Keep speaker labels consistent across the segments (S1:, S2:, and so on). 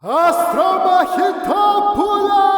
S1: Αστρομαχητόπουλα!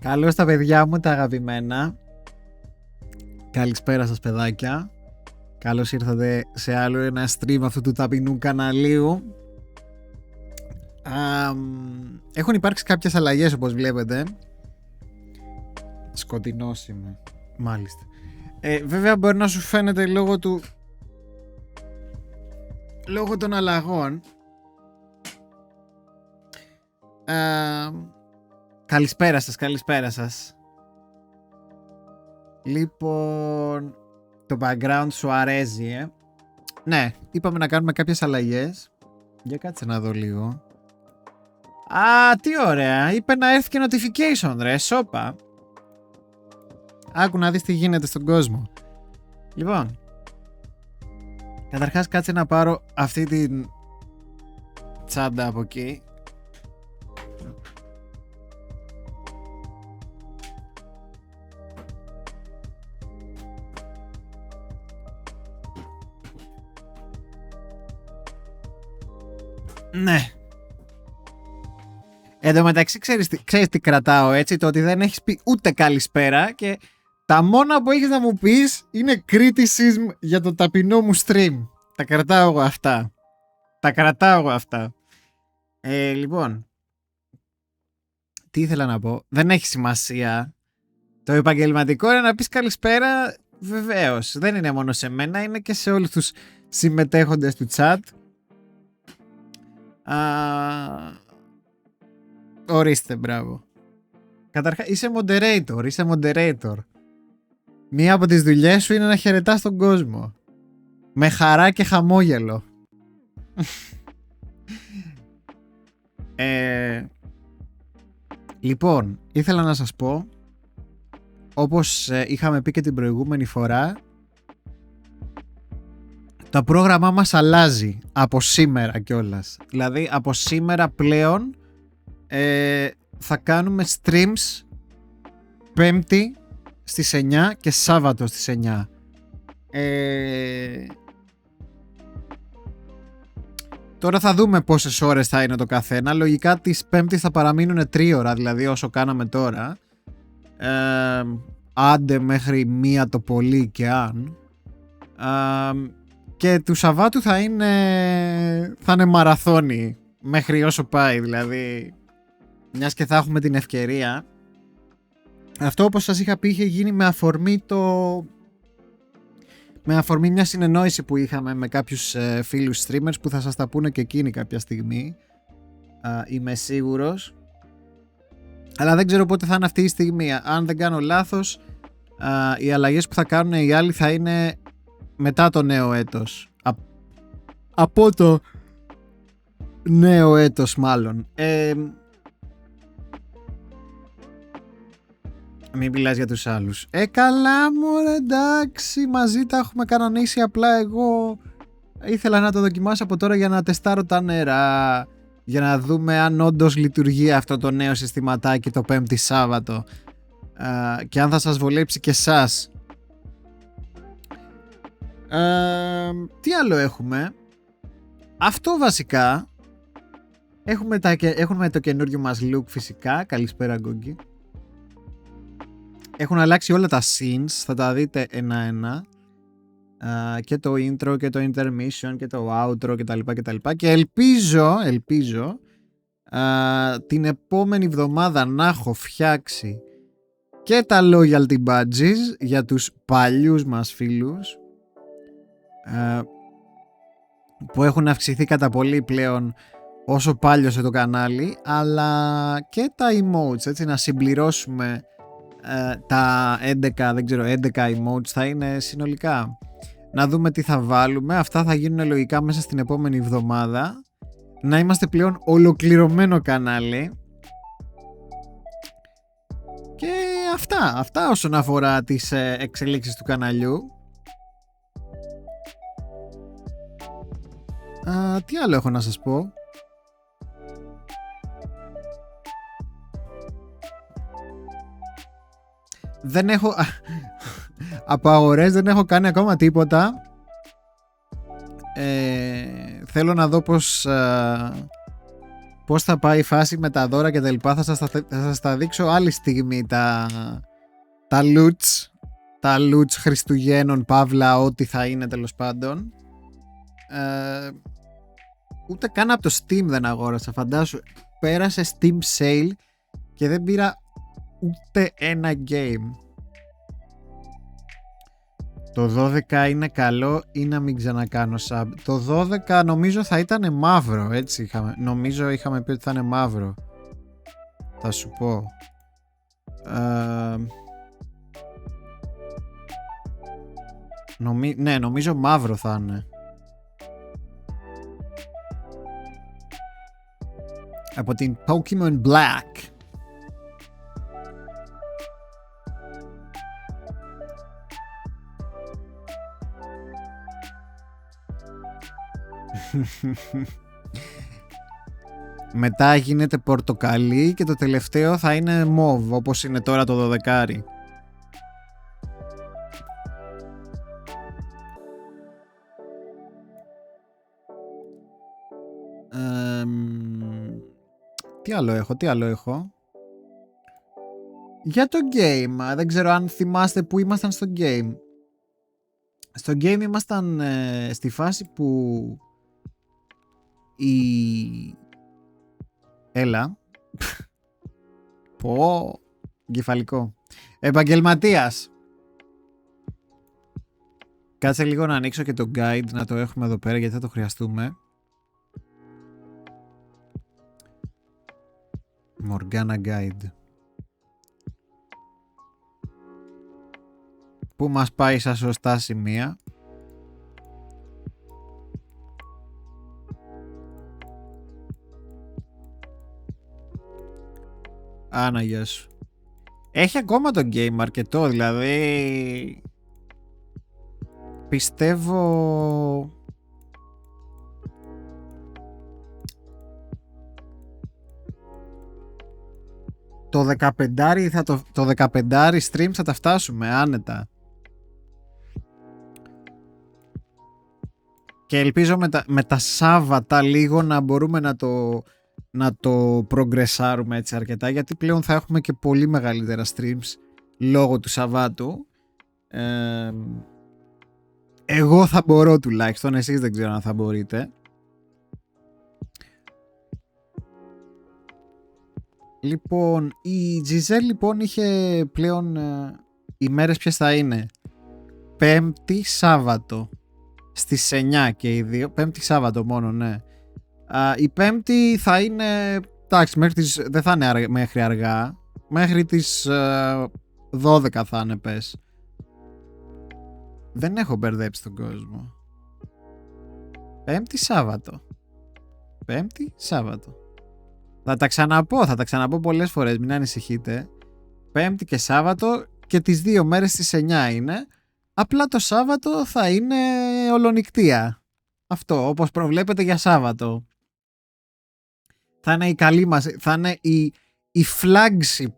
S2: Καλώς τα παιδιά μου, τα αγαπημένα. Καλησπέρα σας παιδάκια. Καλώς ήρθατε σε άλλο ένα stream αυτού του ταπεινού καναλίου. Έχουν υπάρξει κάποιες αλλαγές, όπως βλέπετε. Σκοτεινός είμαι. Μάλιστα. Βέβαια μπορεί να σου φαίνεται λόγω των αλλαγών. Καλησπέρα σας. Λοιπόν, το background σου αρέσει, Ναι, είπαμε να κάνουμε κάποιες αλλαγές. Για κάτσε να δω λίγο. Α, τι ωραία. Είπε να έρθει και notification, ρε. Σόπα. Άκου να δεις τι γίνεται στον κόσμο. Λοιπόν, καταρχάς κάτσε να πάρω αυτή την τσάντα από εκεί. Ναι. Εν τω μεταξύ ξέρεις τι κρατάω, έτσι? Το ότι δεν έχεις πει ούτε καλησπέρα και τα μόνα που έχεις να μου πεις είναι criticism για το ταπεινό μου stream. Τα κρατάω εγώ αυτά. Λοιπόν, τι ήθελα να πω? Δεν έχει σημασία. Το επαγγελματικό είναι να πεις καλησπέρα, βεβαίως. Δεν είναι μόνο σε μένα, είναι και σε όλους τους συμμετέχοντες του chat. Ορίστε, μπράβο. Καταρχάς είσαι moderator. Μία από τις δουλειές σου είναι να χαιρετάς τον κόσμο με χαρά και χαμόγελο. Λοιπόν, ήθελα να σας πω, όπως είχαμε πει και την προηγούμενη φορά, το πρόγραμμά μας αλλάζει από σήμερα κιόλας. Δηλαδή από σήμερα πλέον θα κάνουμε streams Πέμπτη στις 9 και Σάββατο στις 9. Τώρα θα δούμε πόσες ώρες θα είναι το καθένα. Λογικά τις Πέμπτης θα παραμείνουν 3 ώρα, δηλαδή όσο κάναμε τώρα. Άντε μέχρι 1 το πολύ και αν. Και του Σαββάτου θα είναι μαραθώνι μέχρι όσο πάει, δηλαδή μιας και θα έχουμε την ευκαιρία. Αυτό, όπως σας είχα πει, είχε γίνει με αφορμή μια συνεννόηση που είχαμε με κάποιους φίλους streamers που θα σας τα πούνε και εκείνοι κάποια στιγμή, είμαι σίγουρος, αλλά δεν ξέρω πότε θα είναι αυτή η στιγμή. Αν δεν κάνω λάθος, οι αλλαγές που θα κάνουν οι άλλοι θα είναι μετά το νέο έτος, από το νέο έτος μάλλον. Μην μιλάς για τους άλλους. Καλά μωρέ, εντάξει, μαζί τα έχουμε κανονίσει, απλά εγώ ήθελα να το δοκιμάσω από τώρα για να τεστάρω τα νερά, για να δούμε αν όντως λειτουργεί αυτό το νέο συστηματάκι το Πέμπτη Σάββατο, και αν θα σας βολέψει και εσάς. Τι άλλο έχουμε? Αυτό βασικά. Έχουμε το καινούριο μας look φυσικά. Καλησπέρα Γκόγκη. Έχουν αλλάξει όλα τα scenes, θα τα δείτε ένα-ένα. Και το intro και το intermission και το outro κτλ. Και ελπίζω την επόμενη εβδομάδα να έχω φτιάξει και τα loyalty badges για τους παλιούς μας φίλους, που έχουν αυξηθεί κατά πολύ πλέον όσο πάλιωσε το κανάλι, αλλά και τα emotes, έτσι, να συμπληρώσουμε τα 11 emotes θα είναι συνολικά. Να δούμε τι θα βάλουμε. Αυτά θα γίνουν λογικά μέσα στην επόμενη εβδομάδα. Να είμαστε πλέον ολοκληρωμένο κανάλι. Και αυτά όσον αφορά τις εξελίξεις του καναλιού. Τι άλλο έχω να σας πω? Δεν έχω από αγορές δεν έχω κάνει ακόμα τίποτα. Θέλω να δω πώς θα πάει η φάση με τα δώρα και τα λοιπά. Θα σας τα δείξω άλλη στιγμή τα loots, τα loots Χριστουγέννων, παύλα, ό,τι θα είναι τέλος πάντων. Ούτε καν από το Steam δεν αγόρασα. Φαντάσου, πέρασε Steam Sale και δεν πήρα ούτε ένα game. Το 12 είναι καλό ή να μην ξανακάνω sub? Το 12 νομίζω θα ήταν μαύρο, έτσι νομίζω είχαμε πει ότι θα είναι μαύρο. Θα σου πω. Ναι, νομίζω μαύρο θα είναι. Από την Pokemon Black. Μετά γίνεται πορτοκαλί και το τελευταίο θα είναι μοβ, όπως είναι τώρα το 12. Τι άλλο έχω. Για το game, δεν ξέρω αν θυμάστε που ήμασταν στο game. Στο game ήμασταν στη φάση που Έλα. Πω. Κεφαλικό. Επαγγελματίας. Κάτσε λίγο να ανοίξω και το guide, να το έχουμε εδώ πέρα γιατί θα το χρειαστούμε. Morgana guide. Πού μας πάει στα σωστά σημεία. Άνα, γεια σου. Έχει ακόμα το game αρκετό, δηλαδή πιστεύω το 15 το 15 stream θα τα φτάσουμε άνετα. Και ελπίζω με τα Σάββατα λίγο να μπορούμε να το προγκρεσάρουμε έτσι αρκετά, γιατί πλέον θα έχουμε και πολύ μεγαλύτερα streams λόγω του Σαββάτου. Εγώ θα μπορώ τουλάχιστον, εσείς δεν ξέρω αν θα μπορείτε. Λοιπόν, η Τζιζέλ λοιπόν είχε πλέον οι μέρες ποιες θα είναι? Πέμπτη, Σάββατο στις 9 και οι δύο. Πέμπτη, Σάββατο μόνο, ναι. Η Πέμπτη θα είναι, εντάξει, δεν θα είναι μέχρι αργά, μέχρι τις 12 θα είναι, πες. Δεν έχω μπερδέψει τον κόσμο. Πέμπτη, Σάββατο. Πέμπτη, Σάββατο. Θα τα ξαναπώ πολλές φορές, μην ανησυχείτε. Πέμπτη και Σάββατο και τις δύο μέρες στις 9 είναι. Απλά το Σάββατο θα είναι ολονικτία. Αυτό, όπως προβλέπετε για Σάββατο. Θα είναι η καλή μας, θα είναι η flagship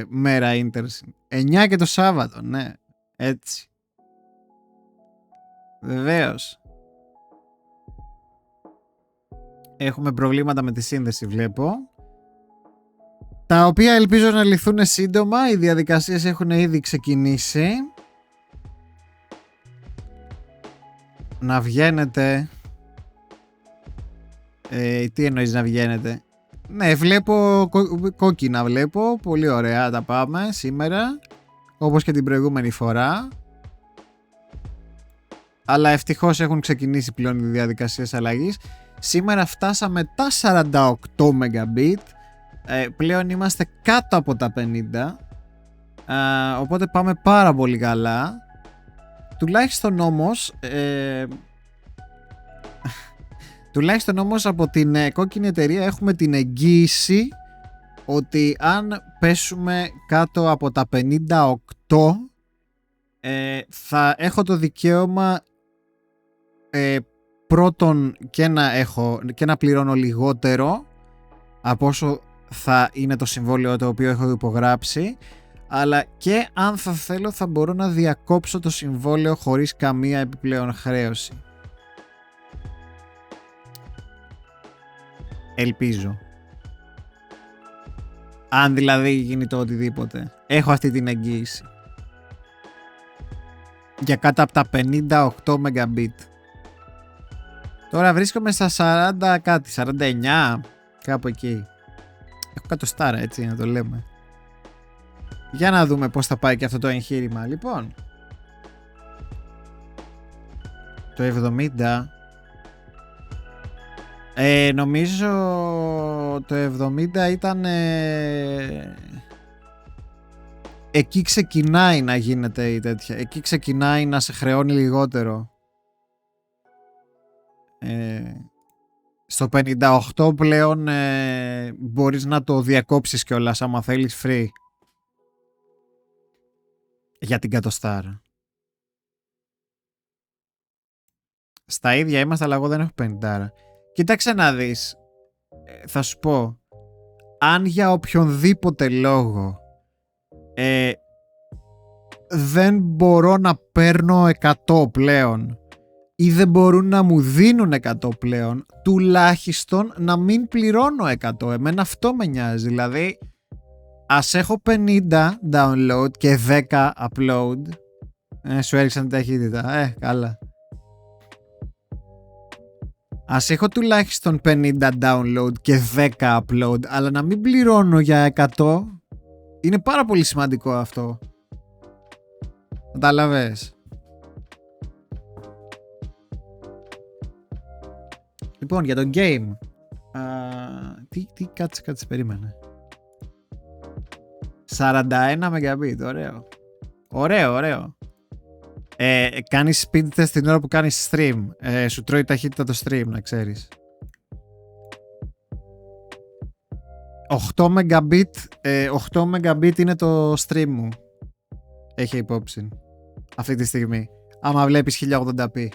S2: μέρα Intersyn. 9 και το Σάββατο, ναι, έτσι. Βεβαίως. Έχουμε προβλήματα με τη σύνδεση, βλέπω. Τα οποία ελπίζω να λυθούν σύντομα. Οι διαδικασίες έχουν ήδη ξεκινήσει. Να βγαίνετε. Τι εννοείς να βγαίνετε? Ναι, βλέπω κόκκινα, βλέπω. Πολύ ωραία τα πάμε σήμερα, όπως και την προηγούμενη φορά. Αλλά ευτυχώς έχουν ξεκινήσει πλέον οι διαδικασίες αλλαγής. Σήμερα φτάσαμε τα 48 Mbit. Πλέον είμαστε κάτω από τα 50. Οπότε πάμε πάρα πολύ καλά. Τουλάχιστον όμως από την κόκκινη εταιρεία έχουμε την εγγύηση ότι αν πέσουμε κάτω από τα 58 θα έχω το δικαίωμα πρώτον και να πληρώνω λιγότερο από όσο θα είναι το συμβόλαιο το οποίο έχω υπογράψει, αλλά και αν θα θέλω θα μπορώ να διακόψω το συμβόλαιο χωρίς καμία επιπλέον χρέωση. Ελπίζω. Αν δηλαδή γίνει το οτιδήποτε. Έχω αυτή την εγγύηση. για κάτω από τα 58 Mbit. Τώρα βρίσκομαι στα 40 κάτι, 49, κάπου εκεί. Έχω κατοστάρα, έτσι να το λέμε. Για να δούμε πώς θα πάει και αυτό το εγχείρημα. Λοιπόν, το 70, νομίζω το 70 ήταν, εκεί ξεκινάει να γίνεται η τέτοια, εκεί ξεκινάει να σε χρεώνει λιγότερο. Στο 58 πλέον μπορείς να το διακόψεις κιόλας άμα θέλεις free για την κατοστάρα. Στα ίδια είμαστε, αλλά εγώ δεν έχω 50. Κοίταξε να δεις, θα σου πω, αν για οποιονδήποτε λόγο δεν μπορώ να παίρνω 100 πλέον ή δεν μπορούν να μου δίνουν 100 πλέον, τουλάχιστον να μην πληρώνω 100. Εμένα αυτό με νοιάζει. Δηλαδή, ας έχω 50 download και 10 upload. Σου έριξαν την ταχύτητα. Καλά. Ας έχω τουλάχιστον 50 download και 10 upload, αλλά να μην πληρώνω για 100. Είναι πάρα πολύ σημαντικό αυτό. Καταλαβες. Λοιπόν, για το game. Κάτσε, περίμενε. 41 Mbit, ωραίο. Κάνεις speed test την ώρα που κάνεις stream. Σου τρώει ταχύτητα το stream, να ξέρεις. 8 Mbit είναι το stream μου. Έχει υπόψη αυτή τη στιγμή. Άμα βλέπεις 1080p.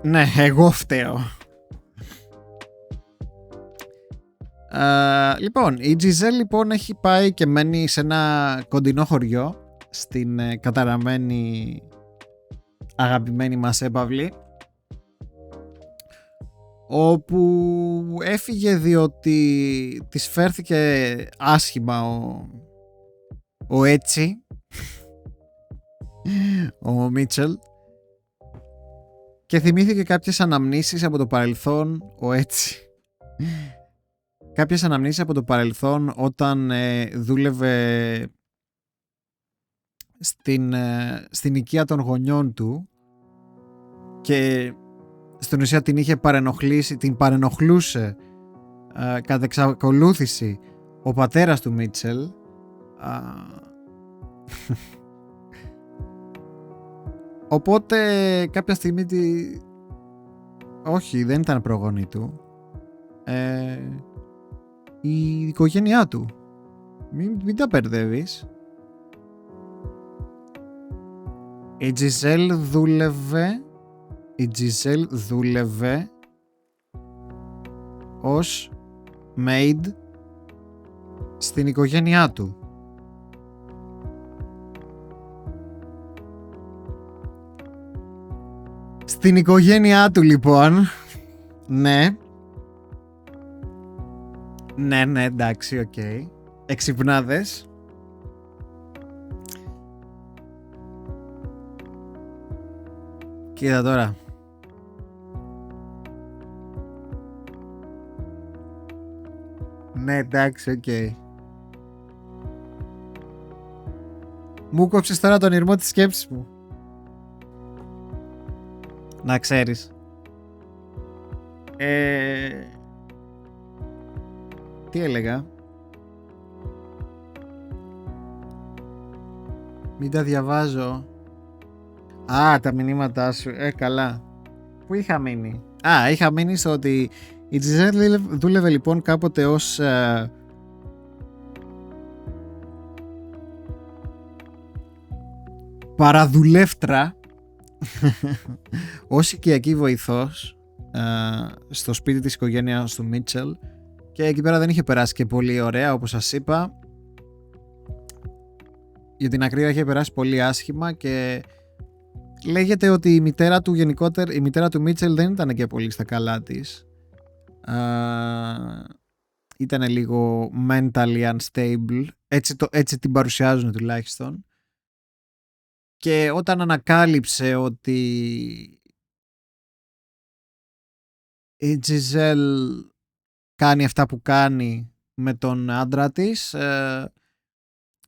S2: Ναι, εγώ φταίω. Λοιπόν, η Giselle λοιπόν έχει πάει και μένει σε ένα κοντινό χωριό στην καταραμένη αγαπημένη μας έπαυλη, όπου έφυγε διότι της φέρθηκε άσχημα ο έτσι ο Μίτσελ, και θυμήθηκε κάποιες αναμνήσεις από το παρελθόν κάποιες αναμνήσεις από το παρελθόν όταν δούλευε στην οικία των γονιών του, και στην ουσία την παρενοχλούσε κατά εξακολούθηση ο πατέρας του Μίτσελ, οπότε κάποια στιγμή όχι, δεν ήταν προγονή του, η οικογένειά του. Μην τα μπερδεύεις. Η Giselle δούλευε ως maid στην οικογένειά του. Στην οικογένειά του λοιπόν. Ναι, εντάξει, οκ. Εξυπνάδες. Κοίτα τώρα. Ναι, εντάξει, οκ. Μου κόψεις τώρα τον ηρμό της σκέψης μου. Να ξέρεις. Τι έλεγα? Μην τα διαβάζω. Τα μηνύματά σου. Καλά. Πού είχα μείνει? Είχα μείνει στο ότι η Giselle δούλευε λοιπόν κάποτε ως παραδουλεύτρα, ως οικιακή βοηθός στο σπίτι της οικογένειας του Μίτσελ, και εκεί πέρα δεν είχε περάσει και πολύ ωραία, όπως σας είπα. Για την ακρίβεια είχε περάσει πολύ άσχημα, και λέγεται ότι η μητέρα του γενικότερα, η μητέρα του Μίτσελ δεν ήταν και πολύ στα καλά της. ήταν λίγο mentally unstable, έτσι την παρουσιάζουν τουλάχιστον, και όταν ανακάλυψε ότι η Τζιζέλ κάνει αυτά που κάνει με τον άντρα της,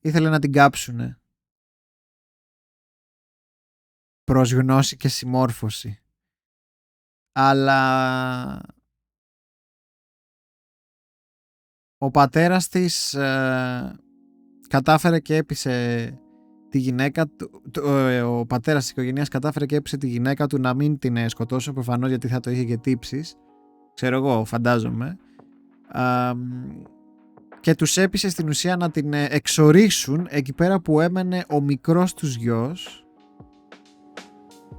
S2: ήθελε να την κάψουνε προς γνώση και συμμόρφωση. Αλλά ο πατέρας της κατάφερε και έπεισε τη γυναίκα του, ο πατέρας της οικογένειας κατάφερε και έπεισε τη γυναίκα του να μην την σκοτώσω, προφανώς, γιατί θα το είχε και τύψεις, ξέρω εγώ, φαντάζομαι, και τους έπεισε στην ουσία να την εξορίσουν εκεί πέρα που έμενε ο μικρός τους γιος,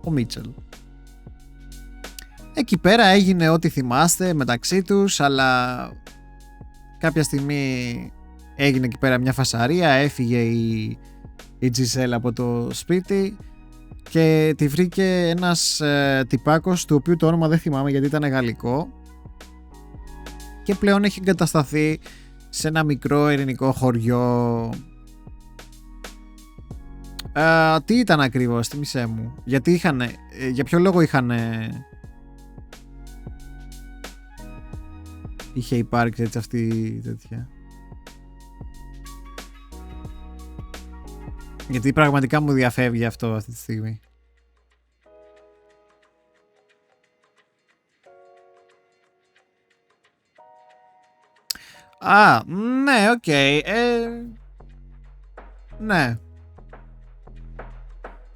S2: ο Μίτσελ. Εκεί πέρα έγινε ό,τι θυμάστε μεταξύ τους, αλλά κάποια στιγμή έγινε εκεί πέρα μια φασαρία, έφυγε η Τζιζέλ από το σπίτι και τη βρήκε ένας τυπάκος, του οποίου το όνομα δεν θυμάμαι γιατί ήταν γαλλικό, και πλέον έχει εγκατασταθεί σε ένα μικρό ειρηνικό χωριό. Τι ήταν ακριβώς, θυμίσέ μου, γιατί για ποιο λόγο είχε υπάρξει έτσι αυτή τέτοια? Γιατί πραγματικά μου διαφεύγει αυτό αυτή τη στιγμή. Ναι, οκ. Ναι.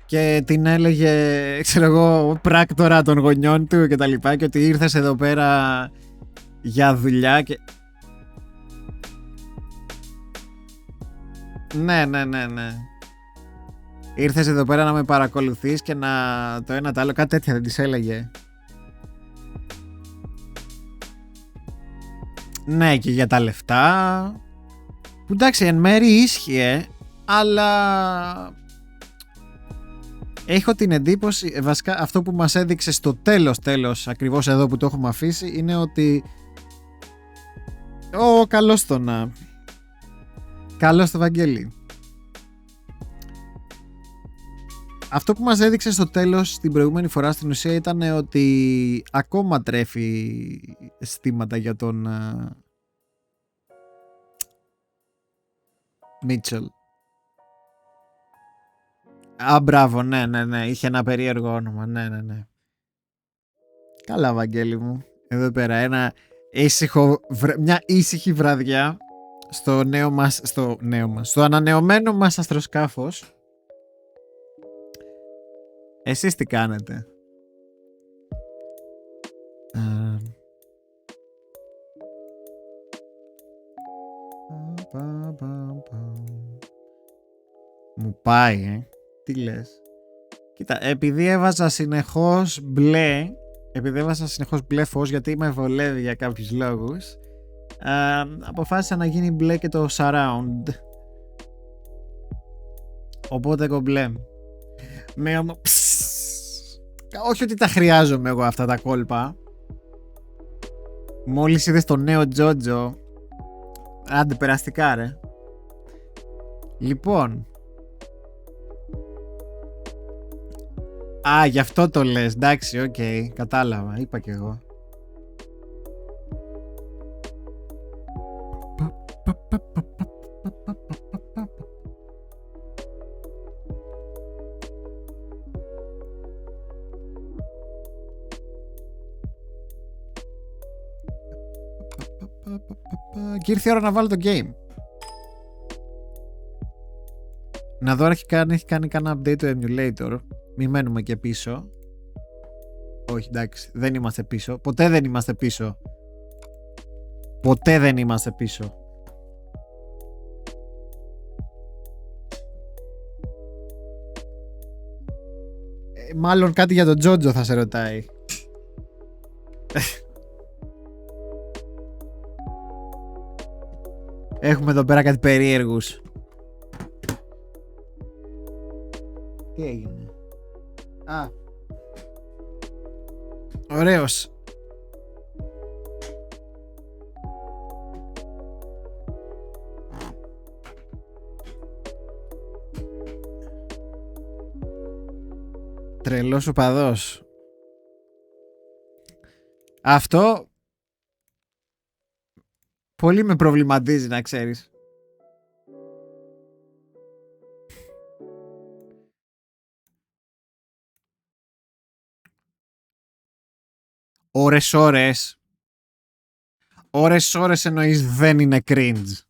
S2: Και την έλεγε, ξέρω εγώ, πράκτορα των γονιών του και τα λοιπά, και ότι ήρθες εδώ πέρα για δουλειά και... Ναι. Ήρθες εδώ πέρα να με παρακολουθείς και να το ένα το άλλο, κάτι τέτοια δεν της έλεγε? Ναι, και για τα λεφτά, που εντάξει εν μέρει ίσχυε, αλλά έχω την εντύπωση, βασικά αυτό που μας έδειξε στο τέλος, ακριβώς εδώ που το έχουμε αφήσει, είναι ότι καλώς το Βαγγέλη. Αυτό που μας έδειξε στο τέλος την προηγούμενη φορά στην ουσία ήταν ότι ακόμα τρέφει αισθήματα για τον Μίτσελ. Μπράβο, ναι, είχε ένα περίεργο όνομα, ναι. Καλά, Βαγγέλη μου, εδώ πέρα μια ήσυχη βραδιά στο ανανεωμένο μας αστροσκάφος. Εσείς τι κάνετε? Μου πάει, τι λες? Κοίτα, επειδή έβαζα συνεχώς μπλε φως, γιατί με βολεύει για κάποιους λόγους, αποφάσισα να γίνει μπλε και το surround. Οπότε κομπλέ. Όχι ότι τα χρειάζομαι εγώ αυτά τα κόλπα. Μόλις είδες το νέο Τζότζο, άντε περαστικά ρε. Λοιπόν, γι' αυτό το λες, εντάξει, οκ, κατάλαβα, είπα κι εγώ. Και ήρθε η ώρα να βάλω το game. Να δω αν έχει κάνει κανένα update το emulator. Μην μένουμε και πίσω. Όχι, εντάξει, δεν είμαστε πίσω. Ποτέ δεν είμαστε πίσω. Μάλλον κάτι για τον Τζότζο θα σε ρωτάει. Έχουμε εδώ πέρα κάτι περίεργους. Τι έγινε? Ωραίος. Τρελός οπαδός. Αυτό πολύ με προβληματίζει, να ξέρεις. Ώρες. Ώρες εννοείς δεν είναι cringe.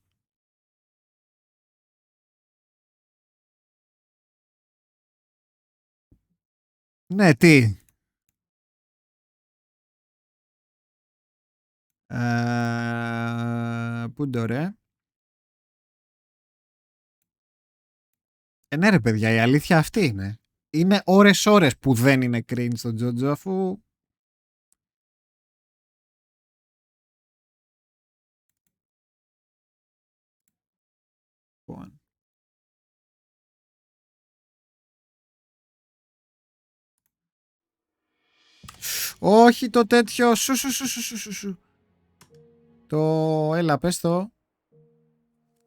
S2: Ναι, τι. Πού το ρε. Ναι ρε παιδιά, η αλήθεια αυτή είναι. Είναι ώρες που δεν είναι cringe στο Τζότζο, αφού... Όχι το τέτοιο. Σου. Το... Έλα πες το.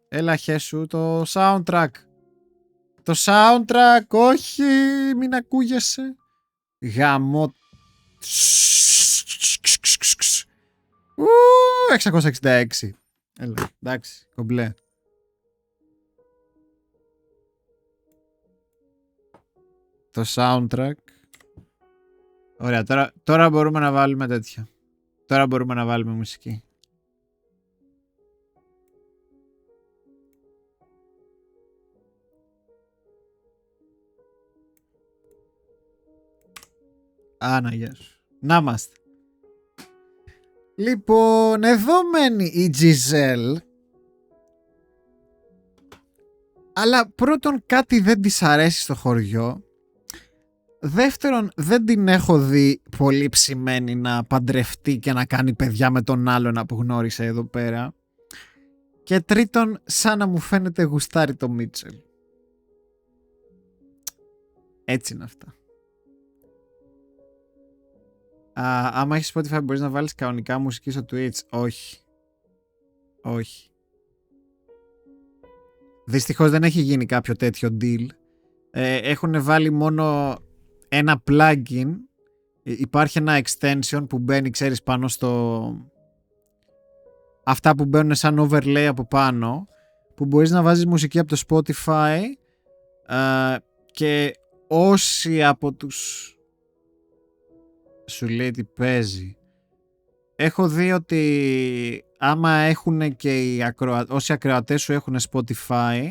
S2: Έλα χέσου. Το soundtrack. Το soundtrack. Όχι. Μην ακούγεσαι. Γαμό. 666. Έλα. Εντάξει. Κομπλέ. Το soundtrack. Ωραία, τώρα μπορούμε να βάλουμε τέτοια. Τώρα μπορούμε να βάλουμε μουσική. Άνα, γεια σου. Να είμαστε. Λοιπόν, εδώ μένει η Γκιζέλ. Αλλά πρώτον κάτι δεν της αρέσει στο χωριό. Δεύτερον, δεν την έχω δει πολύ ψημένη να παντρευτεί και να κάνει παιδιά με τον άλλον που γνώρισε εδώ πέρα. Και τρίτον, σαν να μου φαίνεται γουστάρει το Μίτσελ. Έτσι είναι αυτά. Άμα έχεις Spotify μπορείς να βάλεις κανονικά μουσική στο Twitch. Όχι. Δυστυχώς δεν έχει γίνει κάποιο τέτοιο deal. Έχουν βάλει μόνο ένα plugin. Υπάρχει ένα extension που μπαίνει, ξέρεις, πάνω στο... Αυτά που μπαίνουν σαν overlay από πάνω, που μπορείς να βάζεις μουσική από το Spotify και όσοι από τους... Σου λέει τι παίζει. Έχω δει ότι άμα έχουν και όσοι ακροατές σου έχουν Spotify,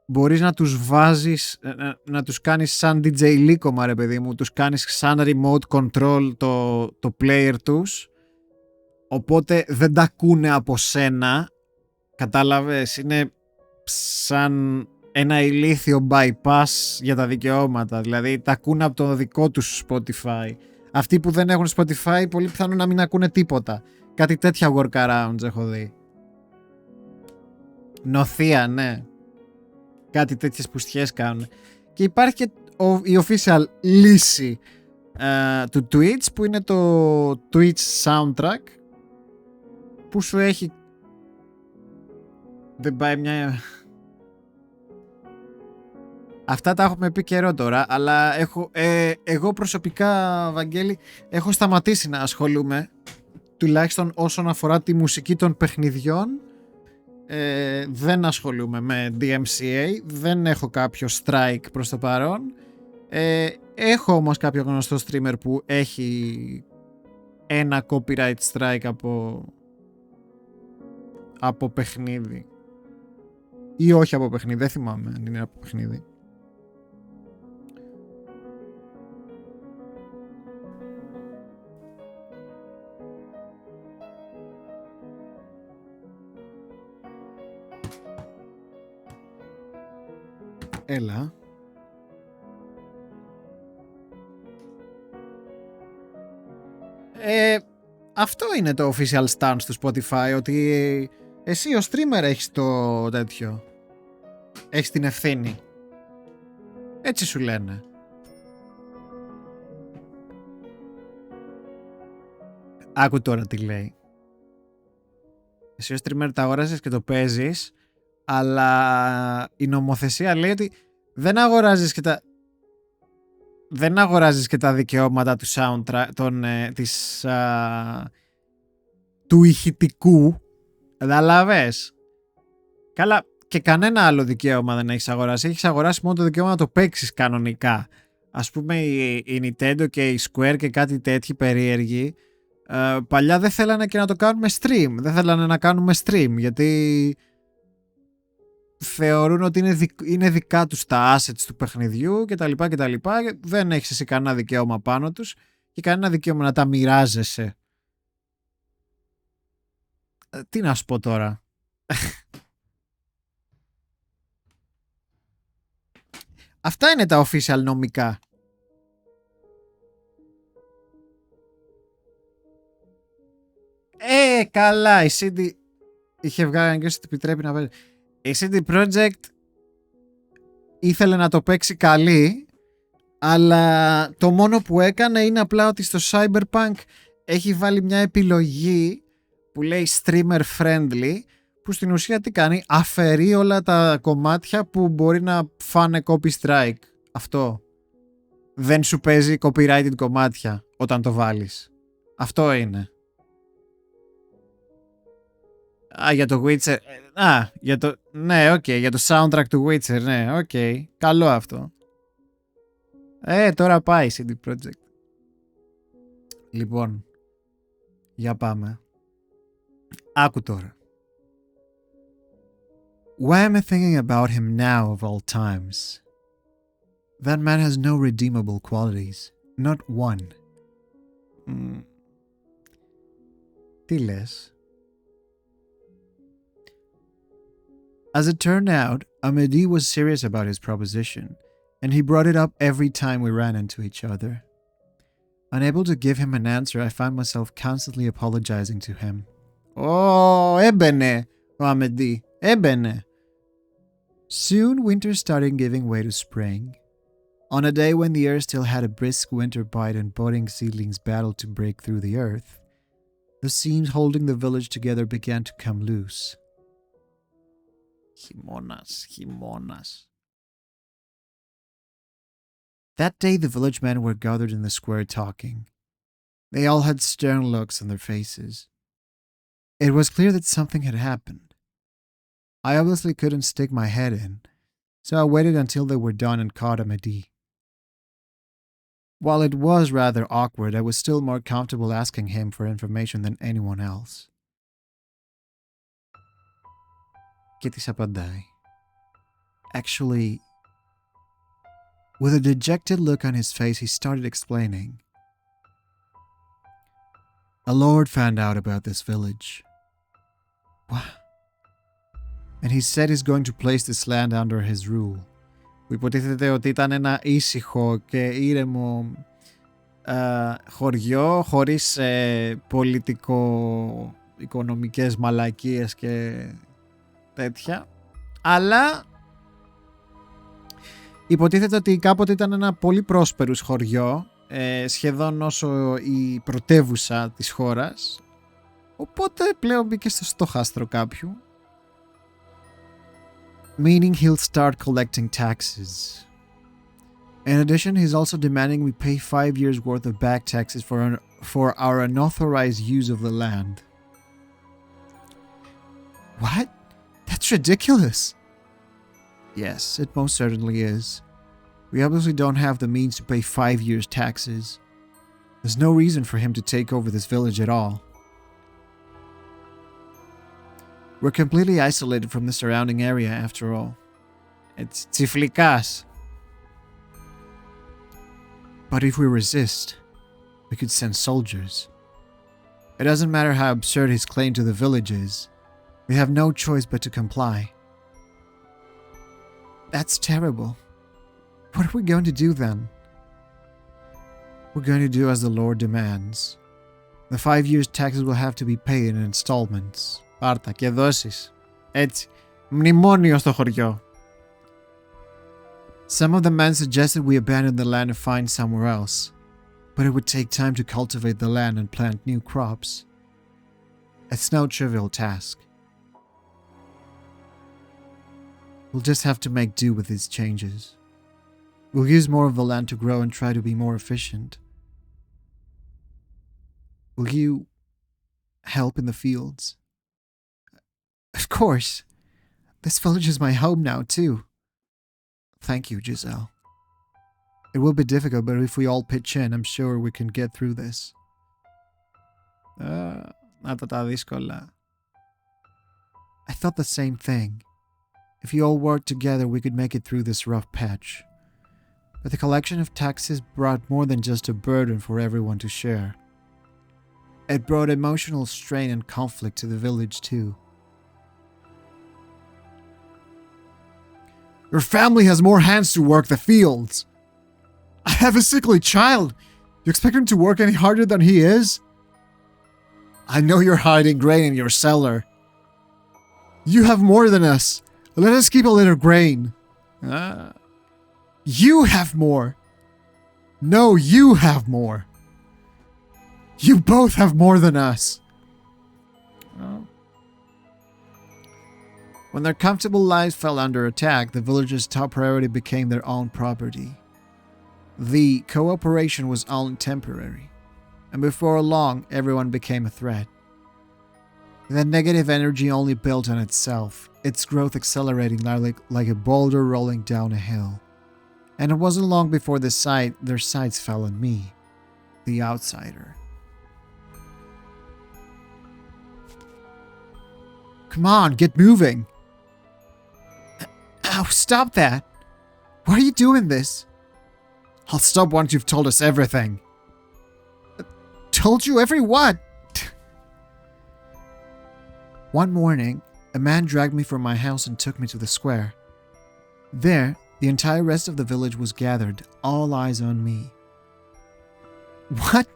S2: μπορείς να τους βάζεις, να τους κάνεις σαν DJ Λίκομα, ρε παιδί μου, τους κάνεις σαν remote control το player τους, οπότε δεν τα ακούνε από σένα, κατάλαβες, είναι σαν ένα ηλίθιο bypass για τα δικαιώματα, δηλαδή τα ακούνε από το δικό τους Spotify. Αυτοί που δεν έχουν Spotify πολύ πιθανόν να μην ακούνε τίποτα. Κάτι τέτοια workarounds έχω δει. Νοθεία, ναι. Κάτι τέτοιες πουστιές κάνουν. Και υπάρχει και η official λύση του Twitch, που είναι το Twitch soundtrack, που σου έχει... Δεν πάει μια... Αυτά τα έχουμε πει καιρό τώρα, αλλά εγώ προσωπικά, Βαγγέλη, έχω σταματήσει να ασχολούμαι, τουλάχιστον όσον αφορά τη μουσική των παιχνιδιών. Δεν ασχολούμαι με DMCA, δεν έχω κάποιο strike προς το παρόν. Έχω όμως κάποιο γνωστό streamer που έχει ένα copyright strike από παιχνίδι. Ή όχι από παιχνίδι, δεν θυμάμαι αν είναι από παιχνίδι. Έλα. Αυτό είναι το official stance του Spotify, ότι εσύ ο streamer έχεις το τέτοιο. Έχεις την ευθύνη. Έτσι σου λένε. Άκου τώρα τι λέει. Εσύ ο streamer τα αγοράζεις και το παίζεις, αλλά η νομοθεσία λέει ότι δεν αγοράζεις και δεν αγοράζεις και τα δικαιώματα του soundtrack, του ηχητικού. Καταλαβες. Καλά, και κανένα άλλο δικαίωμα δεν έχεις αγοράσει. Έχεις αγοράσει μόνο το δικαίωμα να το παίξεις κανονικά. Ας πούμε η Nintendo και η Square και κάτι τέτοιοι περίεργοι παλιά δεν θέλανε και να το κάνουμε stream. Δεν θέλανε να κάνουμε stream γιατί θεωρούν ότι είναι δικά τους τα assets του παιχνιδιού κτλ. Δεν έχεις εσύ κανένα δικαίωμα πάνω τους και κανένα δικαίωμα να τα μοιράζεσαι. Τι να σου πω τώρα. Αυτά είναι τα official νομικά. Καλά, η CD είχε βγάλει αναγκαίωση ότι επιτρέπει να παίζει. Η CD Projekt ήθελε να το παίξει καλή, αλλά το μόνο που έκανε είναι απλά ότι στο Cyberpunk έχει βάλει μια επιλογή που λέει streamer friendly, που στην ουσία τι κάνει, αφαιρεί όλα τα κομμάτια που μπορεί να φάνε copy strike. Αυτό. Δεν σου παίζει copyrighted κομμάτια όταν το βάλεις. Αυτό είναι. Για το Witcher. Ναι, οκ, για το soundtrack του Witcher, ναι, οκ. Καλό αυτό. Τώρα πάει η CD Projekt. Λοιπόν, για πάμε. Άκου τώρα. Why am I thinking about him now of all times? That man has no redeemable qualities. Not one. Τι λες? As it turned out, Amédée was serious about his proposition, and he brought it up every time we ran into each other. Unable to give him an answer, I found myself constantly apologizing to him. Έμπαινε ο Amédée. Έμπαινε. Soon, winter started giving way to spring. On a day when the earth still had a brisk winter bite and budding seedlings battled to break through the earth, the seams holding the village together began to come loose. Χειμώνας. That day the village men were gathered in the square talking. They all had stern looks on their faces. It was clear that something had happened. I obviously couldn't stick my head in, so I waited until they were done and caught Amédée. While it was rather awkward, I was still more comfortable asking him for information than anyone else. Και της απαντάει. Actually, with a dejected look on his face, he started explaining. A lord found out about this village. What? And he said he's going to place this land under his rule. Που υποτίθεται ότι ήταν ένα ήσυχο και ήρεμο χωριό χωρίς πολιτικο-οικονομικές μαλακίες και τέτοια, αλλά υποτίθεται ότι κάποτε ήταν ένα πολύ πρόσπερους χωριό, σχεδόν όσο η πρωτεύουσα της χώρας, οπότε πλέον μπήκε στο στόχαστρο κάποιου. Meaning he'll start collecting taxes. In addition, he's also demanding we pay 5 years worth of back taxes for our unauthorized use of the land. What? That's ridiculous. Yes, it most certainly is. We obviously don't have the means to pay 5 years' taxes. There's no reason for him to take over this village at all. We're completely isolated from the surrounding area after all. It's τσιφλικάς. But if we resist, we could send soldiers. It doesn't matter how absurd his claim to the village is. We have no choice but to comply. That's terrible. What are we going to do then? We're going to do as the Lord demands. The 5 years' taxes will have to be paid in installments. Πάρτα και δώσεις. Έτσι. Μνημόνιο στο χωριό. Some of the men suggested we abandon the land and find somewhere else. But it would take time to cultivate the land and plant new crops. It's no trivial task. We'll just have to make do with these changes. We'll use more of the land to grow and try to be more efficient. Will you help in the fields? Of course. This village is my home now, too. Thank you, Giselle. It will be difficult, but if we all pitch in, I'm sure we can get through this. Να τα δύσκολα. I thought the same thing. If you all worked together, we could make it through this rough patch. But the collection of taxes brought more than just a burden for everyone to share. It brought emotional strain and conflict to the village too. Your family has more hands to work the fields. I have a sickly child. You expect him to work any harder than he is? I know you're hiding grain in your cellar. You have more than us. Let us keep a little grain. You have more. No, you have more. You both have more than us. When their comfortable lives fell under attack, the villagers' top priority became their own property. The cooperation was only temporary, and before long, everyone became a threat. The negative energy only built on itself, its growth accelerating like a boulder rolling down a hill. And it wasn't long before their sights fell on me, the outsider. Come on, get moving! Ow, stop that! Why are you doing this? I'll stop once you've told us everything. Told you every what? One morning, a man dragged me from my house and took me to the square. There, the entire rest of the village was gathered, all eyes on me. What?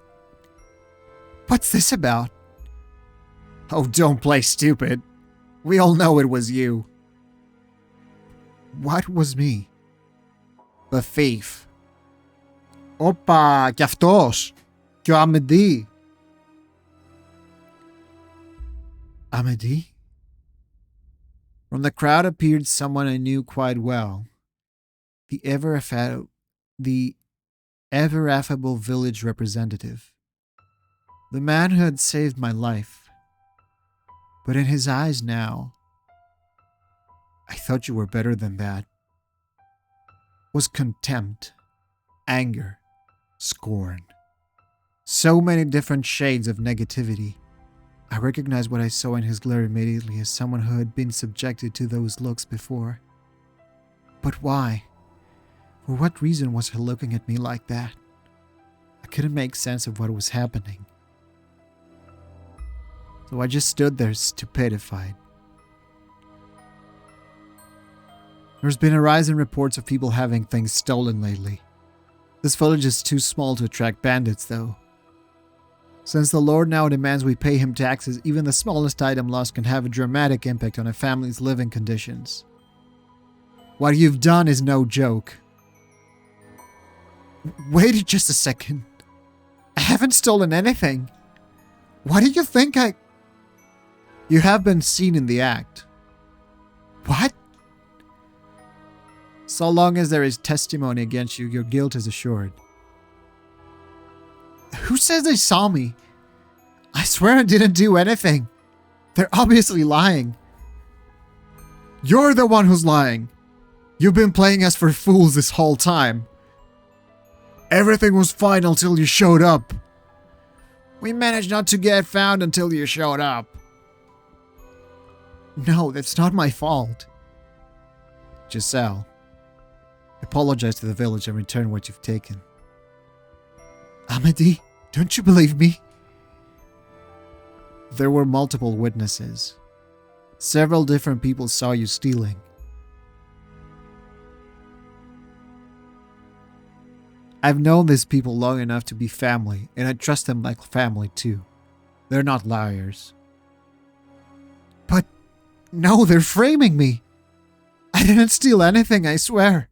S2: What's this about? Oh, don't play stupid. We all know it was you. What was me? The thief. Όπα, κι αυτός. Και ο Αμεντή. Amedi? From the crowd appeared someone I knew quite well. The ever affable village representative. The man who had saved my life. But in his eyes now, I thought you were better than that. Was contempt, anger, scorn. So many different shades of negativity. I recognized what I saw in his glare immediately as someone who had been subjected to those looks before. But why? For what reason was he looking at me like that? I couldn't make sense of what was happening. So I just stood there stupefied. There's been a rise in reports of people having things stolen lately. This village is too small to attract bandits, though. Since the Lord now demands we pay him taxes, even the smallest item lost can have a dramatic impact on a family's living conditions. What you've done is no joke. Wait just a second. I haven't stolen anything. Why do you think I... You have been seen in the act. What? So long as there is testimony against you, your guilt is assured. Who says they saw me? I swear I didn't do anything. They're obviously lying. You're the one who's lying. You've been playing us for fools this whole time. Everything was fine until you showed up. We managed not to get found until you showed up. No, that's not my fault. Giselle, apologize to the village and return what you've taken. Amedi, don't you believe me? There were multiple witnesses. Several different people saw you stealing. I've known these people long enough to be family, and I trust them like family too. They're not liars. But, no, they're framing me. I didn't steal anything, I swear.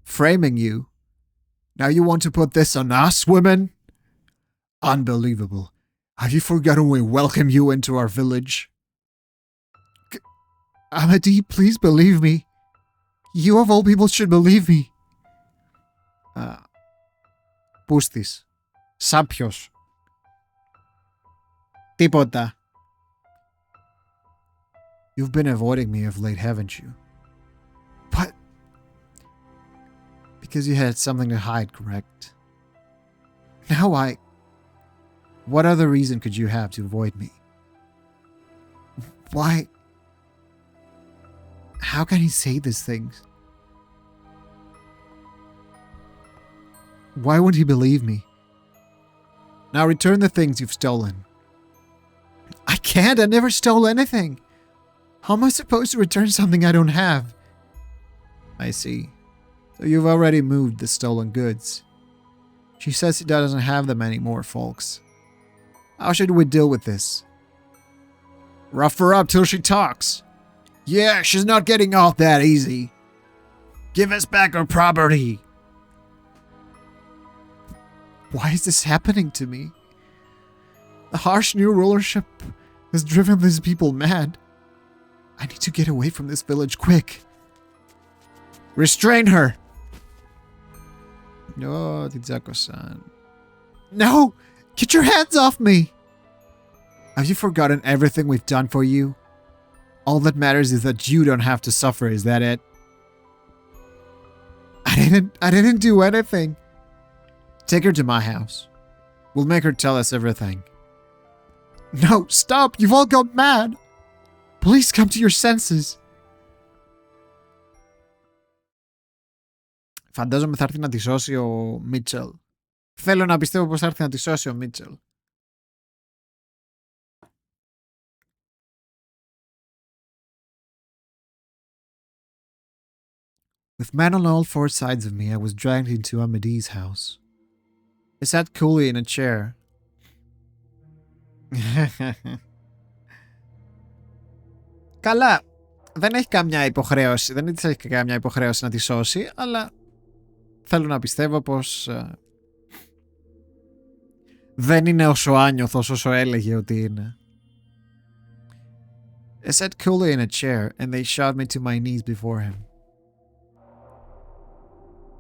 S2: Framing you? Now you want to put this on us, women? Unbelievable. Have you forgotten we welcome you into our village? Amedi, please believe me. You of all people should believe me. Πούστης. Σάπιος. Τίποτα. You've been avoiding me of late, haven't you? What? Because you had something to hide, correct? Now why? What other reason could you have to avoid me? Why? How can he say these things? Why won't he believe me? Now return the things you've stolen. I can't. I never stole anything. How am I supposed to return something I don't have? I see. So you've already moved the stolen goods. She says she doesn't have them anymore, folks. How should we deal with this? Rough her up till she talks. Yeah, she's not getting off that easy. Give us back our property. Why is this happening to me? The harsh new rulership has driven these people mad. I need to get away from this village quick. Restrain her! Oh, Tizako-san. No! Get your hands off me! Have you forgotten everything we've done for you? All that matters is that you don't have to suffer, is that it? I didn't do anything. Take her to my house. We'll make her tell us everything. No, stop! You've all gone mad! Please come to your senses. Φαντάζομαι θα έρθει να τη σώσει ο Μίτσελ. Θέλω να πιστεύω πως θα έρθει να τη σώσει ο Μίτσελ. With men on all four sides of me, I was dragged into Amedee's house. I sat coolly in a chair. Καλά. Δεν έχει καμιά υποχρέωση. Δεν της έχει καμιά υποχρέωση να τη σώσει, αλλά θέλω να πιστεύω πως δεν είναι όσο άνιωθος όσο έλεγε ότι είναι. I sat coolly in a chair and they shoved me to my knees before him.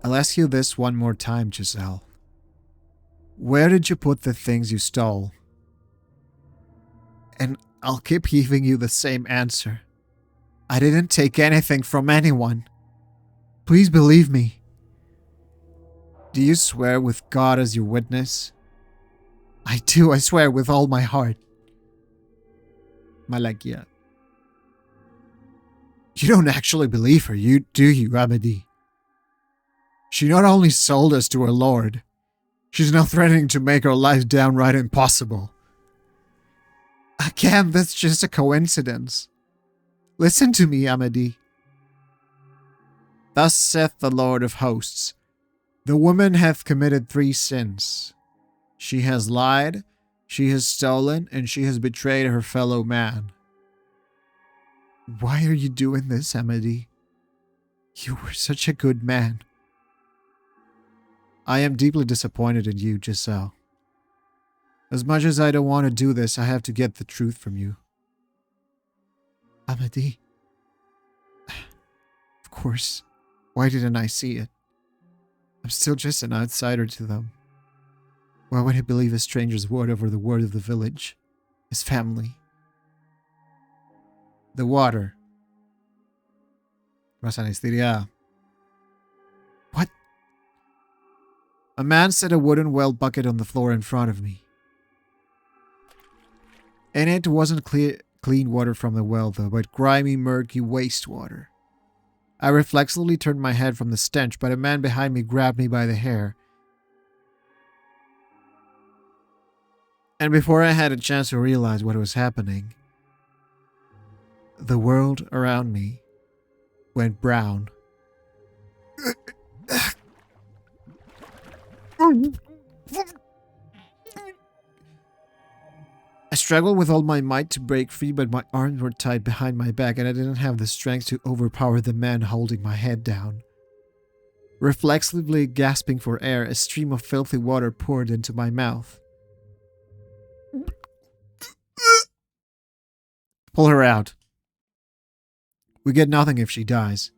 S2: I'll ask you this one more time, Giselle. Where did you put the things you stole? And I'll keep giving you the same answer. I didn't take anything from anyone. Please believe me. Do you swear with God as your witness? I do, I swear with all my heart. Malakia. You don't actually believe her, do you, Amedee? She not only sold us to her lord, she's now threatening to make our lives downright impossible. Again, that's just a coincidence. Listen to me, Amedee. Thus saith the Lord of hosts, the woman hath committed 3 sins. She has lied, she has stolen, and she has betrayed her fellow man. Why are you doing this, Amedee? You were such a good man. I am deeply disappointed in you, Giselle. As much as I don't want to do this, I have to get the truth from you. Amedee. Of course. Why didn't I see it? I'm still just an outsider to them. Why would I believe a stranger's word over the word of the village? His family. The water. Βασανιστήρια. What? A man set a wooden well bucket on the floor in front of me. And it wasn't clean water from the well, though, but grimy, murky wastewater. I reflexively turned my head from the stench, but a man behind me grabbed me by the hair. And before I had a chance to realize what was happening, the world around me went brown. I struggled with all my might to break free, but my arms were tied behind my back and I didn't have the strength to overpower the man holding my head down. Reflexively gasping for air, a stream of filthy water poured into my mouth. Pull her out. We get nothing if she dies.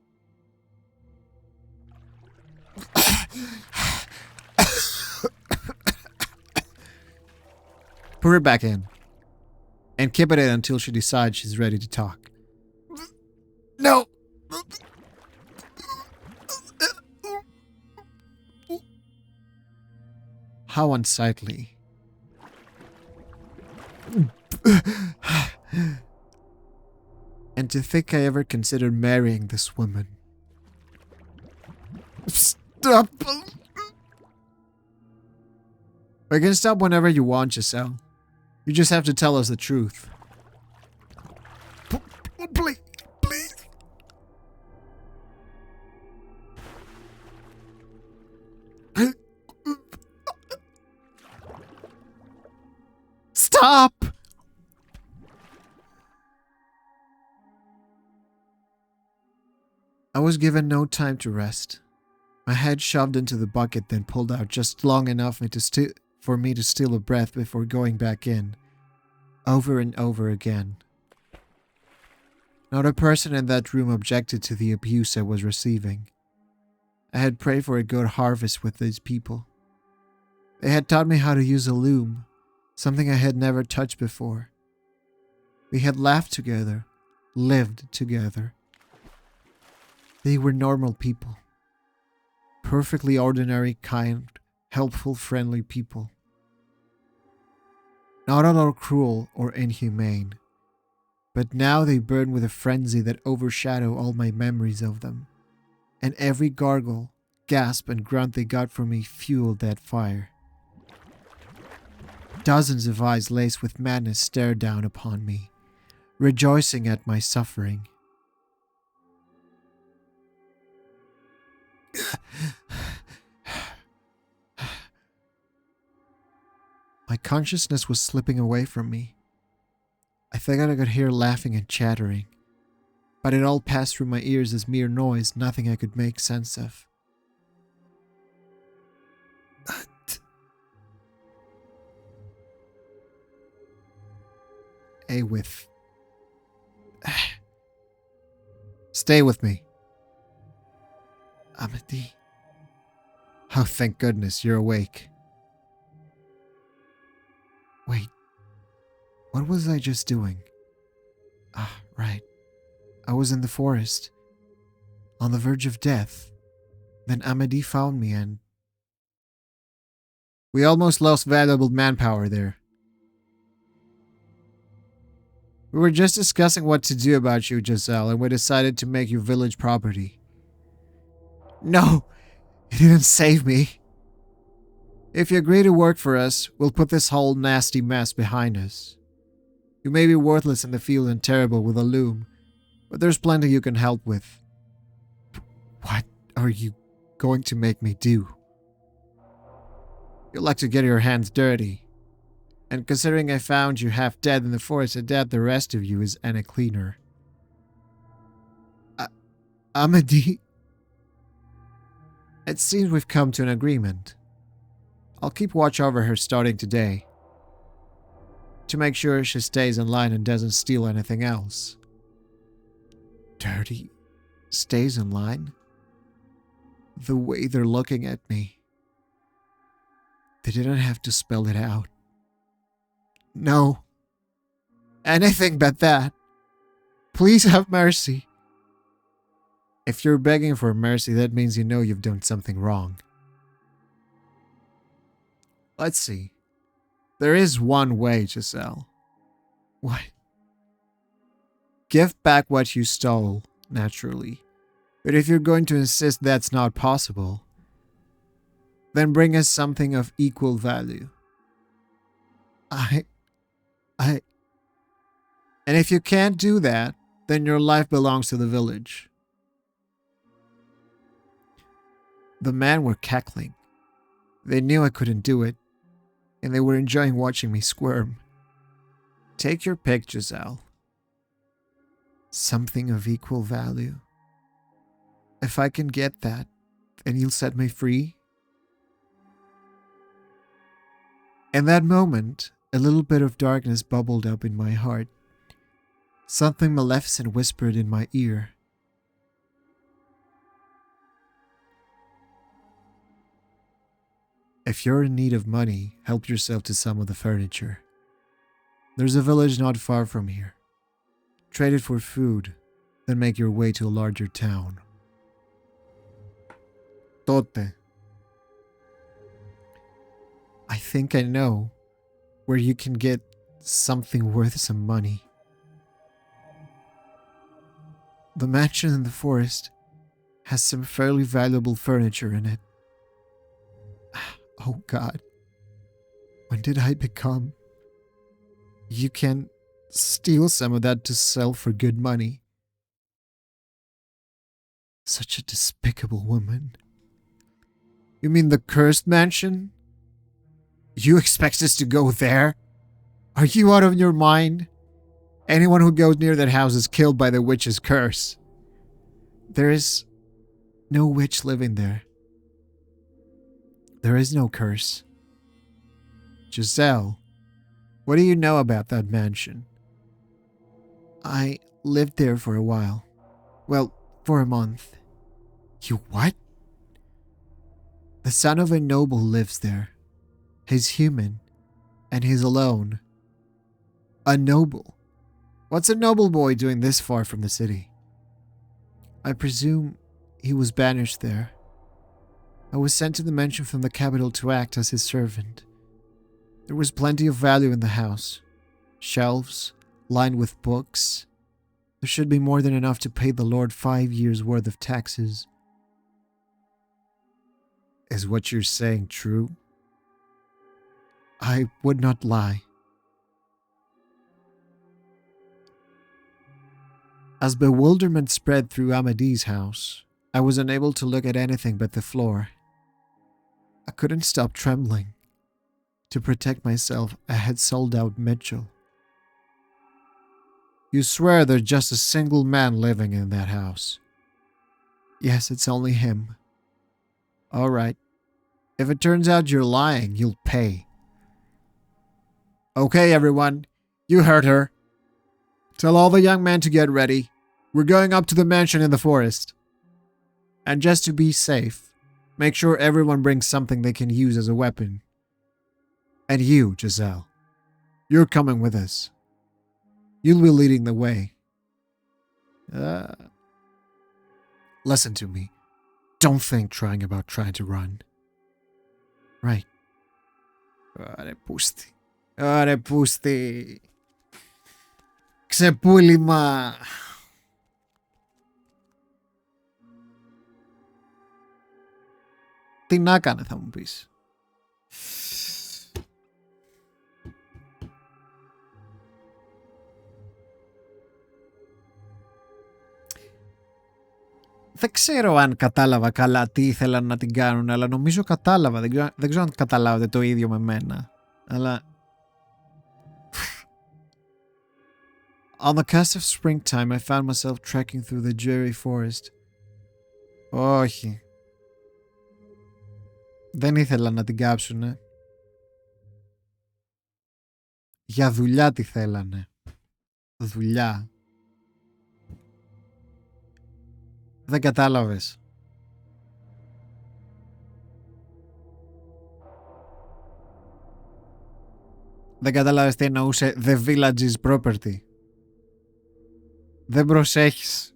S2: Put her back in. And keep it in until she decides she's ready to talk. No! How unsightly. And to think I ever considered marrying this woman. Stop! We can stop whenever you want, Giselle. You just have to tell us the truth. Please, please. Stop! I was given no time to rest. My head shoved into the bucket, then pulled out just long enough for me to steal a breath before going back in. Over and over again. Not a person in that room objected to the abuse I was receiving. I had prayed for a good harvest with these people. They had taught me how to use a loom, something I had never touched before. We had laughed together, lived together. They were normal people. Perfectly ordinary, kind, helpful, friendly people. Not at all cruel or inhumane. But now they burn with a frenzy that overshadow all my memories of them. And every gargle, gasp, and grunt they got from me fueled that fire. Dozens of eyes laced with madness stared down upon me, rejoicing at my suffering. My consciousness was slipping away from me. I thought I could hear laughing and chattering, but it all passed through my ears as mere noise, nothing I could make sense of. Stay with me. Amity. Oh, thank goodness you're awake. Wait, what was I just doing? Ah, right. I was in the forest, on the verge of death. Then Amity found me and... We almost lost valuable manpower there. We were just discussing what to do about you, Giselle, and we decided to make you village property. No! It didn't save me. If you agree to work for us, we'll put this whole nasty mess behind us. You may be worthless in the field and terrible with a loom, but there's plenty you can help with. What are you going to make me do? You like to get your hands dirty. And considering I found you half dead in the forest, I doubt the rest of you is any cleaner. Amity? It seems we've come to an agreement. I'll keep watch over her starting today, to make sure she stays in line and doesn't steal anything else. Dirty? Stays in line? The way they're looking at me. They didn't have to spell it out. No. Anything but that. Please have mercy. If you're begging for mercy, that means you know you've done something wrong. Let's see. There is one way, Giselle. What? Give back what you stole, naturally. But if you're going to insist that's not possible, then bring us something of equal value. And if you can't do that, then your life belongs to the village. The men were cackling. They knew I couldn't do it, and they were enjoying watching me squirm. Take your pick, Giselle. Something of equal value. If I can get that, then you'll set me free. In that moment, a little bit of darkness bubbled up in my heart. Something maleficent whispered in my ear. If you're in need of money, help yourself to some of the furniture. There's a village not far from here. Trade it for food, then make your way to a larger town. Τότε. I think I know where you can get something worth some money. The mansion in the forest has some fairly valuable furniture in it. Oh God. When did I become? You can steal some of that to sell for good money. Such a despicable woman. You mean the cursed mansion? You expect us to go there? Are you out of your mind? Anyone who goes near that house is killed by the witch's curse. There is no witch living there. There is no curse. Giselle, what do you know about that mansion? I lived there for a while. Well, for a month. You what? The son of a noble lives there. He's human, and he's alone. A noble? What's a noble boy doing this far from the city? I presume he was banished there. I was sent to the mansion from the capital to act as his servant. There was plenty of value in the house. Shelves, lined with books. There should be more than enough to pay the Lord 5 years' worth of taxes. Is what you're saying true? I would not lie. As bewilderment spread through Amédée's house, I was unable to look at anything but the floor. I couldn't stop trembling. To protect myself, I had sold out Mitchell. You swear there's just a single man living in that house? Yes, it's only him. All right. If it turns out you're lying, you'll pay. Okay, everyone. You heard her. Tell all the young men to get ready. We're going up to the mansion in the forest. And just to be safe, make sure everyone brings something they can use as a weapon. And you, Giselle, you're coming with us. You'll be leading the way. Listen to me. Don't think trying to run. Right. Ωρε πούστη. Ωρε πούστη. Ξεπούλημα. Τι να έκανε θα μου πεις. Δεν ξέρω αν κατάλαβα καλά τι ήθελαν να την κάνουν, αλλά νομίζω κατάλαβα. Δεν ξέρω αν καταλάβετε το ίδιο με μένα. Αλλά... On the cusp of springtime, I found myself trekking through the dreary forest. Όχι. Δεν ήθελαν να την κάψουνε. Για δουλειά τι θέλανε. Δουλειά. Δεν κατάλαβες. Δεν κατάλαβες τι εννοούσε The Village's property. Δεν προσέχεις.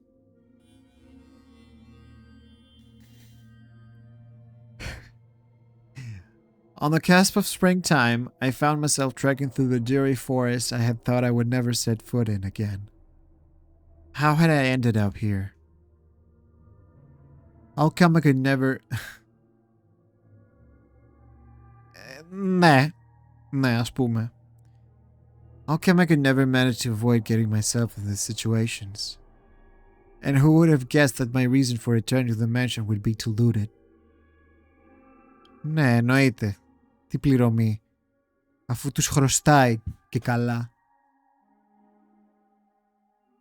S2: On the cusp of springtime, I found myself trekking through the dreary forest I had thought I would never set foot in again. How had I ended up here? How come I could never... Ναι, ας πούμε. How come I could never manage to avoid getting myself in these situations? And who would have guessed that my reason for returning to the mansion would be to loot it? Ναι, εννοείται. Τι πληρωμή. Αφού τους χρωστάει και καλά.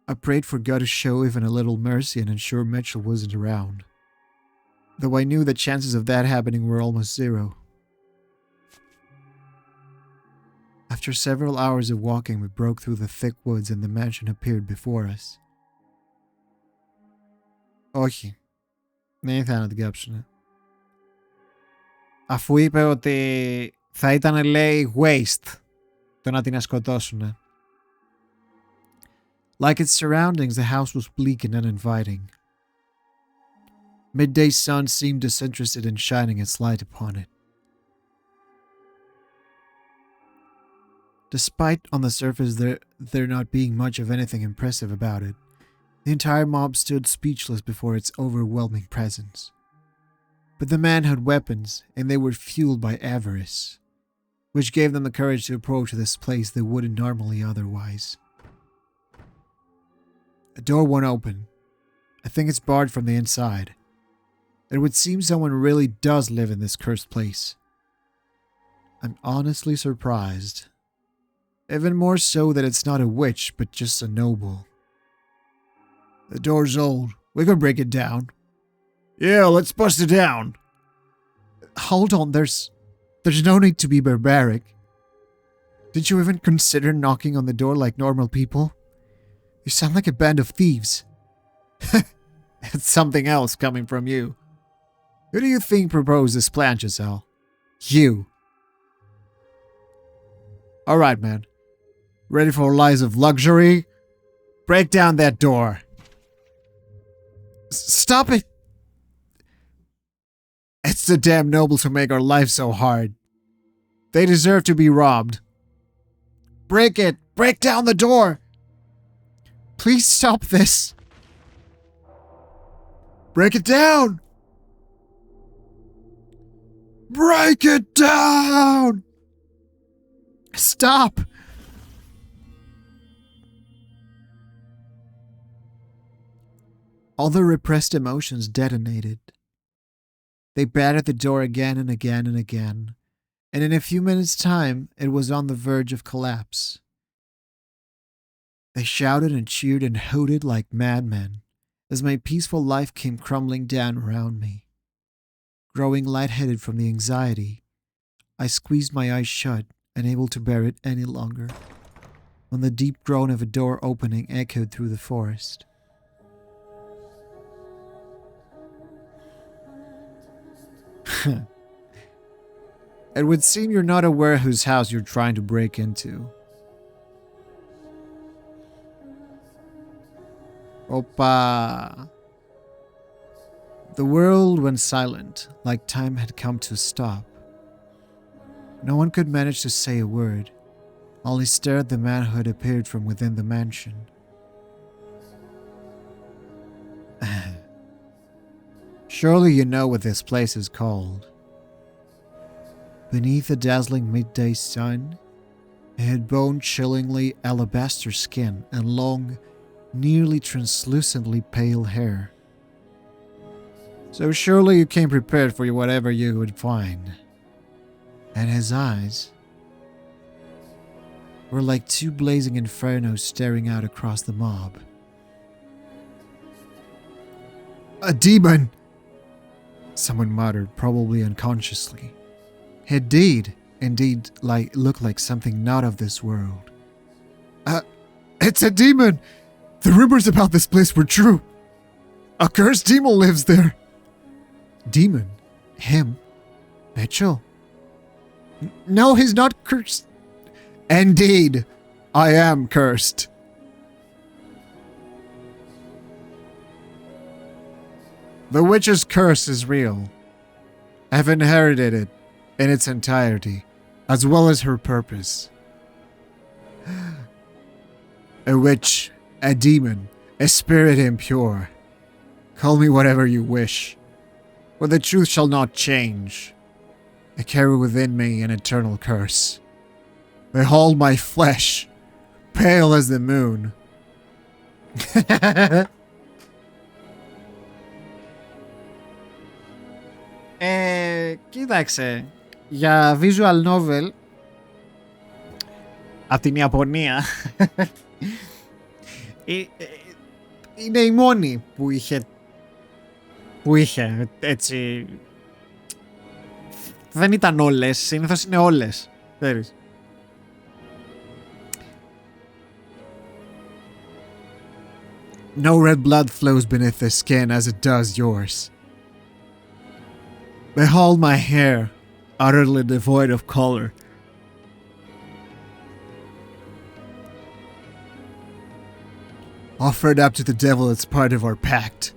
S2: I prayed for God to show even a little mercy and ensure Mitchell wasn't around. Though I knew the chances of that happening were almost zero. After several hours of walking, we broke through the thick woods and the mansion appeared before us. Όχι. Δεν ήθελα να την κάψουνε. Αφού είπε ότι θα ήταν, λέει, waste το να την σκοτώσουνε. Like its surroundings, the house was bleak and uninviting. Midday sun seemed disinterested in shining its light upon it. Despite on the surface there not being much of anything impressive about it, the entire mob stood speechless before its overwhelming presence. But the men had weapons, and they were fueled by avarice, which gave them the courage to approach this place they wouldn't normally otherwise. A door won't open. I think it's barred from the inside. It would seem someone really does live in this cursed place. I'm honestly surprised. Even more so that it's not a witch, but just a noble. The door's old. We can break it down. Yeah, let's bust it down. Hold on, there's no need to be barbaric. Did you even consider knocking on the door like normal people? You sound like a band of thieves. It's something else coming from you. Who do you think proposed this plan, Giselle? You. Alright, man. Ready for lives of luxury? Break down that door. Stop it! It's the damn nobles who make our lives so hard. They deserve to be robbed. Break it! Break down the door! Please stop this. Break it down! Break it down! Stop! All the repressed emotions detonated. They battered the door again and again and again, and in a few minutes' time, it was on the verge of collapse. They shouted and cheered and hooted like madmen as my peaceful life came crumbling down around me. Growing lightheaded from the anxiety, I squeezed my eyes shut, unable to bear it any longer, when the deep groan of a door opening echoed through the forest. It would seem you're not aware whose house you're trying to break into. Opa! The world went silent, like time had come to a stop. No one could manage to say a word, only stared at the man who had appeared from within the mansion. Surely you know what this place is called. Beneath the dazzling midday sun, it had bone-chillingly alabaster skin and long, nearly translucently pale hair. So surely you came prepared for whatever you would find. And his eyes were like two blazing infernos staring out across the mob. A demon! Someone muttered, probably unconsciously. It did, indeed, look like something not of this world. It's a demon! The rumors about this place were true. A cursed demon lives there. Demon? Him? Mitchell? No, he's not cursed. Indeed, I am cursed. The witch's curse is real. I've inherited it in its entirety, as well as her purpose. A witch, a demon, a spirit impure. Call me whatever you wish, for the truth shall not change. I carry within me an eternal curse. Behold my flesh, pale as the moon. Κοίταξε, για visual novel από την Ιαπωνία είναι η μόνη που είχε έτσι. Δεν ήταν όλες, συνήθως είναι όλες, ξέρεις. No red blood flows beneath the skin as it does yours. Behold my hair, utterly devoid of color. offered up to the devil as part of our pact.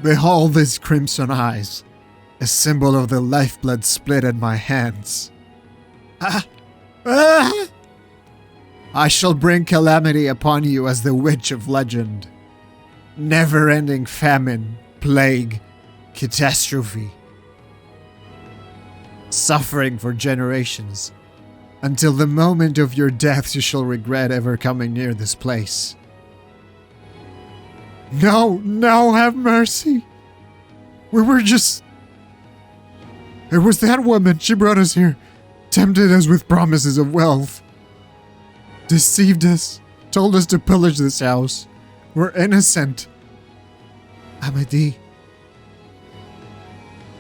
S2: Behold these crimson eyes, a symbol of the lifeblood split at my hands. I shall bring calamity upon you as the witch of legend. Never-ending famine, plague, catastrophe. Suffering for generations. Until the moment of your death you shall regret ever coming near this place. No, have mercy. We were just... It was that woman, she brought us here. Tempted us with promises of wealth. Deceived us. Told us to pillage this house. We're innocent. Amadi.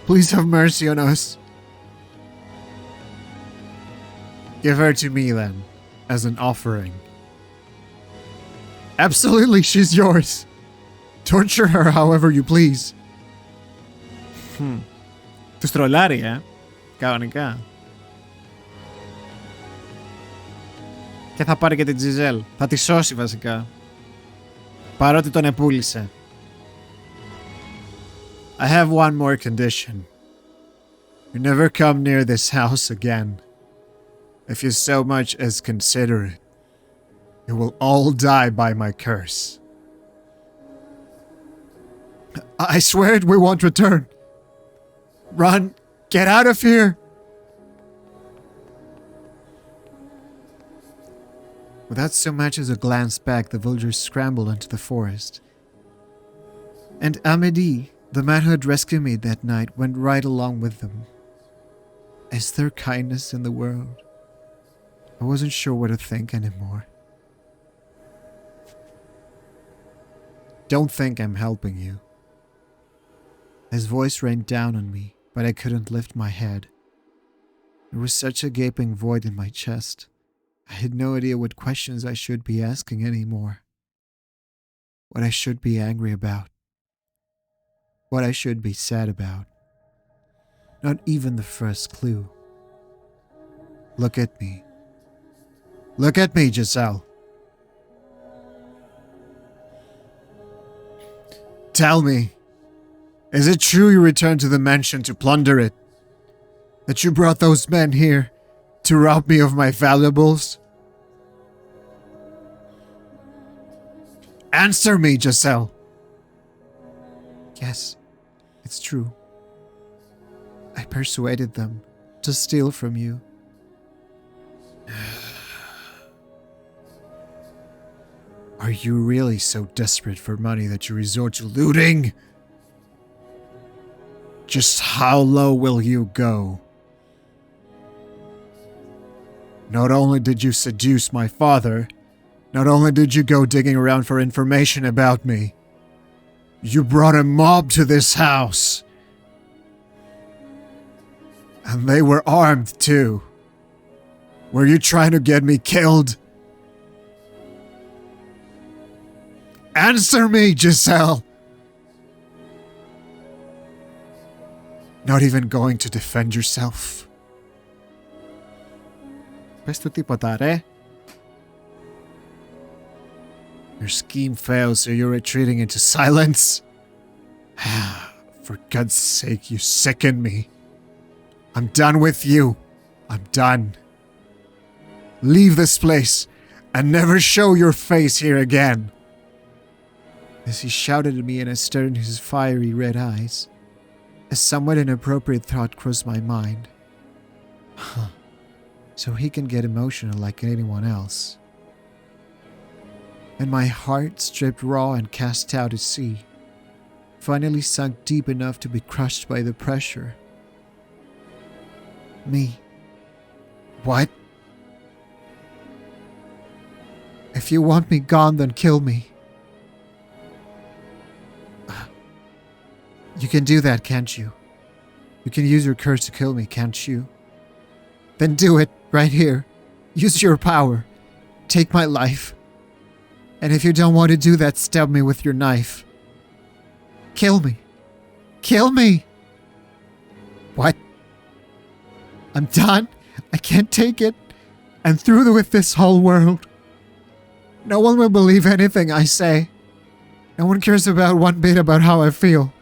S2: Please have mercy on us. Give her to me then, as an offering. Absolutely, she's yours. Torture her however you please. Τους τρολάρει, κανονικά. Και θα πάρει και την Τζιζέλ. Θα τη σώσει βασικά. Παρότι τον επούλησε. I have one more condition. You never come near this house again. If you so much as consider it, you will all die by my curse. I swear it, we won't return. Run! Get out of here! Without so much as a glance back, the villagers scrambled into the forest. And Amedi, the man who had rescued me that night, went right along with them. Is there kindness in the world? I wasn't sure what to think anymore. Don't think I'm helping you. His voice rained down on me, but I couldn't lift my head. There was such a gaping void in my chest. I had no idea what questions I should be asking anymore. What I should be angry about. What I should be sad about. Not even the first clue. Look at me. Look at me, Giselle. Tell me, is it true you returned to the mansion to plunder it? That you brought those men here to rob me of my valuables? Answer me, Giselle. Yes, it's true. I persuaded them to steal from you. Are you really so desperate for money that you resort to looting? Just how low will you go? Not only did you seduce my father, not only did you go digging around for information about me, you brought a mob to this house. And they were armed too. Were you trying to get me killed? Answer me, Giselle! Not even going to defend yourself? Πες του τίποτα, ρε. Your scheme fails, so you're retreating into silence? For God's sake, you sicken me. I'm done with you. I'm done. Leave this place and never show your face here again. As he shouted at me and I stared into his fiery red eyes, a somewhat inappropriate thought crossed my mind. So he can get emotional like anyone else. And my heart, stripped raw and cast out to sea, finally sunk deep enough to be crushed by the pressure. Me. What? If you want me gone, then kill me. You can do that, can't you? You can use your curse to kill me, can't you? Then do it, right here. Use your power. Take my life. And if you don't want to do that, stab me with your knife. Kill me. Kill me! What? I'm done. I can't take it. I'm through with this whole world. No one will believe anything I say. No one cares about one bit about how I feel.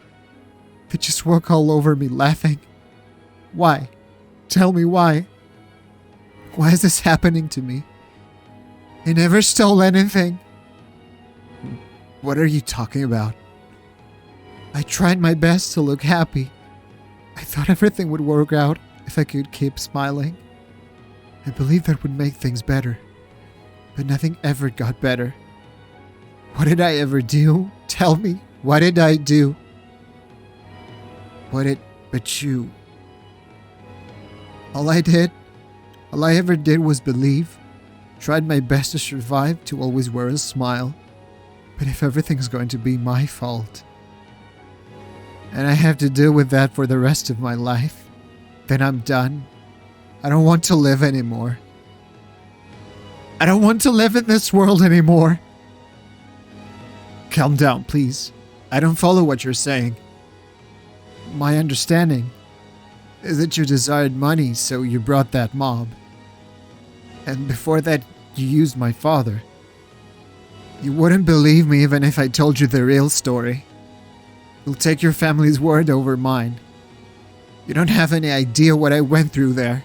S2: They just walk all over me laughing. Why? Tell me why. Why is this happening to me? I never stole anything. What are you talking about? I tried my best to look happy. I thought everything would work out if I could keep smiling. I believed that would make things better. But nothing ever got better. What did I ever do? Tell me, what did I do? But you... All I ever did was believe. Tried my best to survive, to always wear a smile. But if everything's going to be my fault, and I have to deal with that for the rest of my life, then I'm done. I don't want to live anymore. I don't want to live in this world anymore. Calm down, please. I don't follow what you're saying. My understanding is that you desired money, so you brought that mob. And before that, you used my father. You wouldn't believe me even if I told you the real story. You'll take your family's word over mine. You don't have any idea what I went through there.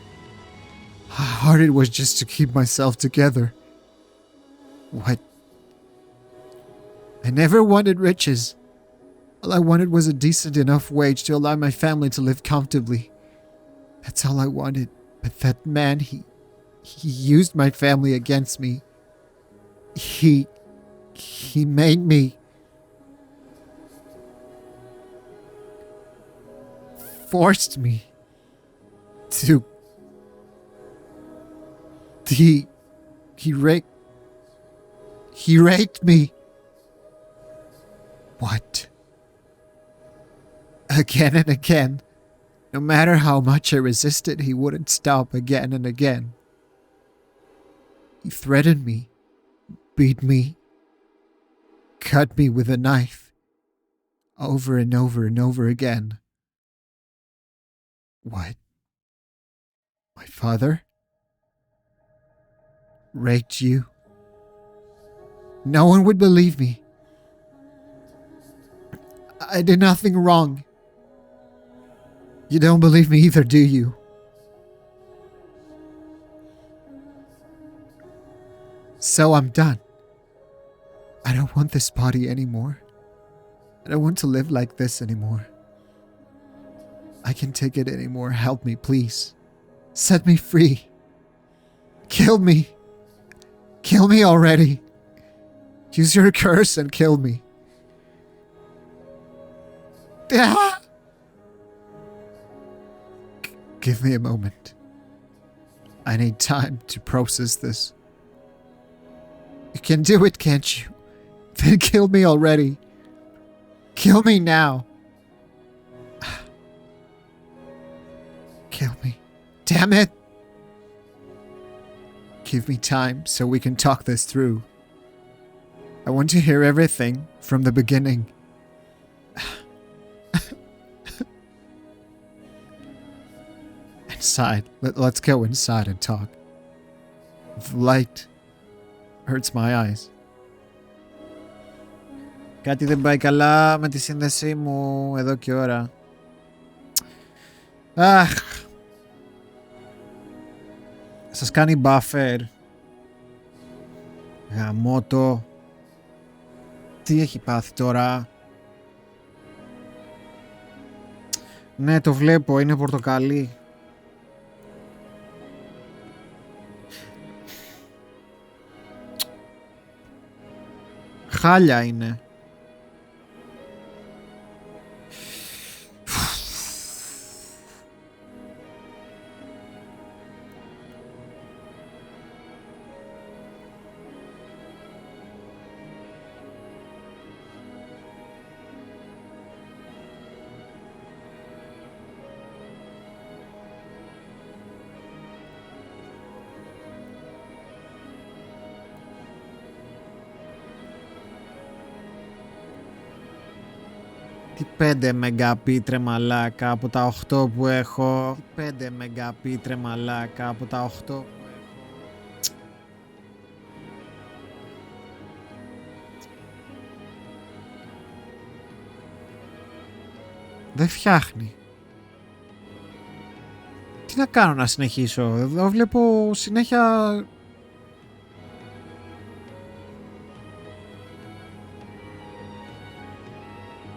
S2: How hard it was just to keep myself together. What? I never wanted riches. All I wanted was a decent enough wage to allow my family to live comfortably. That's all I wanted. But that man, he used my family against me. He made me... forced me to... He raped me. What? Again and again. No matter how much I resisted, he wouldn't stop again and again. He threatened me, beat me, cut me with a knife, over and over and over again. What? My father? Raped you? No one would believe me. I did nothing wrong. You don't believe me either, do you? So I'm done. I don't want this body anymore. I don't want to live like this anymore. I can't take it anymore. Help me, please. Set me free. Kill me. Kill me already. Use your curse and kill me. Ah! Give me a moment. I need time to process this. You can do it, can't you? Then kill me already. Kill me now. Kill me. Damn it! Give me time so we can talk this through. I want to hear everything from the beginning. Inside. Let's go inside and talk. The light hurts my eyes. Κάτι δεν πάει καλά με τη σύνδεσή μου εδώ και ώρα. Αχ. Σας κάνει buffer. Γαμώτο. Τι έχει πάθει τώρα? Ναι, το βλέπω. Είναι πορτοκαλί. Χάλια είναι. Τι 5 Mbit ρε μαλάκα από τα 8 που έχω. 5 Mbit ρε μαλάκα από τα 8 που έχω. Δεν φτιάχνει. Τι να κάνω να συνεχίσω? Εδώ βλέπω συνέχεια...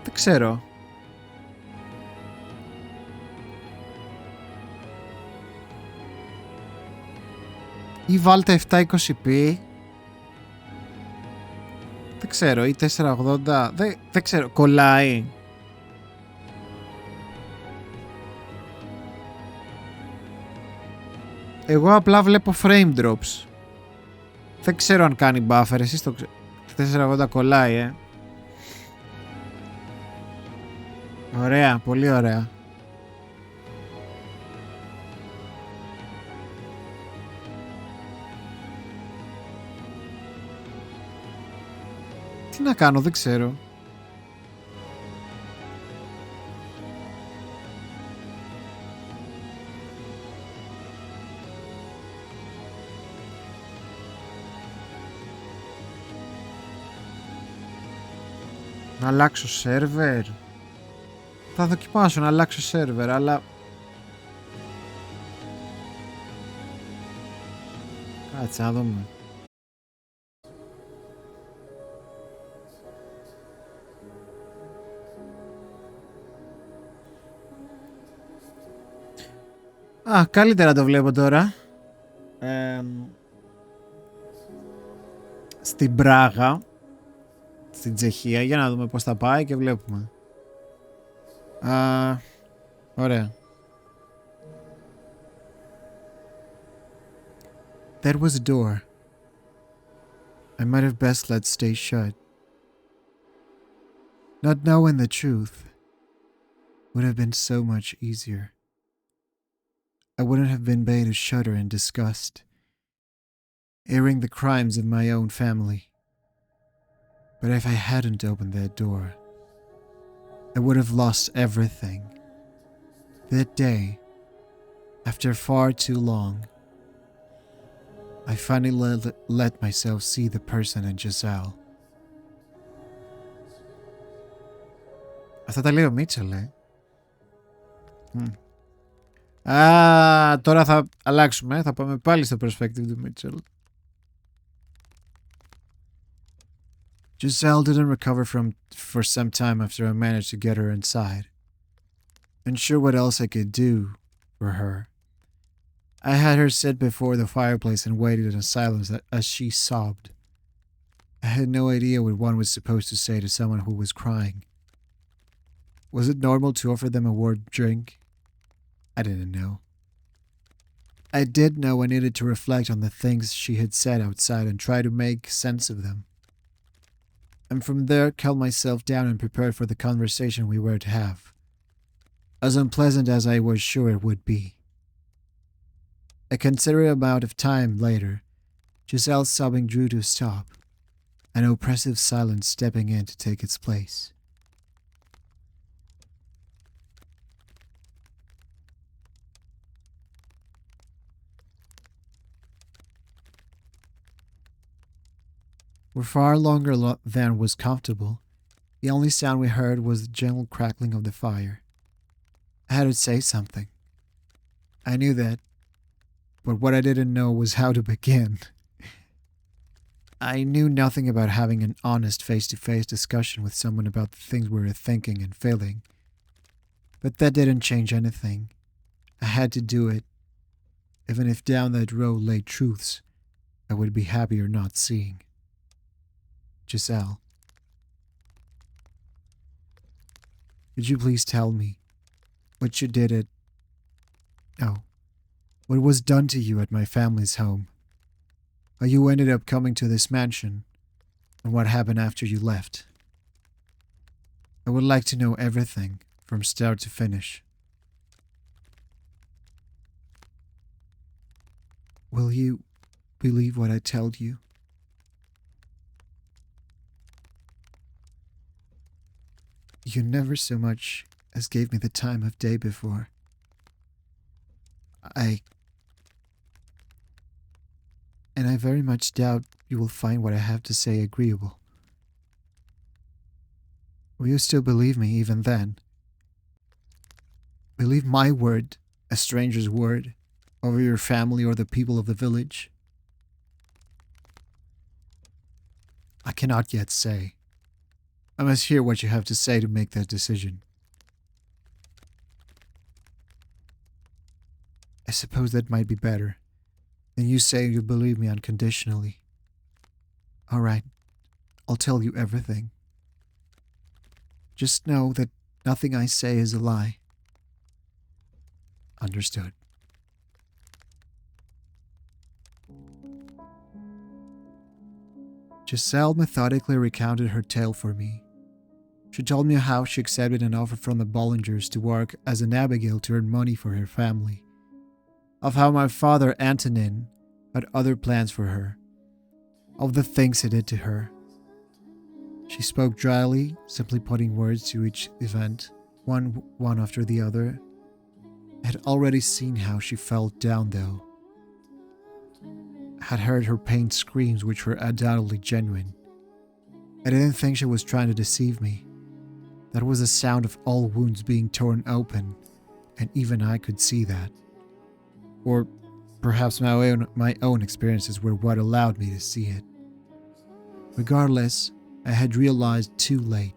S2: Δεν ξέρω. Ή βάλτε 720p. Δεν ξέρω. Ή 480. Δεν ξέρω. Κολλάει. Εγώ απλά βλέπω frame drops. Δεν ξέρω αν κάνει buffer. Εσείς το ξέρετε. 480 κολλάει, Ωραία. Πολύ ωραία. Τι να κάνω, δεν ξέρω. Να αλλάξω σερβερ. Θα δοκιμάσω να αλλάξω σερβερ, αλλά... Κάτσε να δούμε. Καλύτερα το βλέπω τώρα. Στην Πράγα, στην Τσεχία. Για να δούμε πώς θα πάει και βλέπουμε. Ωραία. That was a door. I might have best let stay shut. Not knowing the truth would have been so much easier. I wouldn't have been made to shudder in disgust, airing the crimes of my own family. But if I hadn't opened that door, I would have lost everything. That day, after far too long, I finally let myself see the person in Giselle. Αυτά τα λέει ο Μίτσελ, τώρα θα αλλάξουμε. Θα πάμε πάλι στο perspective του Μίτσελ. Giselle didn't recover for some time after I managed to get her inside. Unsure what else I could do for her, I had her sit before the fireplace and waited in silence as she sobbed. I had no idea what one was supposed to say to someone who was crying. Was it normal to offer them a warm drink? I didn't know. I did know I needed to reflect on the things she had said outside and try to make sense of them. And from there, calm myself down and prepare for the conversation we were to have. As unpleasant as I was sure it would be. A considerable amount of time later, Giselle's sobbing drew to a stop, an oppressive silence stepping in to take its place. For far longer than was comfortable, the only sound we heard was the gentle crackling of the fire. I had to say something. I knew that, but what I didn't know was how to begin. I knew nothing about having an honest face-to-face discussion with someone about the things we were thinking and feeling. But that didn't change anything. I had to do it, even if down that road lay truths I would be happier not seeing. Giselle, could you please tell me what you did what was done to you at my family's home? How you ended up coming to this mansion, and what happened after you left? I would like to know everything from start to finish. Will you believe what I tell you? You never so much as gave me the time of day before. And I very much doubt you will find what I have to say agreeable. Will you still believe me even then? believe my word, a stranger's word, over your family or the people of the village? I cannot yet say. I must hear what you have to say to make that decision. I suppose that might be better than you saying you believe me unconditionally. All right, I'll tell you everything. Just know that nothing I say is a lie. Understood. Giselle methodically recounted her tale for me. She told me how she accepted an offer from the Bollingers to work as an Abigail to earn money for her family. Of how my father, Antonin, had other plans for her. Of the things he did to her. She spoke dryly, simply putting words to each event, one after the other. I had already seen how she felt down, though. I had heard her pained screams, which were undoubtedly genuine. I didn't think she was trying to deceive me. That was the sound of all wounds being torn open, and even I could see that. Or perhaps my own experiences were what allowed me to see it. Regardless, I had realized too late.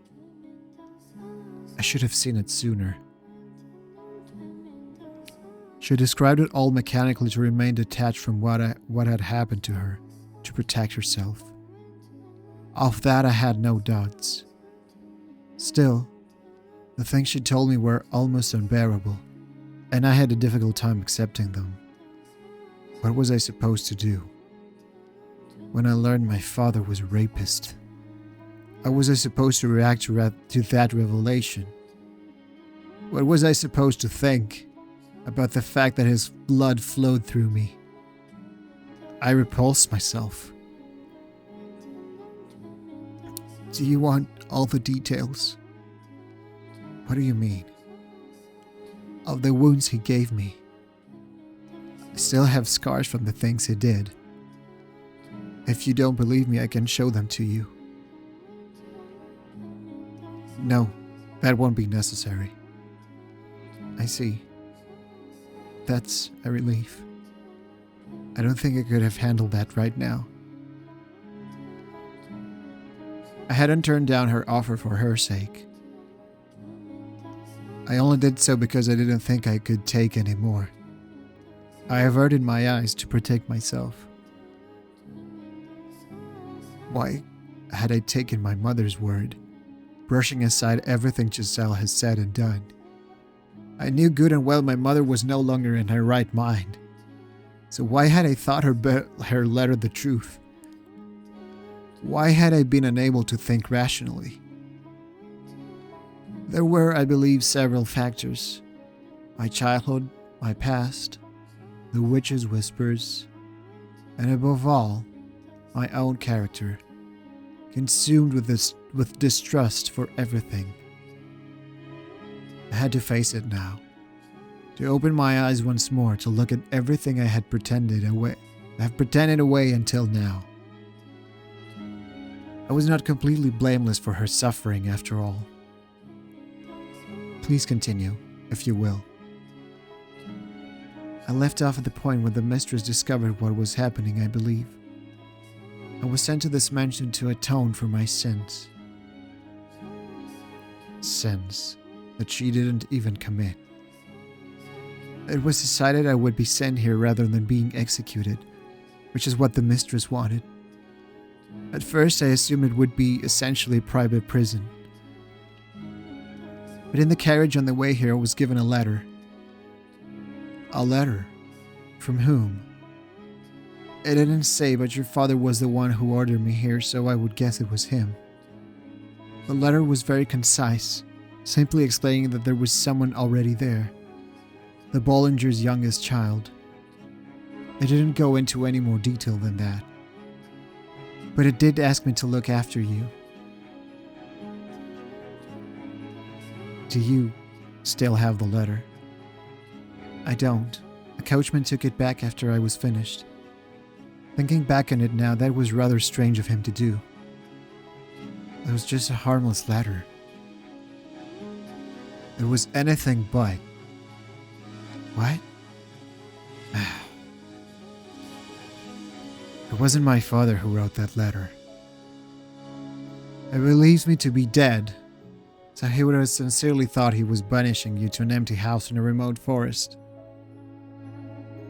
S2: I should have seen it sooner. She described it all mechanically to remain detached from what had happened to her, to protect herself. Of that I had no doubts. Still, the things she told me were almost unbearable, and I had a difficult time accepting them. What was I supposed to do? When I learned my father was a rapist, how was I supposed to react to that revelation? What was I supposed to think about the fact that his blood flowed through me? I repulsed myself. Do you want all the details? What do you mean? Of the wounds he gave me. I still have scars from the things he did. If you don't believe me, I can show them to you. No, that won't be necessary. I see. That's a relief. I don't think I could have handled that right now. I hadn't turned down her offer for her sake. I only did so because I didn't think I could take any more. I averted my eyes to protect myself. Why had I taken my mother's word, brushing aside everything Giselle has said and done? I knew good and well my mother was no longer in her right mind. So why had I thought her letter the truth? Why had I been unable to think rationally? There were, I believe, several factors. My childhood, my past, the witch's whispers, and above all, my own character, consumed with distrust for everything. I had to face it now, to open my eyes once more to look at everything I have pretended away until now. I was not completely blameless for her suffering after all. Please continue, if you will. I left off at the point where the mistress discovered what was happening, I believe. I was sent to this mansion to atone for my sins. Sins that she didn't even commit. It was decided I would be sent here rather than being executed, which is what the mistress wanted. At first I assumed it would be essentially a private prison. But in the carriage on the way here I was given a letter. A letter? From whom? It didn't say, but your father was the one who ordered me here, so I would guess it was him. The letter was very concise, simply explaining that there was someone already there. The Bollingers' youngest child. It didn't go into any more detail than that. But it did ask me to look after you. Do you still have the letter? I don't. A coachman took it back after I was finished. Thinking back on it now, that was rather strange of him to do. It was just a harmless letter. It was anything but. What? It wasn't my father who wrote that letter. It believes me to be dead, so he would have sincerely thought he was banishing you to an empty house in a remote forest.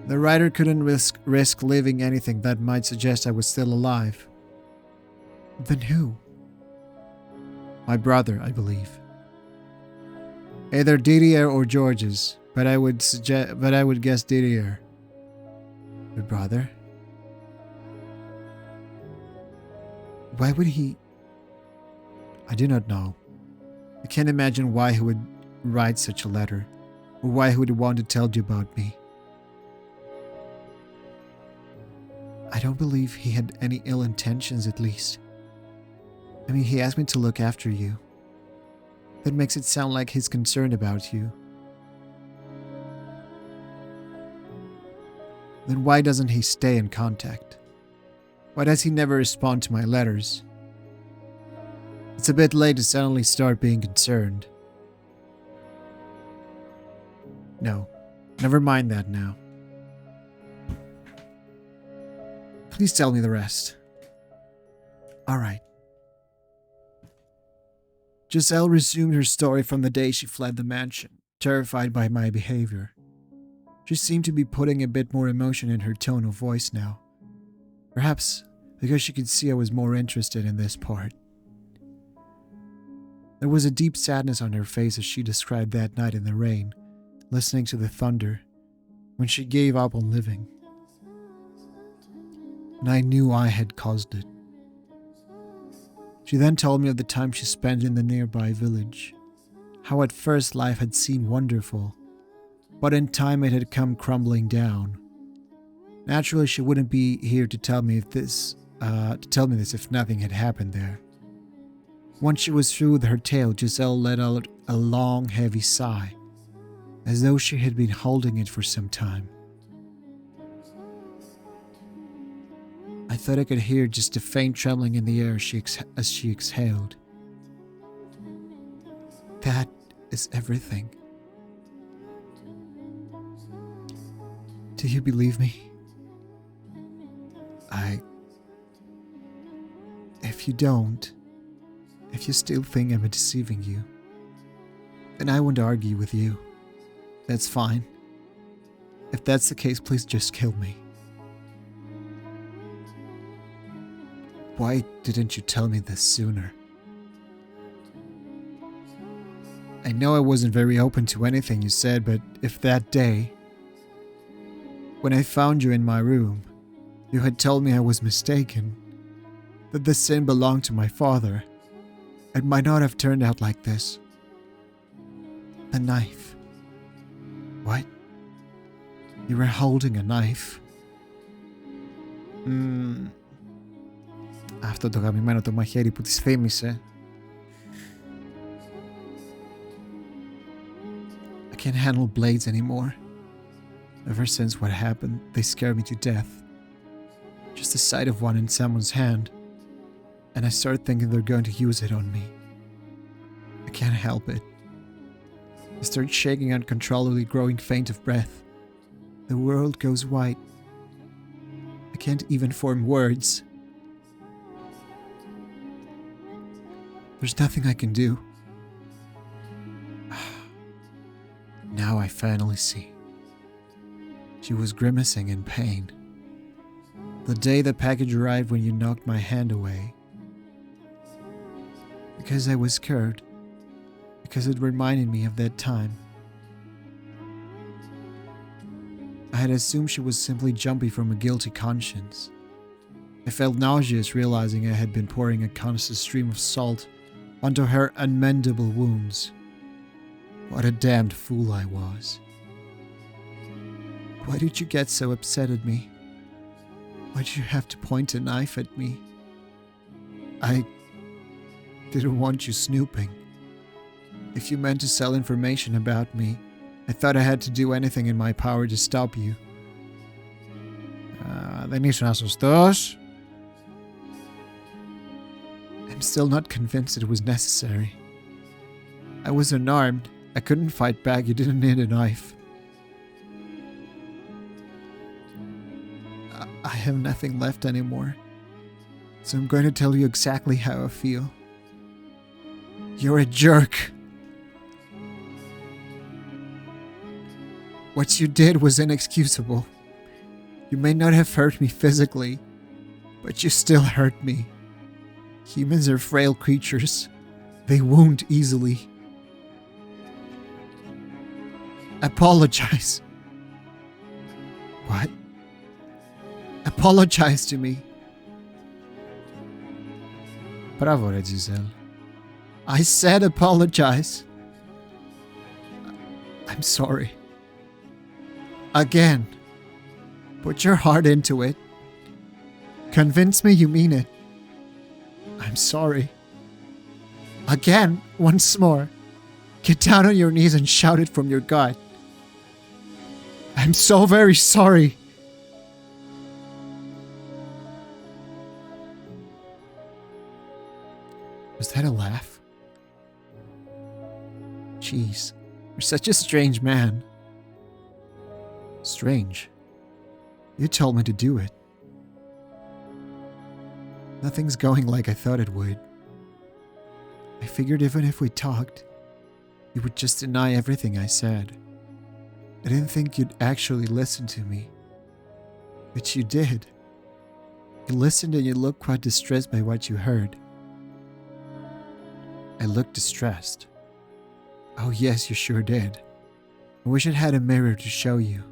S2: The writer couldn't risk leaving anything that might suggest I was still alive. Then who? My brother, I believe. Either Didier or George's, but I would guess Didier. Your brother? Why would he? I do not know. I can't imagine why he would write such a letter, or why he would want to tell you about me. I don't believe he had any ill intentions, at least. I mean, he asked me to look after you. That makes it sound like he's concerned about you. Then why doesn't he stay in contact? Why does he never respond to my letters? It's a bit late to suddenly start being concerned. No, never mind that now. Please tell me the rest. All right. Giselle resumed her story from the day she fled the mansion, terrified by my behavior. She seemed to be putting a bit more emotion in her tone of voice now. Perhaps because she could see I was more interested in this part. There was a deep sadness on her face as she described that night in the rain, listening to the thunder, when she gave up on living. And I knew I had caused it. She then told me of the time she spent in the nearby village, how at first life had seemed wonderful, but in time it had come crumbling down. Naturally, she wouldn't be here to tell me this if nothing had happened there. Once she was through with her tale, Giselle let out a long, heavy sigh, as though she had been holding it for some time. I thought I could hear just a faint trembling in the air as she exhaled. That is everything. Do you believe me? If you don't, if you still think I'm deceiving you, then I won't argue with you. That's fine. If that's the case, please just kill me. Why didn't you tell me this sooner? I know I wasn't very open to anything you said, but if that day, when I found you in my room, you had told me I was mistaken, that the sin belonged to my father, it might not have turned out like this. The knife. What? You were holding a knife. Αυτό το γαμημένο το μαχαίρι που της θύμισε. I can't handle blades anymore. Ever since what happened, they scare me to death. Just the sight of one in someone's hand, and I start thinking they're going to use it on me. I can't help it. I start shaking uncontrollably, growing faint of breath. The world goes white. I can't even form words. There's nothing I can do. Now I finally see. She was grimacing in pain. The day the package arrived when you knocked my hand away. Because I was scared. Because it reminded me of that time. I had assumed she was simply jumpy from a guilty conscience. I felt nauseous realizing I had been pouring a constant stream of salt onto her unmendable wounds. What a damned fool I was. Why did you get so upset at me? Why did you have to point a knife at me? I didn't want you snooping. If you meant to sell information about me, I thought I had to do anything in my power to stop you.
S1: Δεν ήσουν σωστός.
S2: I'm still not convinced it was necessary. I was unarmed. I couldn't fight back. You didn't need a knife. have nothing left anymore. So I'm going to tell you exactly how I feel. You're a jerk. What you did was inexcusable. You may not have hurt me physically, but you still hurt me. Humans are frail creatures. They wound easily. Apologize. What? Apologize to me. Bravo, Giselle. I said apologize. I'm sorry. Again. Put your heart into it. Convince me you mean it. I'm sorry. Again, once more. Get down on your knees and shout it from your gut. I'm so very sorry. Was that a laugh? Jeez, you're such a strange man. Strange? You told me to do it. Nothing's going like I thought it would. I figured even if we talked, you would just deny everything I said. I didn't think you'd actually listen to me. But you did. You listened and you looked quite distressed by what you heard. I looked distressed. Oh yes, you sure did. I wish I had a mirror to show you.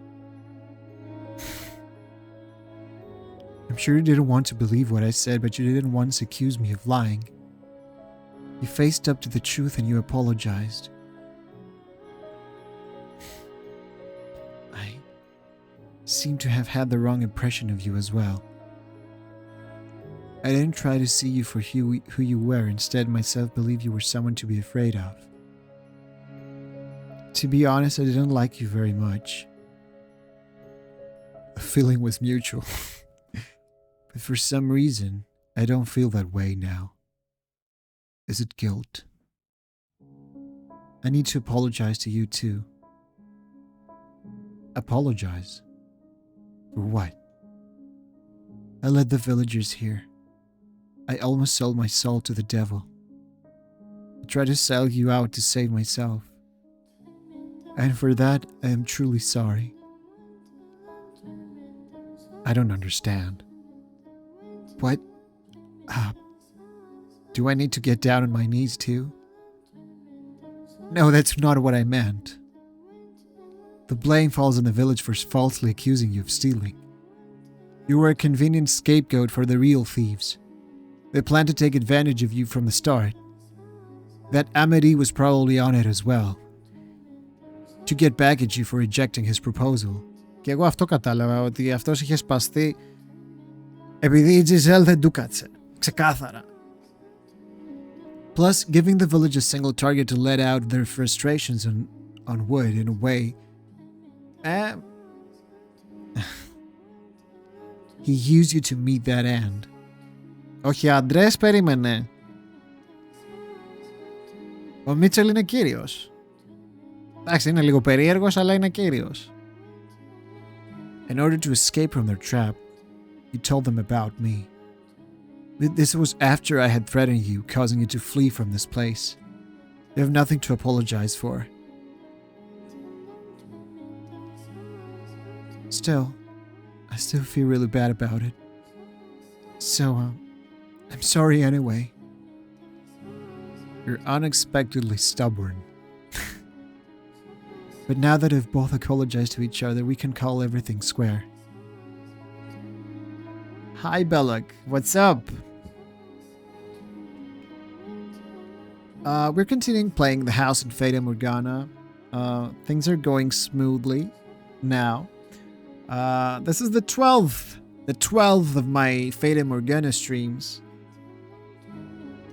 S2: I'm sure you didn't want to believe what I said, but you didn't once accuse me of lying. You faced up to the truth and you apologized. I seem to have had the wrong impression of you as well. I didn't try to see you for who you were. Instead, myself believed you were someone to be afraid of. To be honest, I didn't like you very much. The feeling was mutual. But for some reason, I don't feel that way now. Is it guilt? I need to apologize to you too. Apologize? For what? I led the villagers here. I almost sold my soul to the devil. I tried to sell you out to save myself. And for that, I am truly sorry. I don't understand. What? Do I need to get down on my knees too? No, that's not what I meant. The blame falls on the village for falsely accusing you of stealing. You were a convenient scapegoat for the real thieves. They planned to take advantage of you from the start. That Amity was probably on it as well. To get back at you for rejecting his proposal.
S1: Και εγώ αυτό κατάλαβα, ότι αυτός είχε σπαστεί επειδή η Giselle δεν του κάτσε. Ξεκάθαρα.
S2: Plus, giving the village a single target to let out their frustrations on wood in a way. He used you to meet that end.
S1: Όχι, Αντρές, περίμενε. Ο Μίτσελ είναι κύριος. Εντάξει, είναι λίγο περίεργος, αλλά είναι κύριος.
S2: In order to escape from their trap, you told them about me. This was after I had threatened you, causing you to flee from this place. You have nothing to apologize for. Still, I still feel really bad about it. So, I'm sorry anyway. You're unexpectedly stubborn. But now that we've both apologized to each other, we can call everything square.
S1: Hi, Belloc. What's up?
S2: We're continuing playing the house in Fata Morgana. Things are going smoothly now. This is the 12th of my Fata Morgana streams.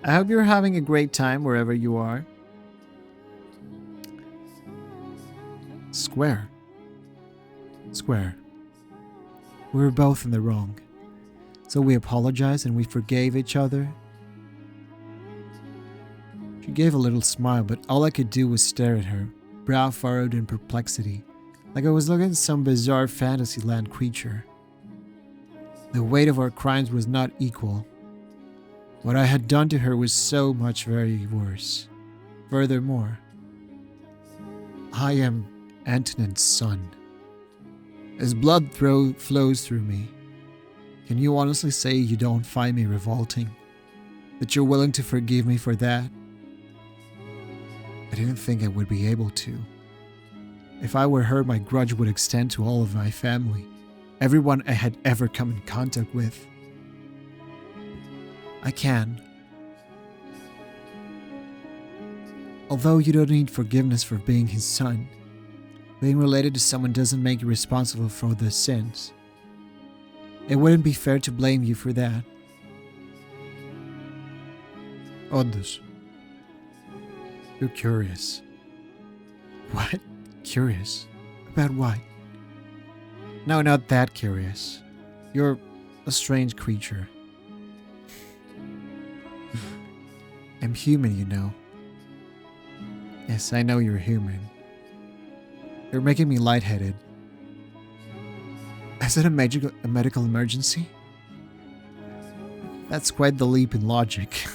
S2: I hope you're having a great time wherever you are. Square. We were both in the wrong. So we apologized and we forgave each other. She gave a little smile, but all I could do was stare at her, brow furrowed in perplexity, like I was looking at some bizarre fantasyland creature.
S1: The weight of our crimes was not equal. What I had done to her was so much very worse. Furthermore, I am Antonin's son. His blood flows through me. Can you honestly say you don't find me revolting? That you're willing to forgive me for that? I didn't think I would be able to. If I were her, my grudge would extend to all of my family, everyone I had ever come in contact with. I can. Although you don't need forgiveness for being his son, being related to someone doesn't make you responsible for their sins. It wouldn't be fair to blame you for that. Όντως. You're curious. What? Curious? About what? No, not that curious. You're a strange creature. I'm human, you know. Yes, I know you're human. You're making me lightheaded. Is it a medical emergency? That's quite the leap in logic.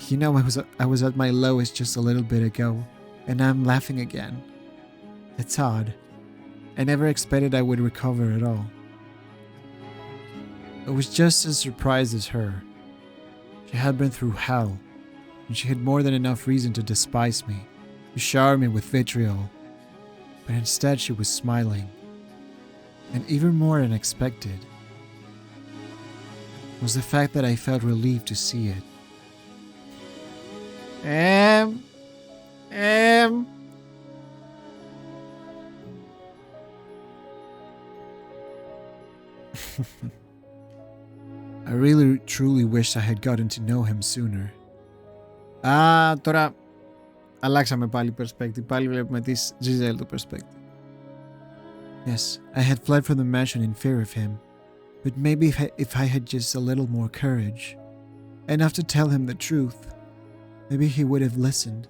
S1: You know, I was at my lowest just a little bit ago, and I'm laughing again. It's odd. I never expected I would recover at all. I was just as surprised as her. She had been through hell, and she had more than enough reason to despise me, to shower me with vitriol. But instead she was smiling. And even more unexpected was the fact that I felt relieved to see it. I really truly wished I had gotten to know him sooner. Τώρα αλλάξαμε πάλι perspective. Πάλι βλέπουμε της Giselle το perspective. Yes, I had fled from the mansion in fear of him. But maybe if I had just a little more courage, enough to tell him the truth, maybe he would have listened.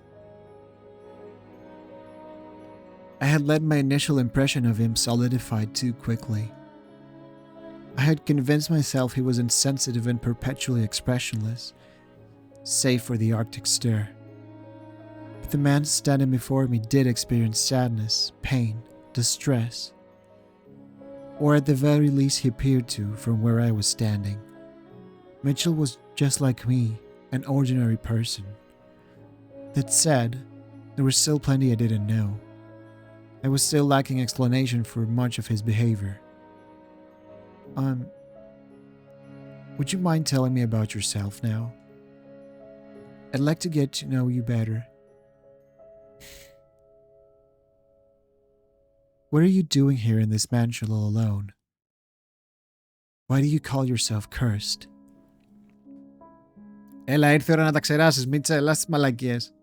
S1: I had let my initial impression of him solidify too quickly. I had convinced myself he was insensitive and perpetually expressionless, save for the Arctic stare. But the man standing before me did experience sadness, pain, distress. Or at the very least he appeared to from where I was standing. Mitchell was just like me, an ordinary person. That said, there was still plenty I didn't know. I was still lacking explanation for much of his behavior. Would you mind telling me about yourself now? I'd like to get to know you better. What are you doing here in this mansion all alone? Why do you call yourself cursed? Έλα, ήρθε η ώρα να τα ξεράσεις, Μίτσα, έλα στις μαλακίες.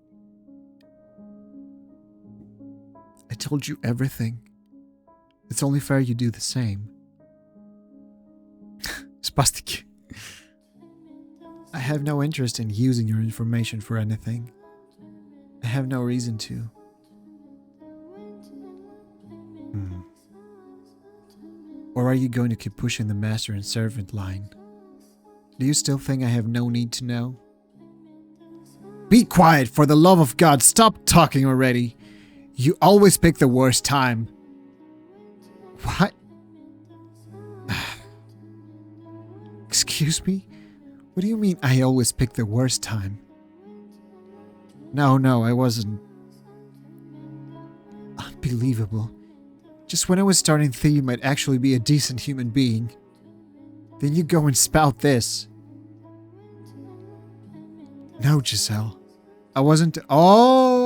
S1: I told you everything. It's only fair you do the same. Σπάστηκε. I have no interest in using your information for anything. I have no reason to. Or are you going to keep pushing the master and servant line? Do you still think I have no need to know? Be quiet, for the love of God, stop talking already. You always pick the worst time. What? Excuse me? What do you mean I always pick the worst time? No, I wasn't. Unbelievable. Just when I was starting to think you might actually be a decent human being, then you go and spout this. No, Giselle. I wasn't... Oh!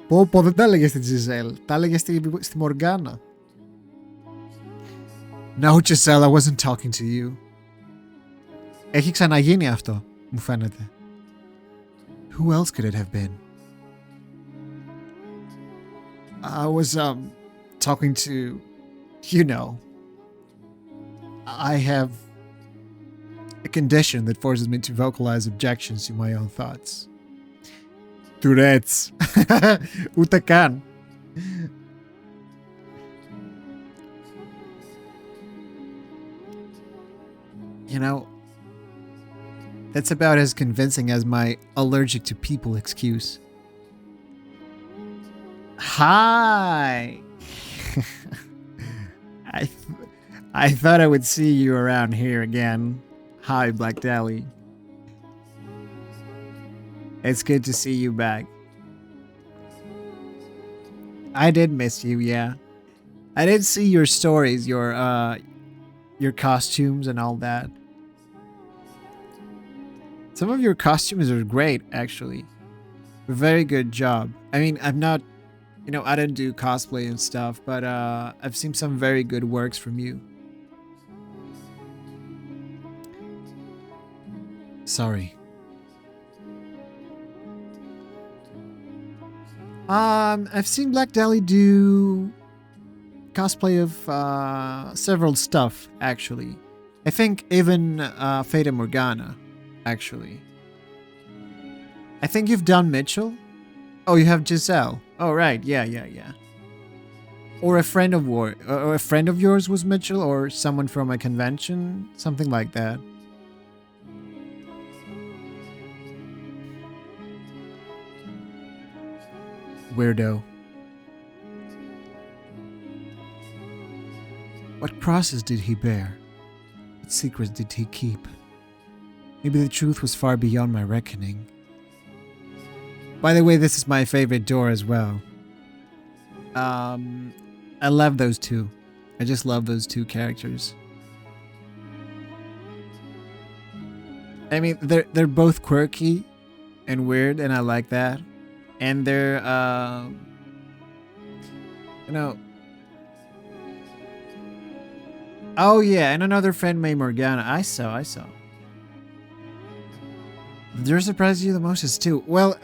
S1: Πω, δεν τα έλεγε στη Giselle. Τα έλεγε στη Morgana. No, Giselle, I wasn't talking to you. Έχει ξαναγίνει αυτό, μου φαίνεται. Who else could it have been? I was, talking to... You know. I have a condition that forces me to vocalize objections to my own thoughts.
S2: Tourette's. Ούτε καν.
S1: You know, that's about as convincing as my allergic to people excuse.
S2: Hi. I thought I would see you around here again. Hi, Black Dahlia. It's good to see you back. I did miss you, yeah. I did see your stories, your costumes and all that. Some of your costumes are great, actually. Very good job. I mean, I'm not, I didn't do cosplay and stuff, but I've seen some very good works from you.
S1: Sorry.
S2: I've seen Black Dahlia do cosplay of several stuff, actually. I think even Fata Morgana, actually. I think you've done Mitchell. Oh, you have Giselle. Oh, right. Yeah. Or a friend of yours was Mitchell, or someone from a convention, something like that.
S1: Weirdo. What crosses did he bear? What secrets did he keep? Maybe the truth was far beyond my reckoning. By the way, this is my favorite door as well. I love those two. I just love those two characters. I mean, they're both quirky and weird, and I like that. And they're, Oh yeah, and another friend named Morgana. I saw. The door surprised you the most is two. Well,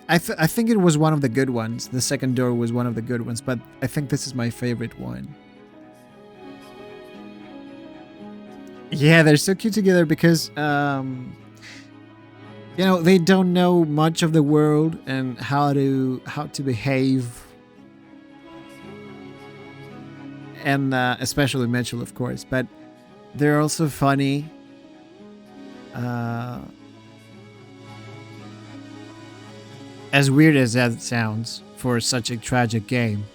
S1: I think it was one of the good ones. The second door was one of the good ones, but I think this is my favorite one. Yeah, they're so cute together because, they don't know much of the world and how to behave. And especially Mitchell, of course. But they're also funny. As weird as that sounds for such a tragic game.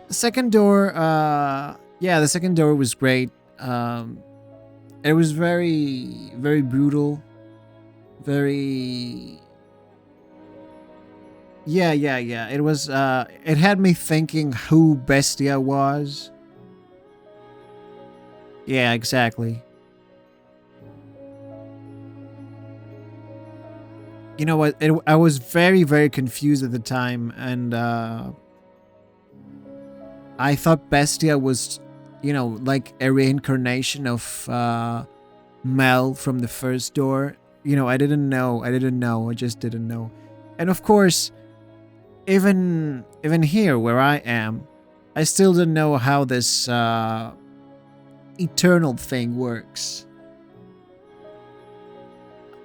S1: The second door, the second door was great. It was very, very brutal. Very... Yeah. It was, it had me thinking who Bestia was. Yeah, exactly. You know what? I was very, very confused at the time, and I thought Bestia was, like a reincarnation of Mel from the first door. I didn't know. I just didn't know. And of course, even here where I am, I still don't know how this eternal thing works.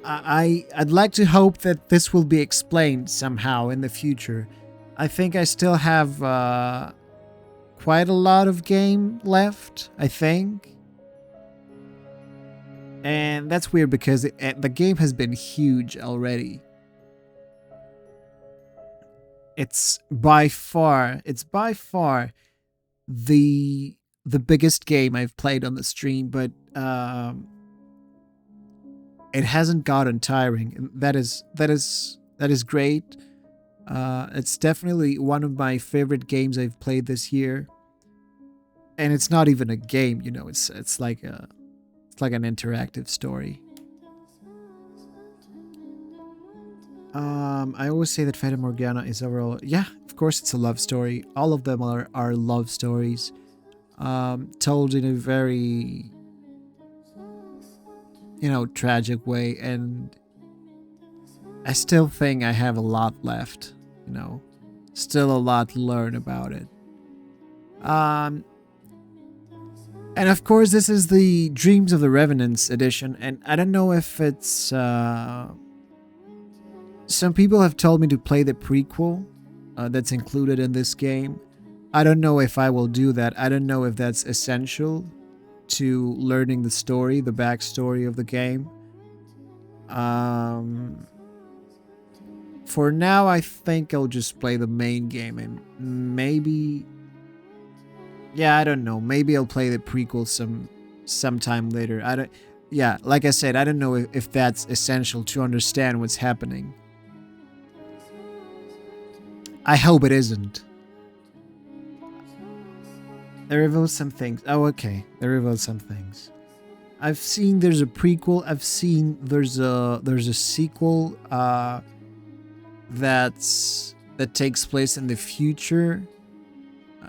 S1: I'd like to hope that this will be explained somehow in the future. I think I still have quite a lot of game left, I think. And that's weird because the game has been huge already. It's by far the biggest game I've played on the stream, but it hasn't gotten tiring. That is great. It's definitely one of my favorite games I've played this year. And it's not even a game, it's like an interactive story. I always say that Fata Morgana is overall... Yeah, of course it's a love story. All of them are love stories. Told in a very... tragic way. And I still think I have a lot left. Still a lot to learn about it. And of course, this is the Dreams of the Revenants edition, and I don't know if it's... some people have told me to play the prequel that's included in this game. I don't know if I will do that. I don't know if that's essential to learning the story, the backstory of the game. For now, I think I'll just play the main game, and maybe... yeah, I don't know. Maybe I'll play the prequel sometime later. I don't... yeah, like I said, I don't know if that's essential to understand what's happening. I hope it isn't. They revealed some things. Oh, okay. They revealed some things. I've seen there's a prequel. I've seen there's a sequel that takes place in the future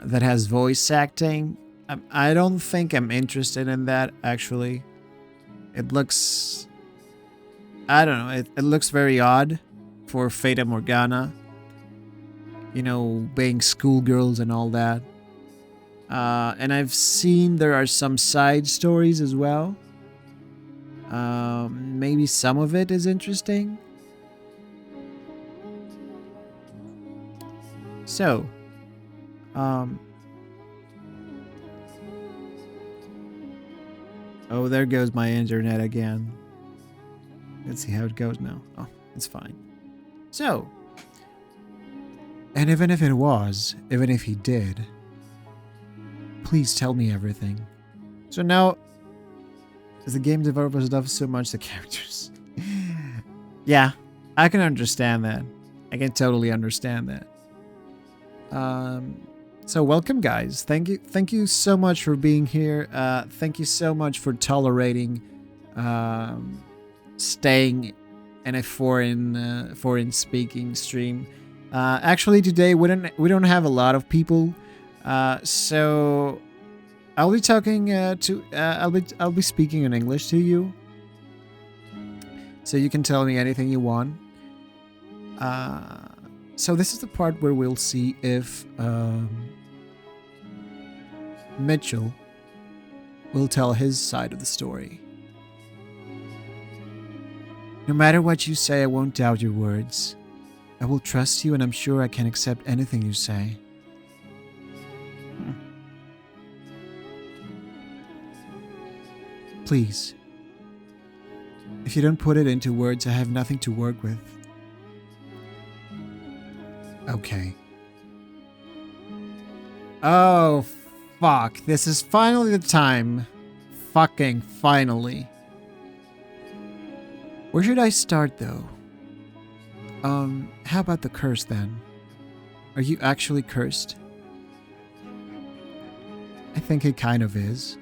S1: that has voice acting. I don't think I'm interested in that, actually. It looks... I don't know. It looks very odd for Fata Morgana. You know, being schoolgirls and all that. And I've seen there are some side stories as well. Maybe some of it is interesting. So, oh, there goes my internet again. Let's see how it goes now. Oh, it's fine. So, and even if it was, even if he did, please tell me everything. So now, as the game developers love so much the characters. Yeah, I can understand that. I can totally understand that. So welcome, guys. Thank you so much for being here. Thank you so much for tolerating staying in a foreign speaking stream. Actually, today we don't have a lot of people. So I'll be talking I'll be speaking in English to you. So you can tell me anything you want. So this is the part where we'll see if Mitchell will tell his side of the story. No matter what you say, I won't doubt your words. I will trust you, and I'm sure I can accept anything you say. Please. If you don't put it into words, I have nothing to work with. Okay. Oh, fuck. This is finally the time. Fucking finally. Where should I start, though? How about the curse, then? Are you actually cursed? I think it kind of is.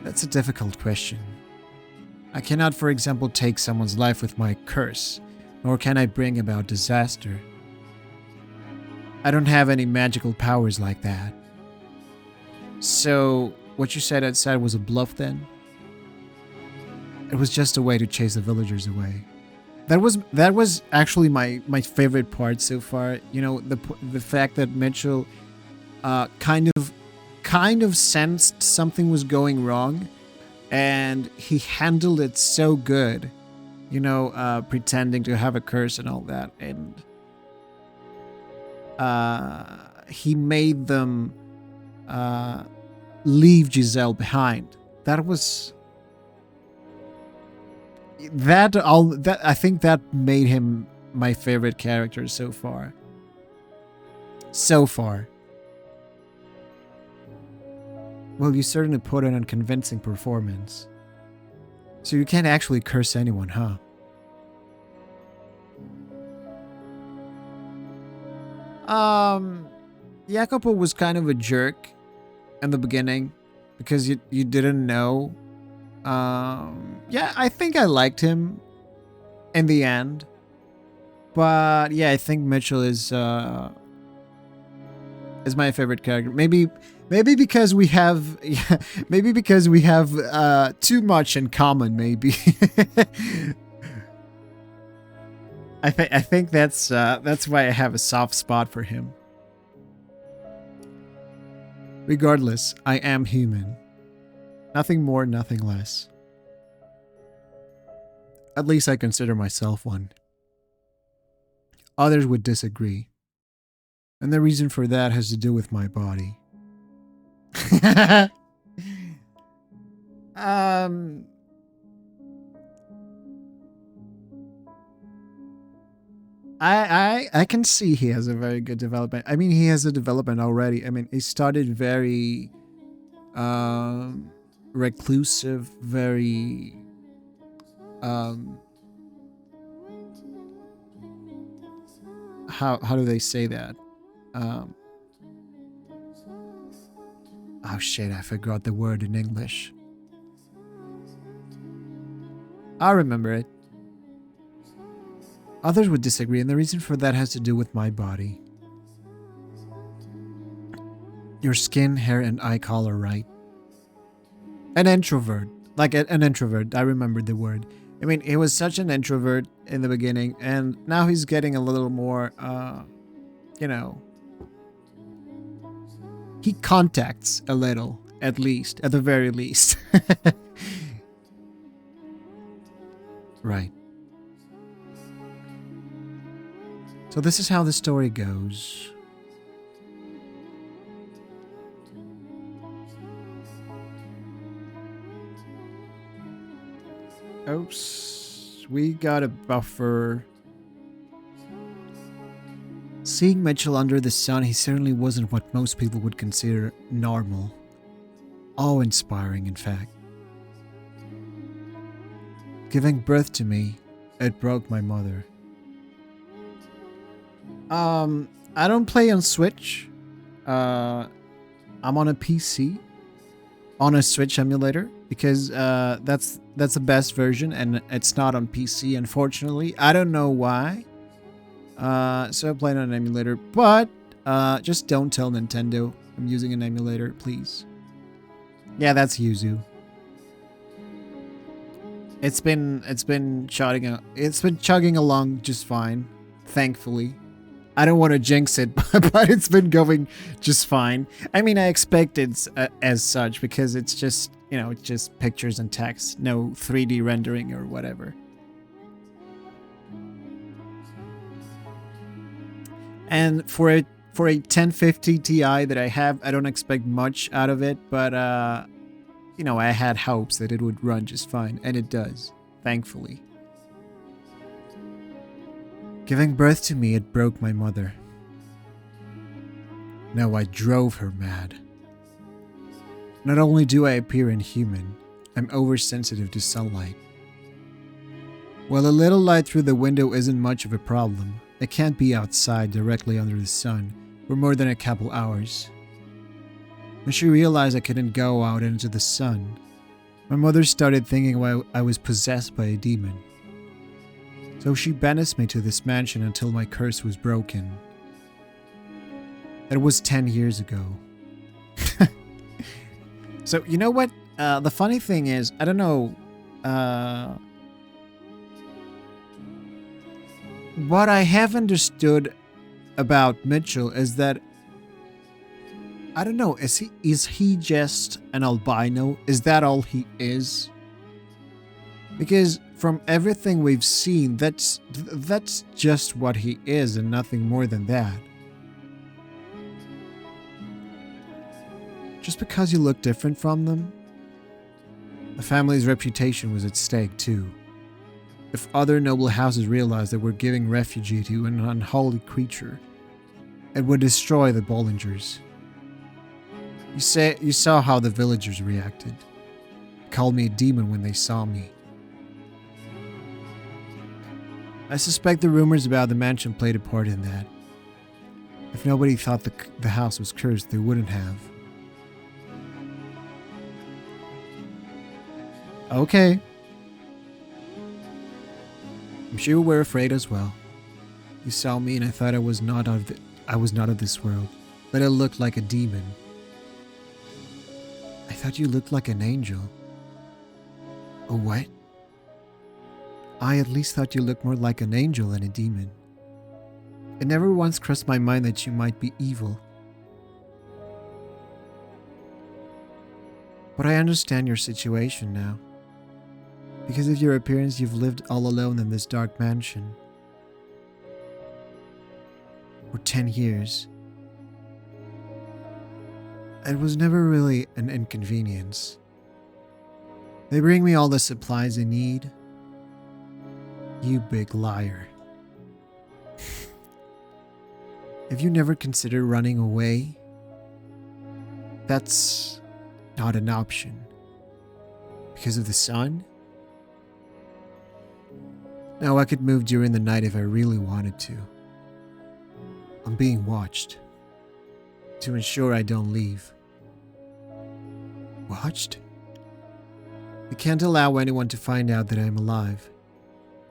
S1: That's a difficult question. I cannot, for example, take someone's life with my curse, nor can I bring about disaster. I don't have any magical powers like that. So, what you said outside was a bluff then? It was just a way to chase the villagers away. That was actually my favorite part so far. You know, the fact that Mitchell kind of sensed something was going wrong, and he handled it so good. You know, pretending to have a curse and all that, and he made them leave Giselle behind. That was that I think that made him my favorite character so far. So far. Well, you certainly put in a convincing performance. So you can't actually curse anyone, huh? Jacopo was kind of a jerk in the beginning because you didn't know. Yeah, I think I liked him in the end. But yeah, I think Mitchell is my favorite character. Maybe because we have too much in common, maybe. I think that's why I have a soft spot for him. Regardless, I am human. Nothing more, nothing less. At least I consider myself one. Others would disagree. And the reason for that has to do with my body. I can see he has a very good development. I mean, he has a development already. I mean, he started very reclusive, very how do they say that? Oh shit, I forgot the word in English. I'll remember it. Others would disagree, and the reason for that has to do with my body. Your skin, hair, and eye color, right? An introvert. Like an introvert, I remembered the word. I mean, he was such an introvert in the beginning, and now he's getting a little more, he contacts a little, at least, at the very least. Right. So this is how the story goes. Oops. We got a buffer. Seeing Mitchell under the sun, he certainly wasn't what most people would consider normal. Awe-inspiring, in fact. Giving birth to me, it broke my mother. I don't play on Switch. I'm on a PC. On a Switch emulator. Because that's the best version, and it's not on PC, unfortunately. I don't know why. So I'm playing on an emulator. But just don't tell Nintendo I'm using an emulator, please. Yeah, that's Yuzu. It's been chugging along just fine, thankfully. I don't want to jinx it, but it's been going just fine. I mean, I expect it's as such because it's just, it's just pictures and text, no 3D rendering or whatever. And for a 1050 Ti that I have, I don't expect much out of it, but I had hopes that it would run just fine, and it does, thankfully. Giving birth to me, it broke my mother. No, I drove her mad. Not only do I appear inhuman, I'm oversensitive to sunlight. While a little light through the window isn't much of a problem, I can't be outside directly under the sun for more than a couple hours. When she realized I couldn't go out into the sun, my mother started thinking I was possessed by a demon. So she banished me to this mansion until my curse was broken. That was 10 years ago. So, you know what? The funny thing is, I don't know... what I have understood about Mitchell is that... I don't know, is he just an albino? Is that all he is? Because from everything we've seen, that's just what he is and nothing more than that. Just because you look different from them? The family's reputation was at stake too. If other noble houses realized that we're giving refuge to an unholy creature, it would destroy the Bollingers. You saw how the villagers reacted. They called me a demon when they saw me. I suspect the rumors about the mansion played a part in that. If nobody thought the house was cursed, they wouldn't have. Okay. I'm sure you were afraid as well. You saw me and I thought I was not of this world, but I looked like a demon. I thought you looked like an angel. A what? I at least thought you looked more like an angel than a demon. It never once crossed my mind that you might be evil. But I understand your situation now. Because of your appearance, you've lived all alone in this dark mansion. For 10 years. It was never really an inconvenience. They bring me all the supplies I need. You big liar. Have you never considered running away? That's not an option. Because of the sun? Now I could move during the night if I really wanted to. I'm being watched. To ensure I don't leave. Watched? I can't allow anyone to find out that I'm alive.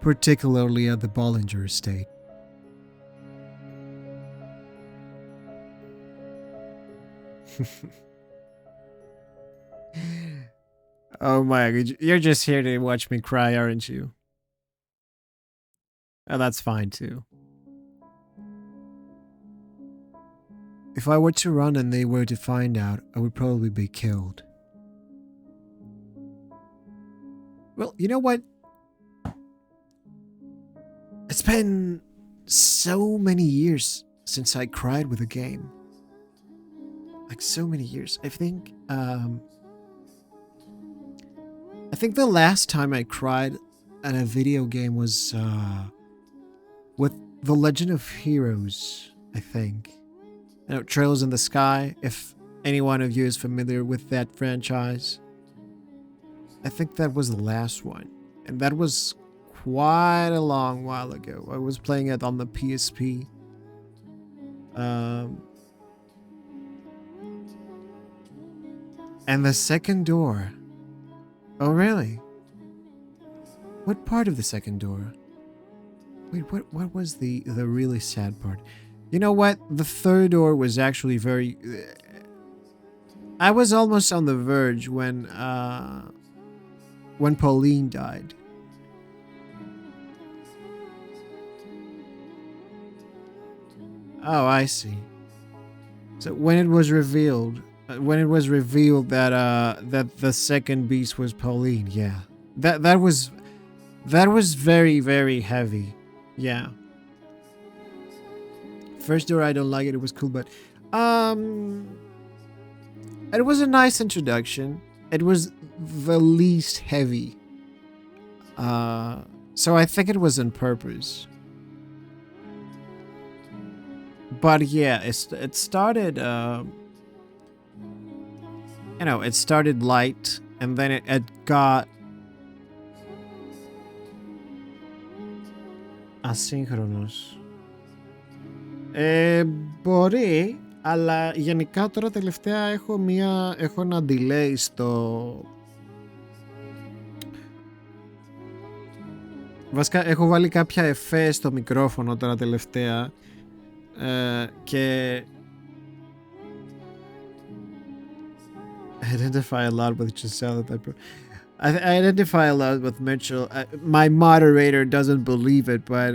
S1: Particularly at the Bollinger estate. Oh my god, you're just here to watch me cry, aren't you? Oh, that's fine too. If I were to run and they were to find out, I would probably be killed. Well, you know what? It's been so many years since I cried with a game. Like so many years. I think the last time I cried at a video game was with The Legend of Heroes, I think. You know, Trails in the Sky, if any one of you is familiar with that franchise. I think that was the last one. And that was quite a long while ago. I was playing it on the PSP. And the second door. Oh, really? What part of the second door? Wait, what was the really sad part? You know what? The third door was actually very... I was almost on the verge when Pauline died. Oh, I see. So when it was revealed that that the second beast was Pauline, yeah, that was very, very heavy, yeah. First door I don't like it. It was cool, but it was a nice introduction. It was the least heavy, so I think it was on purpose. But yeah, it started. You know, it started light, and then it got ασύγχρονος. Μπορεί, αλλά γενικά τώρα τελευταία έχω ένα delay στο... Βασικά έχω βάλει κάποια εφέ στο μικρόφωνο τώρα τελευταία και I identify a lot with Giselle. I identify a lot with Mitchell. My moderator doesn't believe it, but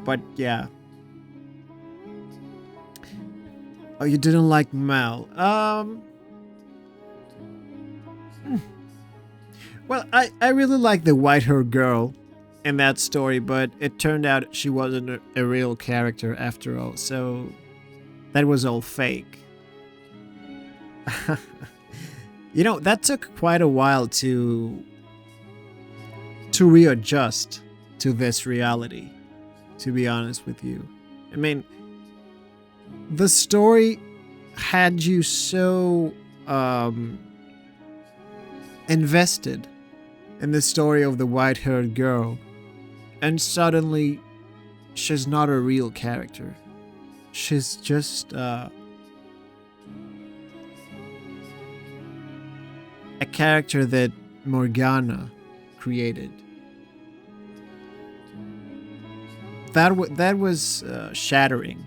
S1: but yeah. Oh, you didn't like Mel. Well, I really like the white-haired girl in that story, but it turned out she wasn't a real character after all, so that was all fake. You know, that took quite a while to readjust to this reality, to be honest with you. I mean, the story had you so invested in the story of the white-haired girl, and suddenly she's not a real character. She's just a character that Morgana created. That was shattering.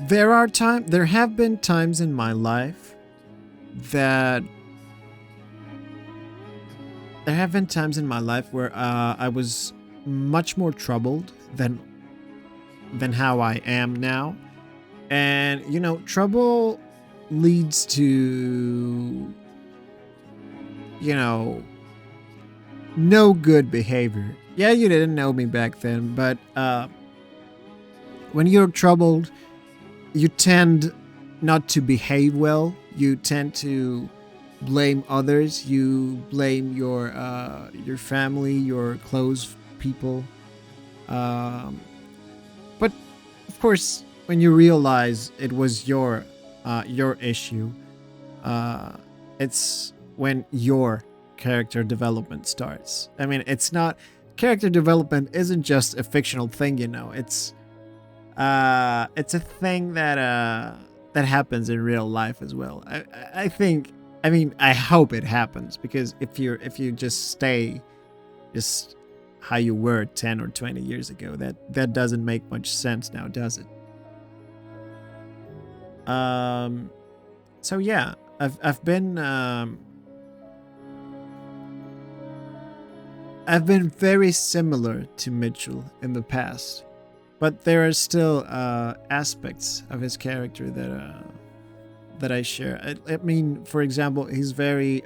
S1: There have been times in my life that there have been times in my life where I was much more troubled than how I am now. And, you know, trouble leads to, you know, no good behavior. Yeah, you didn't know me back then, but when you're troubled, you tend not to behave well. You tend to blame others. You blame your family, your close people. But of course, when you realize it was your issue, it's when your character development starts. I mean, it's not character development isn't just a fictional thing, you know. It's a thing that happens in real life as well. I think. I mean, I hope it happens, because if you just stay just how you were 10 or 20 years ago, that doesn't make much sense now, does it? So yeah, I've been very similar to Mitchell in the past, but there are still aspects of his character that I share. I mean, for example, he's very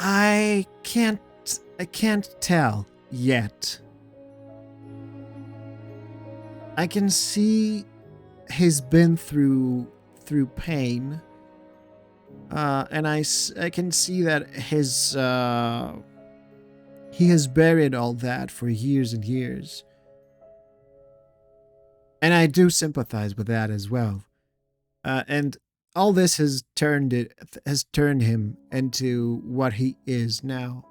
S1: I can't tell yet. I can see he's been through pain, and I can see that he has buried all that for years and years, and I do sympathize with that as well. And all this has turned him into what he is now.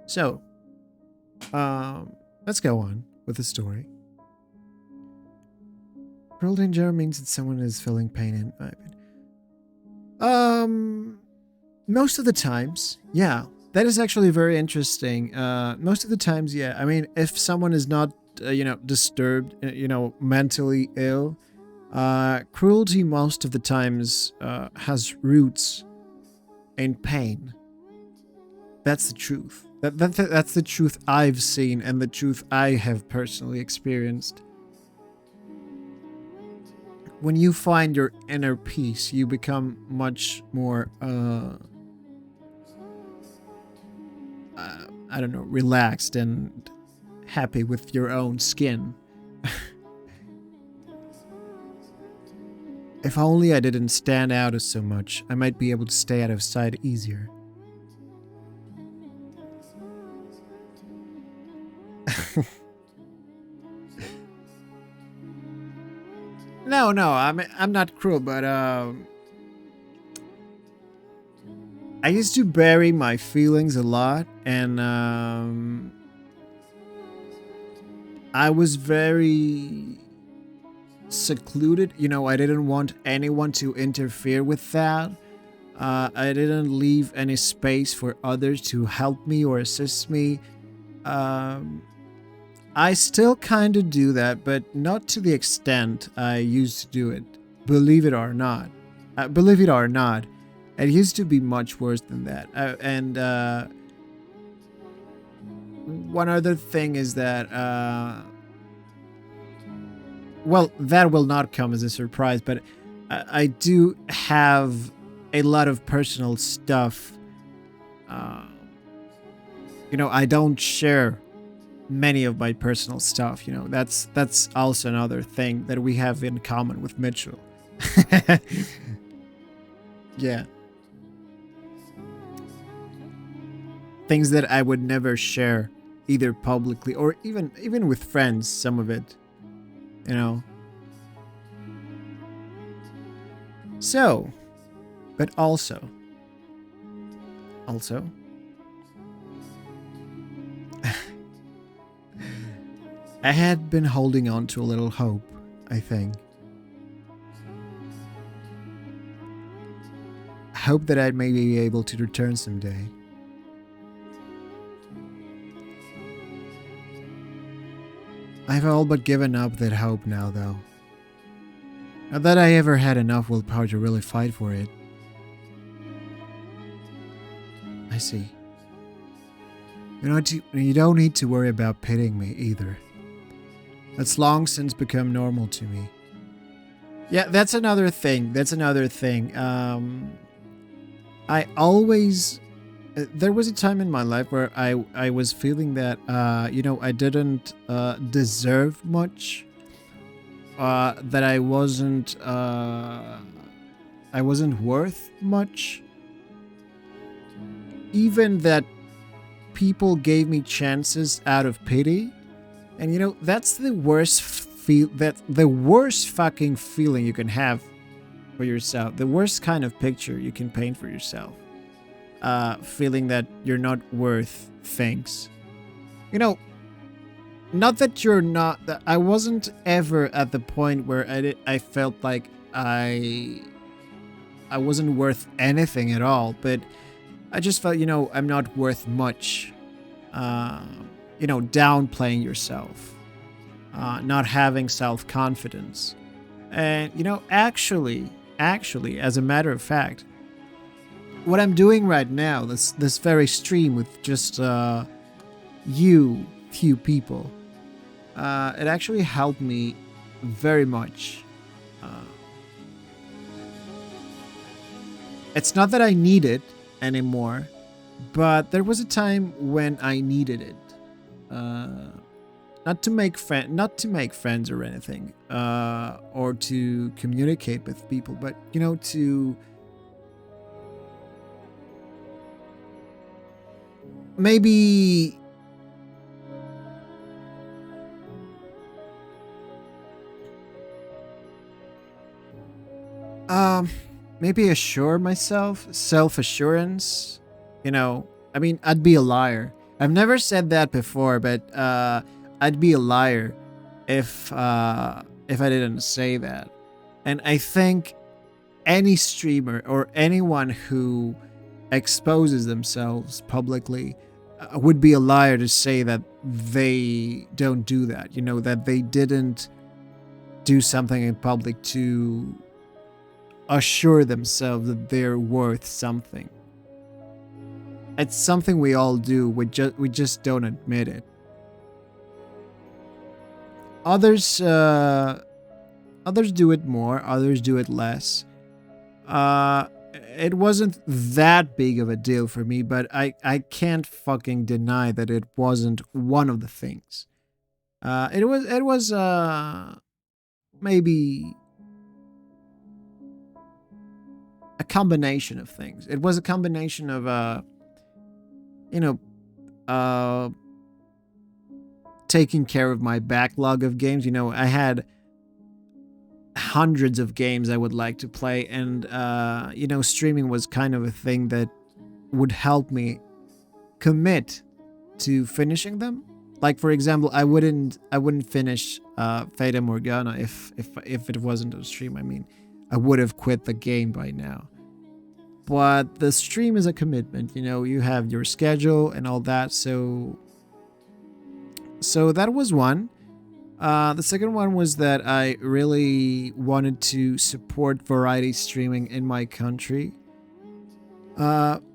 S1: So, let's go on with the story. Cruel danger means that someone is feeling pain in my opinion. Most of the times, yeah. That is actually very interesting. Most of the times, yeah. I mean, if someone is not, disturbed, mentally ill, cruelty most of the times has roots in pain. That's the truth. That's the truth I've seen and the truth I have personally experienced. When you find your inner peace, you become much more, relaxed and happy with your own skin. If only I didn't stand out as so much, I might be able to stay out of sight easier. No, I'm not cruel, but I used to bury my feelings a lot, and I was very secluded. I didn't want anyone to interfere with that. I didn't leave any space for others to help me or assist me. I still kind of do that, but not to the extent I used to do it. Believe it or not. It used to be much worse than that. And one other thing is that, that will not come as a surprise, but I do have a lot of personal stuff. I don't share many of my personal stuff. That's also another thing that we have in common with Mitchell. Yeah. Things that I would never share, either publicly or even with friends, some of it. So, but also, I had been holding on to a little hope, I think. Hope that I may be able to return someday. I've all but given up that hope now, though. Not that I ever had enough willpower to really fight for it. I see. You don't need to worry about pitying me either. That's long since become normal to me. Yeah, that's another thing. I always... there was a time in my life where I was feeling that, I didn't deserve much. That I wasn't worth much. Even that people gave me chances out of pity. And that's the worst the worst fucking feeling you can have for yourself. The worst kind of picture you can paint for yourself. Feeling that you're not worth things. Not that you're not. I wasn't ever at the point where I felt like I wasn't worth anything at all, but I just felt, I'm not worth much. Downplaying yourself, not having self-confidence. And, actually, as a matter of fact, what I'm doing right now, this very stream with just few people, it actually helped me very much. It's not that I need it anymore, but there was a time when I needed it. Not to make friends or anything, or to communicate with people, but to maybe maybe assure myself, self-assurance. I'd be a liar. I've never said that before, but I'd be a liar if I didn't say that. And I think any streamer or anyone who exposes themselves publicly would be a liar to say that they don't do that. That they didn't do something in public to assure themselves that they're worth something. It's something we all do. We just don't admit it. Others do it more. Others do it less. It wasn't that big of a deal for me, but I can't fucking deny that it wasn't one of the things. It was maybe a combination of things. It was a combination of taking care of my backlog of games. I had hundreds of games I would like to play, and streaming was kind of a thing that would help me commit to finishing them. Like, for example, I wouldn't finish Fata Morgana if it wasn't a stream. I would have quit the game by now. But the stream is a commitment. You have your schedule and all that. So that was one. The second one was that I really wanted to support variety streaming in my country,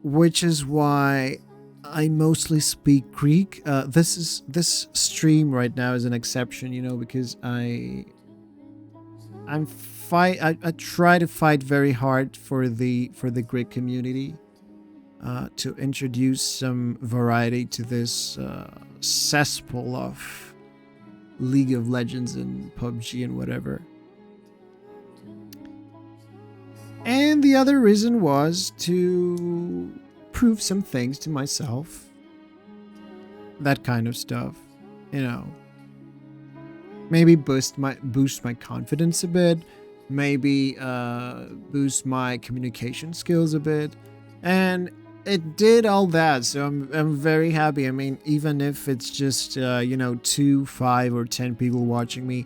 S1: which is why I mostly speak Greek. This stream right now is an exception, because I try to fight very hard for the Greek community, to introduce some variety to this cesspool of League of Legends and PUBG and whatever. And the other reason was to prove some things to myself. That kind of stuff, Maybe boost my confidence a bit. Maybe boost my communication skills a bit. And it did all that, so I'm very happy. Even if it's just 2, 5, or 10 people watching me,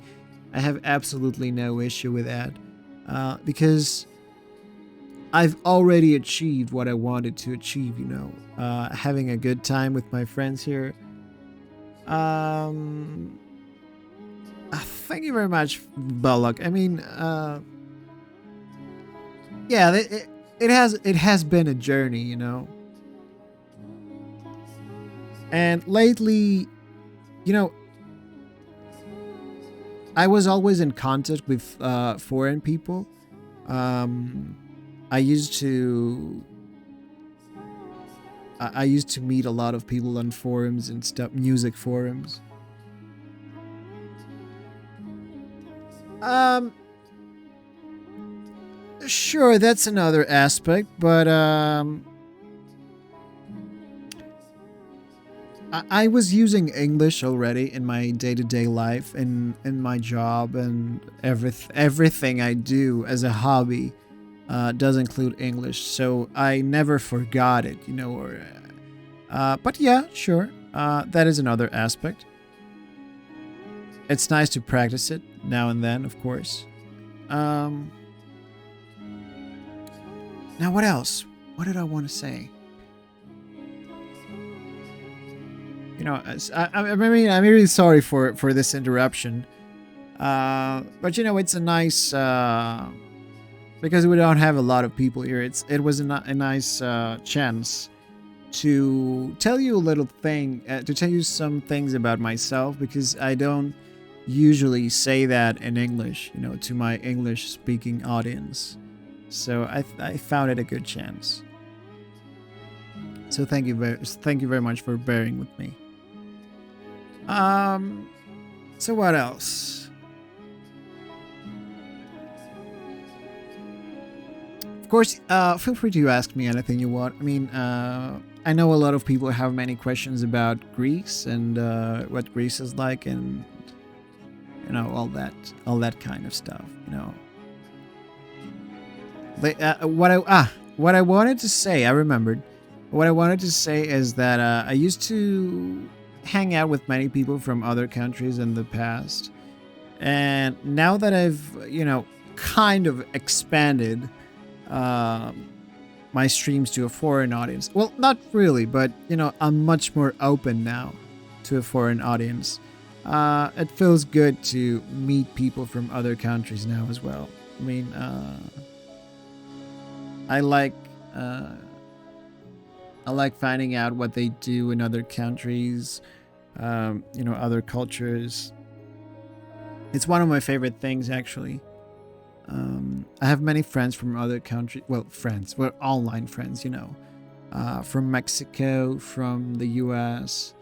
S1: I have absolutely no issue with that, because I've already achieved what I wanted to achieve. Having a good time with my friends here. Thank you very much, Balak. yeah, it has been a journey, you know. And lately, you know, I was always in contact with foreign people. Um, I used to I used to meet a lot of people on forums and stuff, music forums. Um, sure, that's another aspect, but I was using English already in my day-to-day life, in my job, and everything I do as a hobby does include English, so I never forgot it, you know. But yeah, sure, that is another aspect. It's nice to practice it now and then, of course. Now, what else? What did I want to say? You know, I mean, I'm really sorry for this interruption. But you know, it's a nice because we don't have a lot of people here. It was a nice chance to tell you a little thing, to tell you some things about myself, because I don't usually say that in English, you know, to my English speaking audience. So I found it a good chance. So thank you very much for bearing with me. So what else? Of course, feel free to ask me anything you want. I mean, I know a lot of people have many questions about Greece and what Greece is like, and you know, all that kind of stuff. You know, what I wanted to say, I remembered. What I wanted to say is that I used to hang out with many people from other countries in the past, and now that I've, you know, kind of expanded my streams to a foreign audience. Well, not really, but you know, I'm much more open now to a foreign audience. It feels good to meet people from other countries now as well. I mean, I like finding out what they do in other countries, you know, other cultures. It's one of my favorite things, actually. I have many friends from other countries. Well, online friends, you know, from Mexico, from the US,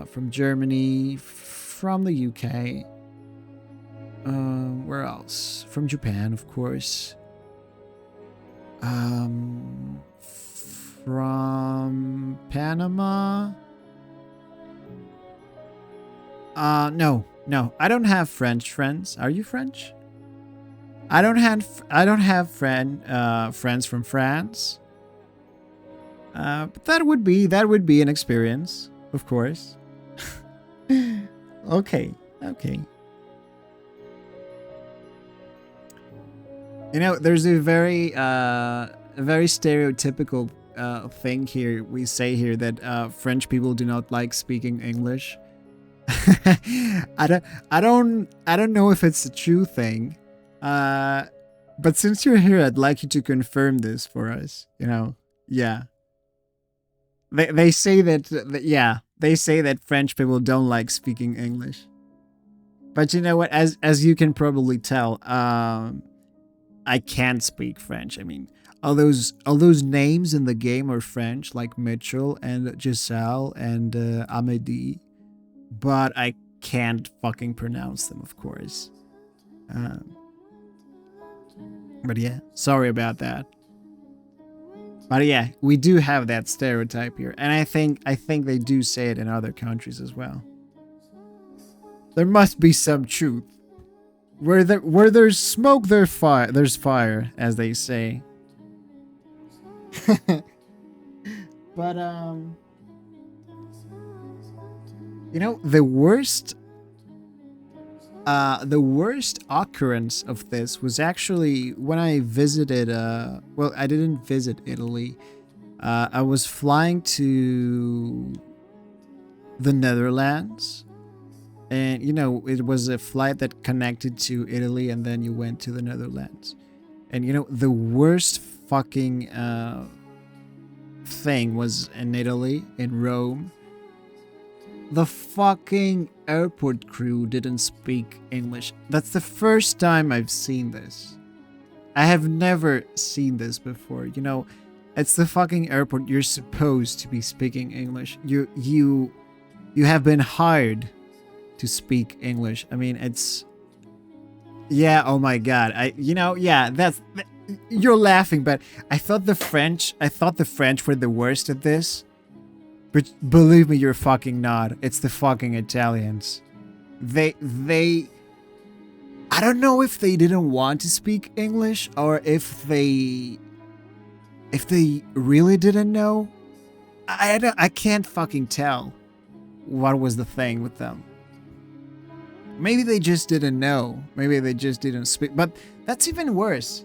S1: from Germany, from the UK. Where else? From Japan, of course. From Panama. No, I don't have French friends. Are you French? I don't have friends from France. But that would be an experience, of course. Okay. You know, there's a very stereotypical thing here. We say here that French people do not like speaking English. I don't know if it's a true thing. But since you're here, I'd like you to confirm this for us. You know, yeah. They say that they say that French people don't like speaking English. But you know what? As you can probably tell, I can't speak French. I mean, all those names in the game are French, like Mitchell and Giselle and Amédée, but I can't fucking pronounce them, of course. But yeah, sorry about that. But yeah, we do have that stereotype here, and I think they do say it in other countries as well. There must be some truth. Where there's smoke, there's fire, as they say. But you know, the worst occurrence of this was actually when I visited well, I didn't visit Italy. I was flying to the Netherlands, and you know, it was a flight that connected to Italy and then you went to the Netherlands.
S2: And you know, the worst fucking thing was in Italy, in Rome. The fucking airport crew didn't speak English. That's the first time I've seen this. I have never seen this before. You know, it's the fucking airport. You're supposed to be speaking English. You have been hired to speak English. I mean, it's... Yeah, oh my god. You're laughing, but I thought the French were the worst at this. But believe me, you're fucking not. It's the fucking Italians. They I don't know if they didn't want to speak English or if they really didn't know. I can't fucking tell what was the thing with them. Maybe they just didn't know. Maybe they just didn't speak. But that's even worse.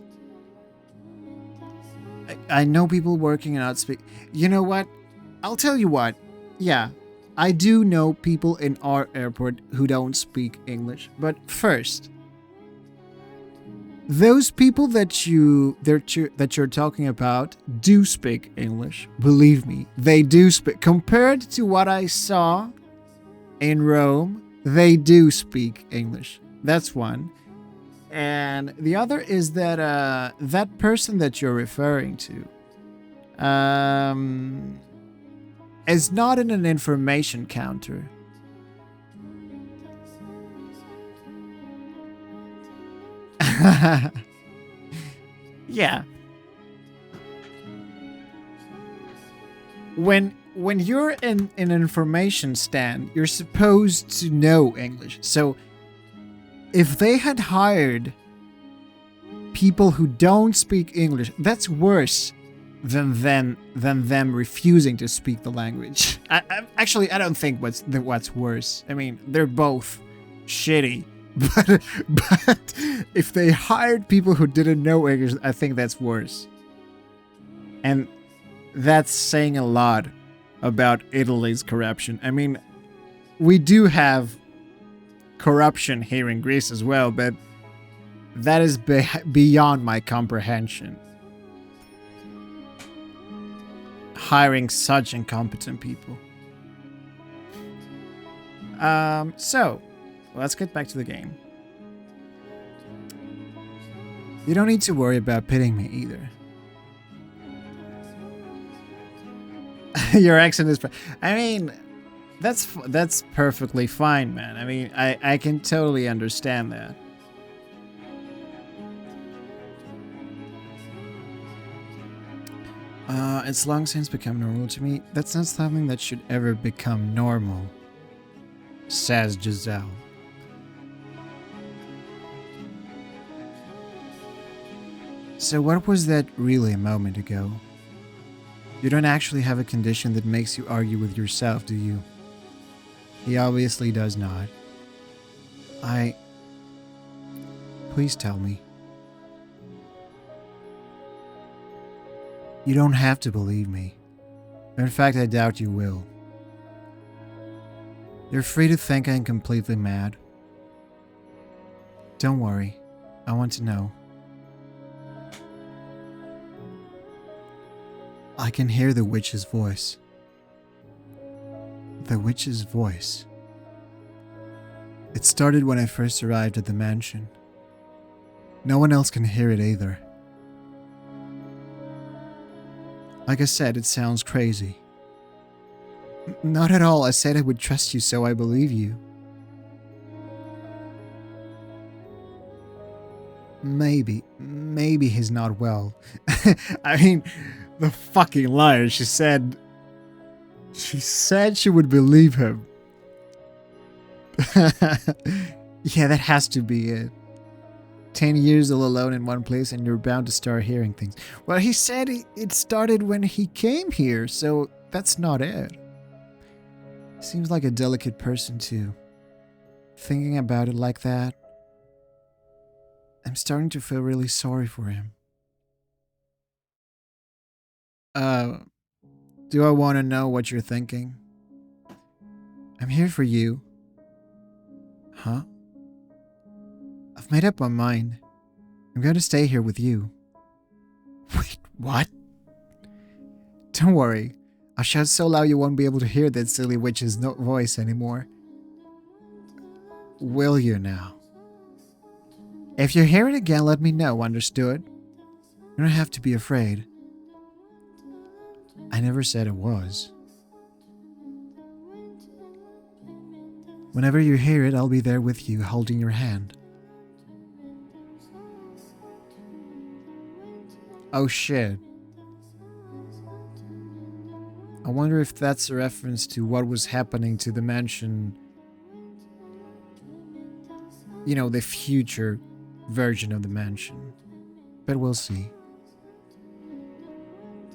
S2: I know people working and not speak. You know what? I'll tell you what. Yeah, I do know people in our airport who don't speak English. But first, those people that you're talking about do speak English. Believe me, they do speak. Compared to what I saw in Rome, they do speak English. That's one. And the other is that that person that you're referring to is not in an information counter. Yeah. When you're in an information stand, you're supposed to know English. So if they had hired people who don't speak English, that's worse than them refusing to speak the language. I don't think what's worse. I mean, they're both shitty. But if they hired people who didn't know English, I think that's worse. And that's saying a lot about Italy's corruption. I mean, we do have corruption here in Greece as well, but that is beyond my comprehension. Hiring such incompetent people. So, let's get back to the game. You don't need to worry about pitying me either. Your accent is... I mean, that's perfectly fine, man. I mean, I can totally understand that. It's long since become normal to me. That's not something that should ever become normal, says Giselle. So what was that really a moment ago? You don't actually have a condition that makes you argue with yourself, do you? He obviously does not. Please tell me. You don't have to believe me. In fact, I doubt you will. You're free to think I'm completely mad. Don't worry. I want to know. I can hear the witch's voice. The witch's voice. It started when I first arrived at the mansion. No one else can hear it either. Like I said, it sounds crazy. Not at all. I said I would trust you, so I believe you. Maybe he's not well. I mean, the fucking liar. She said she would believe him. Yeah, that has to be it. 10 years all alone in one place and you're bound to start hearing things. Well, he said it started when he came here, so that's not it. Seems like a delicate person too. Thinking about it like that, I'm starting to feel really sorry for him. Do I want to know what you're thinking? I'm here for you. Huh? I've made up my mind. I'm going to stay here with you.
S1: Wait, what? Don't worry. I'll shout so loud you won't be able to hear that silly witch's voice anymore. Will you now? If you hear it again, let me know, understood? You don't have to be afraid. I never said it was. Whenever you hear it, I'll be there with you, holding your hand. Oh shit. I wonder if that's a reference to what was happening to the mansion. You know, the future version of the mansion. But we'll see.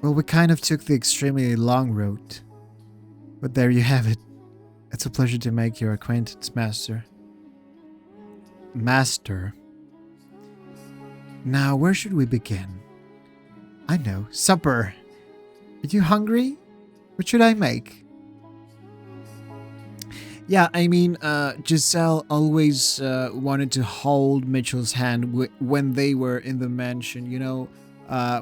S1: Well, we kind of took the extremely long road. But there you have it. It's a pleasure to make your acquaintance, Master. Master. Now, where should we begin? I know. Supper. Are you hungry? What should I make? Yeah, I mean, Giselle always wanted to hold Mitchell's hand when they were in the mansion, you know,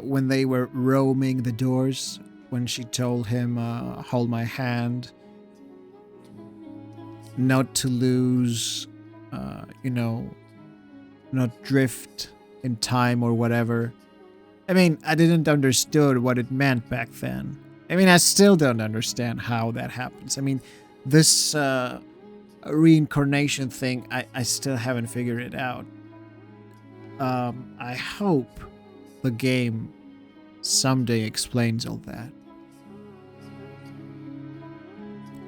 S1: when they were roaming the doors, when she told him, hold my hand, not to lose, you know, not drift in time or whatever. I mean, I didn't understood what it meant back then. I mean, I still don't understand how that happens. I mean, this reincarnation thing, I still haven't figured it out. I hope the game someday explains all that.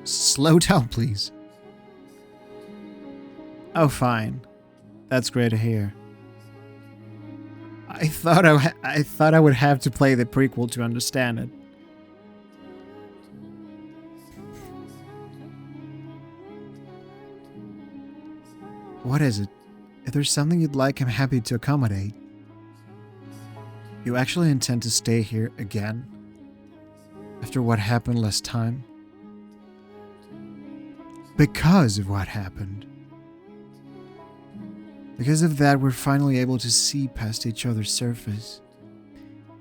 S1: Slow down, please. Oh, fine. That's great to hear. I thought I would have to play the prequel to understand it. What is it? If there's something you'd like, I'm happy to accommodate. You actually intend to stay here again? After what happened last time? Because of what happened. Because of that, we're finally able to see past each other's surface.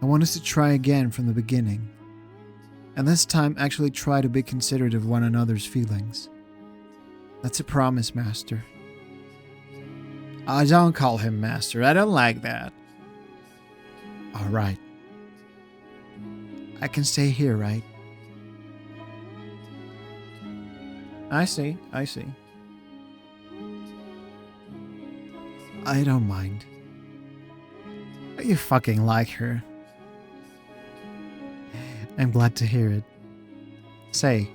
S1: I want us to try again from the beginning. And this time, actually try to be considerate of one another's feelings. That's a promise, Master. Don't call him Master. I don't like that. Alright. I can stay here, right? I see. I don't mind. You fucking like her. I'm glad to hear it. Say.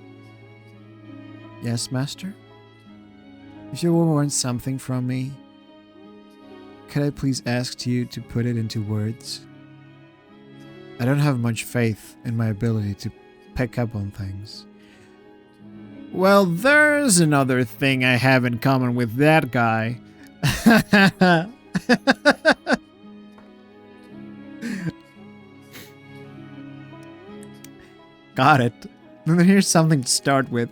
S1: Yes, Master? If you want something from me, could I please ask you to put it into words? I don't have much faith in my ability to pick up on things. Well, there's another thing I have in common with that guy. Got it. Then here's something to start with.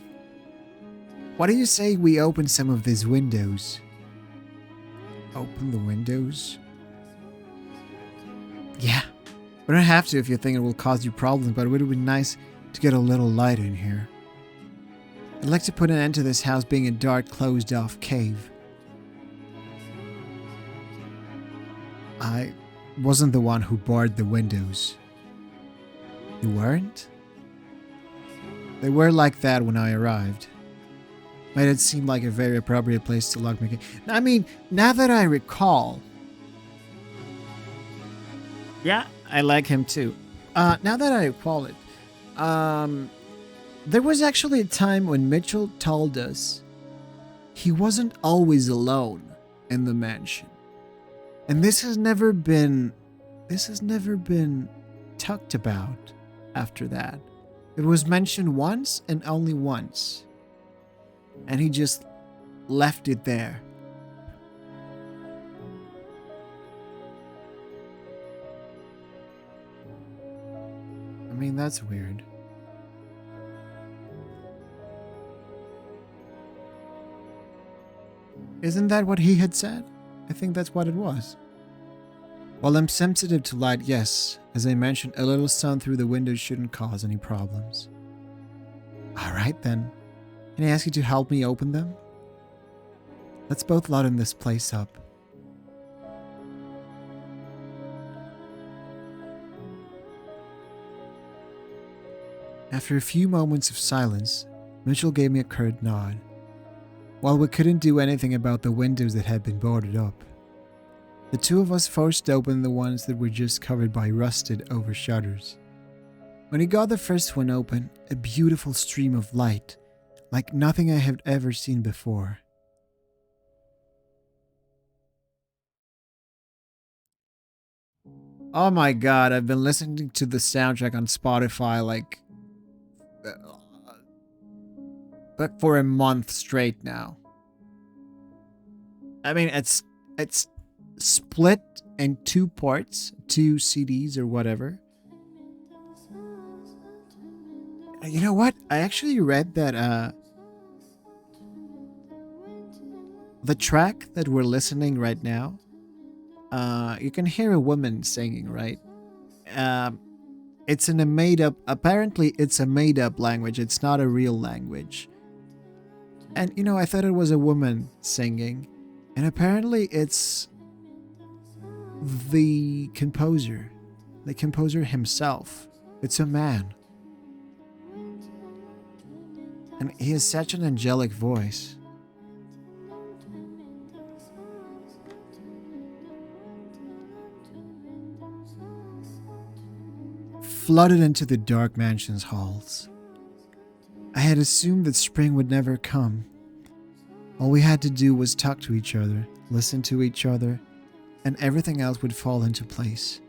S1: What do you say we open some of these windows? Open the windows? Yeah. We don't have to if you think it will cause you problems, but it would be nice to get a little light in here. I'd like to put an end to this house being a dark, closed-off cave. I wasn't the one who barred the windows. You weren't? They were like that when I arrived. Made it seem like a very appropriate place to lock me. I mean, now that I recall... Yeah, I like him too. Now that I recall it, there was actually a time when Mitchell told us he wasn't always alone in the mansion. And this has never been talked about after that. It was mentioned once and only once. And he just left it there. I mean, that's weird. Isn't that what he had said? I think that's what it was. While I'm sensitive to light, yes, as I mentioned, a little sun through the window shouldn't cause any problems. Alright then. Can I ask you to help me open them? Let's both lighten this place up. After a few moments of silence, Mitchell gave me a curt nod. While we couldn't do anything about the windows that had been boarded up, the two of us forced open the ones that were just covered by rusted over shutters. When he got the first one open, a beautiful stream of light, like nothing I had ever seen before. Oh my god, I've been listening to the soundtrack on Spotify like for a month straight now. I mean, it's split in two parts, two CDs or whatever. You know what? I actually read that the track that we're listening right now, you can hear a woman singing, right? It's in a apparently it's a made up language. It's not a real language. And you know, I thought it was a woman singing, and apparently it's the composer himself. It's a man. And he has such an angelic voice. Flooded into the dark mansion's halls. I had assumed that spring would never come. All we had to do was talk to each other, listen to each other, and everything else would fall into place.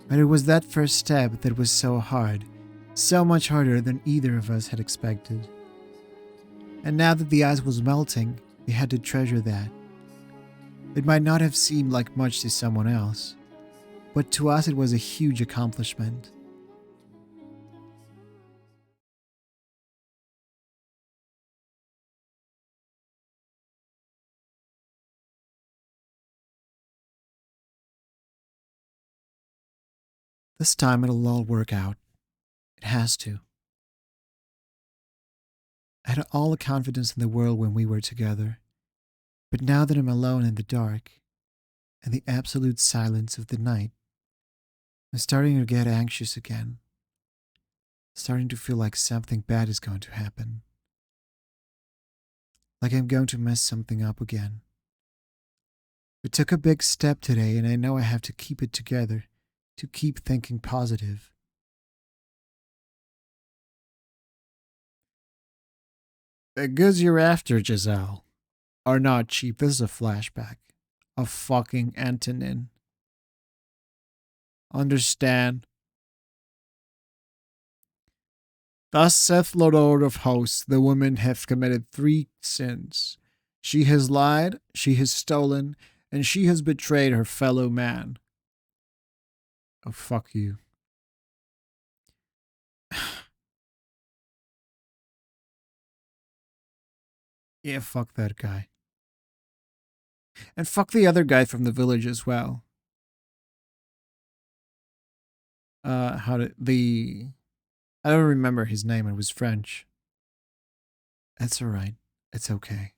S1: But it was that first step that was so hard, so much harder than either of us had expected. And now that the ice was melting, we had to treasure that. It might not have seemed like much to someone else, but to us it was a huge accomplishment. This time it'll all work out. It has to. I had all the confidence in the world when we were together, but now that I'm alone in the dark, and the absolute silence of the night, I'm starting to get anxious again. Starting to feel like something bad is going to happen. Like I'm going to mess something up again. We took a big step today, and I know I have to keep it together, to keep thinking positive. The goods you're after, Giselle, are not cheap. This is a flashback. A fucking Antonin. Understand? Thus saith the Lord of hosts, the woman hath committed 3 sins. She has lied, she has stolen, and she has betrayed her fellow man. Oh, fuck you. Yeah, fuck that guy. And fuck the other guy from the village as well. I don't remember his name, it was French. That's alright. It's okay.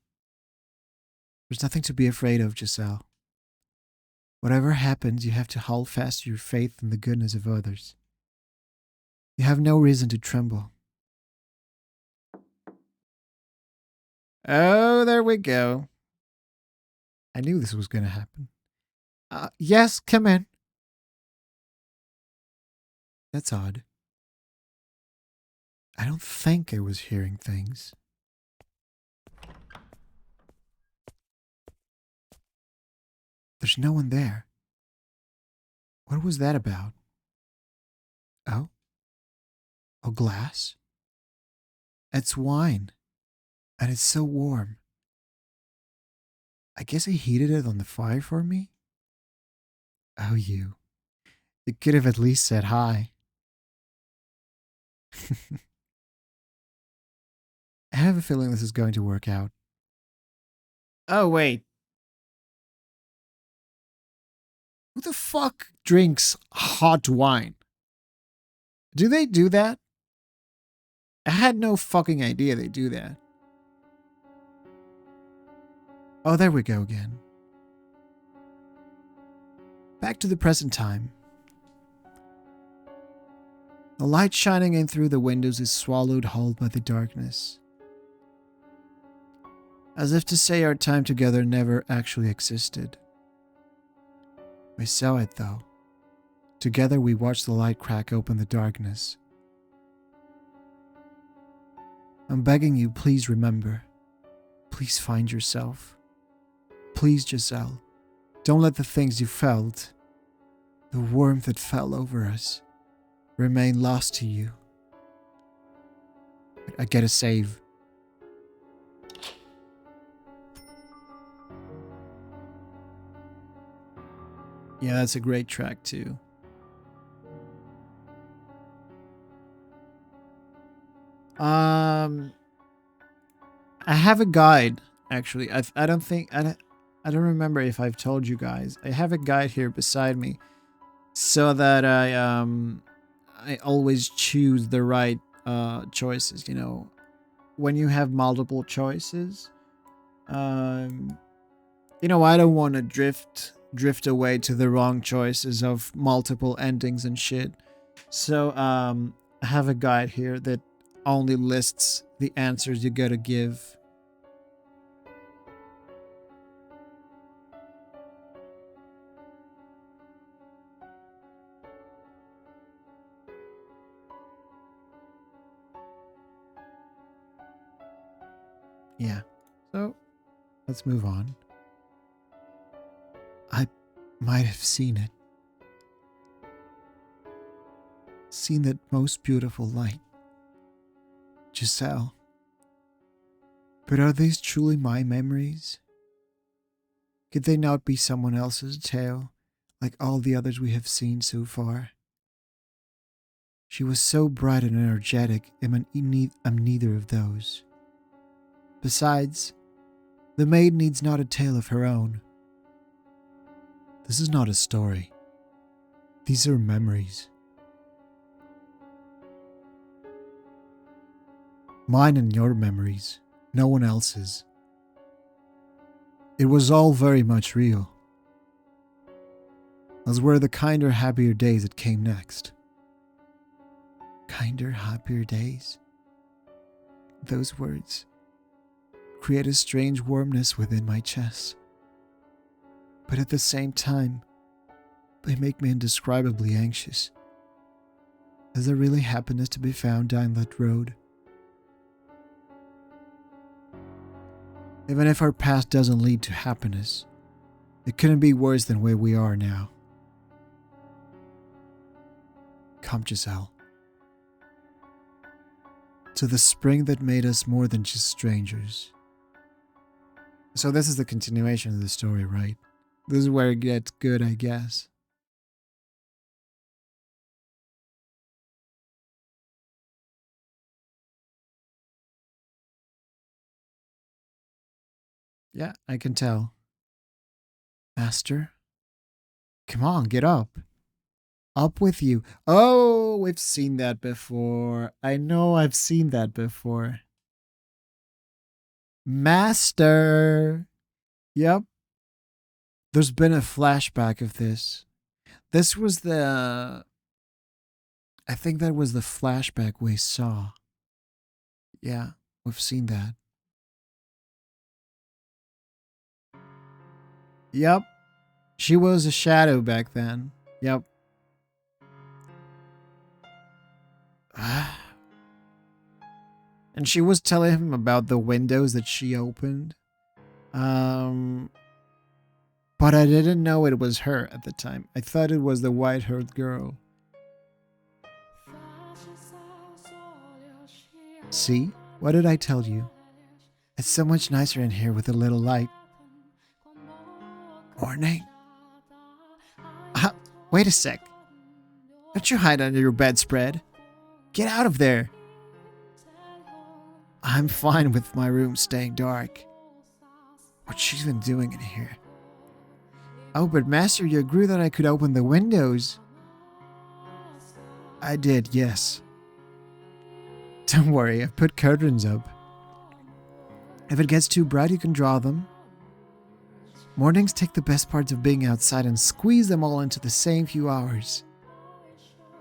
S1: There's nothing to be afraid of, Giselle. Whatever happens, you have to hold fast your faith in the goodness of others. You have no reason to tremble. Oh, there we go. I knew this was going to happen. Yes, come in. That's odd. I don't think I was hearing things. There's no one there. What was that about? Oh? A glass? It's wine. And it's so warm. I guess he heated it on the fire for me? Oh, you. You could have at least said hi. I have a feeling this is going to work out. Oh, wait. Who the fuck drinks hot wine? Do they do that? I had no fucking idea they do that. Oh, there we go again. Back to the present time. The light shining in through the windows is swallowed whole by the darkness. As if to say our time together never actually existed. We saw it though. Together we watched the light crack open the darkness. I'm begging you, please remember. Please find yourself. Please, Giselle, don't let the things you felt, the warmth that fell over us, remain lost to you. I gotta save. Yeah, that's a great track too. I have a guide actually. I don't remember if I've told you guys. I have a guide here beside me so that I always choose the right choices, you know. When you have multiple choices, you know, I don't want to drift away to the wrong choices of multiple endings and shit. So I have a guide here that only lists the answers you gotta give. Yeah, so let's move on. I might have seen it. Seen that most beautiful light. Giselle. But are these truly my memories? Could they not be someone else's tale, like all the others we have seen so far? She was so bright and energetic, I'm neither of those. Besides, the maid needs not a tale of her own. This is not a story. These are memories. Mine and your memories, no one else's. It was all very much real. As were the kinder, happier days that came next. Kinder, happier days? Those words create a strange warmness within my chest. But at the same time, they make me indescribably anxious. Is there really happiness to be found down that road? Even if our past doesn't lead to happiness, it couldn't be worse than where we are now. Come, Giselle. To the spring that made us more than just strangers. So this is the continuation of the story, right? This is where it gets good, I guess. Yeah, I can tell. Master? Come on, get up. Up with you. Oh, we've seen that before. I know I've seen that before. Master! Yep. There's been a flashback of this. This was the... I think that was the flashback we saw. Yeah, we've seen that. Yep. She was a shadow back then. Yep. And she was telling him about the windows that she opened. But I didn't know it was her at the time. I thought it was the white-haired girl. See? What did I tell you? It's so much nicer in here with a little light. Morning. Wait a sec. Don't you hide under your bedspread. Get out of there. I'm fine with my room staying dark. What's she been doing in here? Oh, but Master, you agreed that I could open the windows. I did, yes. Don't worry, I've put curtains up. If it gets too bright, you can draw them. Mornings take the best parts of being outside and squeeze them all into the same few hours.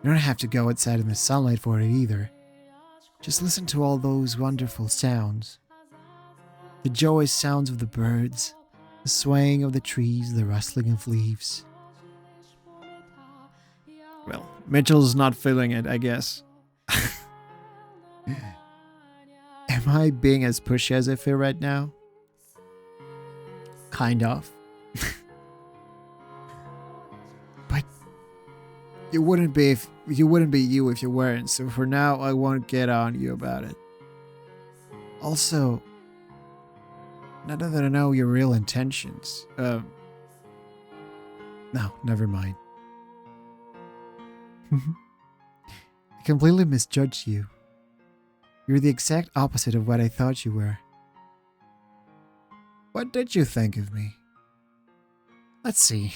S1: You don't have to go outside in the sunlight for it either. Just listen to all those wonderful sounds. The joyous sounds of the birds, the swaying of the trees, the rustling of leaves.
S2: Well, Mitchell's not feeling it, I guess.
S1: Am I being as pushy as I feel right now?
S2: Kind of.
S1: But you wouldn't be you if you weren't, so for now I won't get on you about it. Also, now that I know your real intentions, no, never mind. I completely misjudged you. You're the exact opposite of what I thought you were. What did you think of me? Let's see.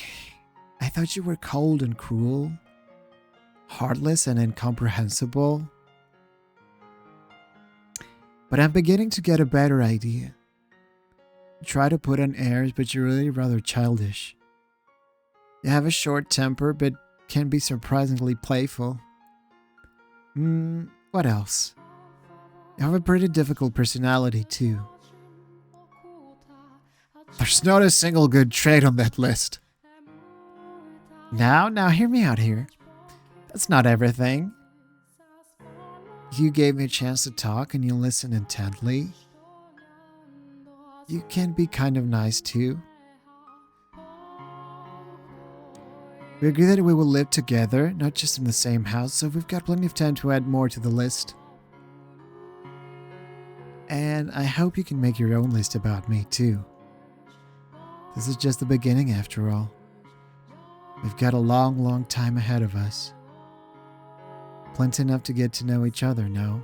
S1: I thought you were cold and cruel, heartless and incomprehensible. But I'm beginning to get a better idea. You try to put on airs, but you're really rather childish. You have a short temper, but can be surprisingly playful. What else? You have a pretty difficult personality, too. There's not a single good trait on that list. Now, hear me out here. That's not everything. You gave me a chance to talk and you listen intently. You can be kind of nice, too. We agree that we will live together, not just in the same house, so we've got plenty of time to add more to the list. And I hope you can make your own list about me, too. This is just the beginning, after all. We've got a long, long time ahead of us. Plenty enough to get to know each other, no?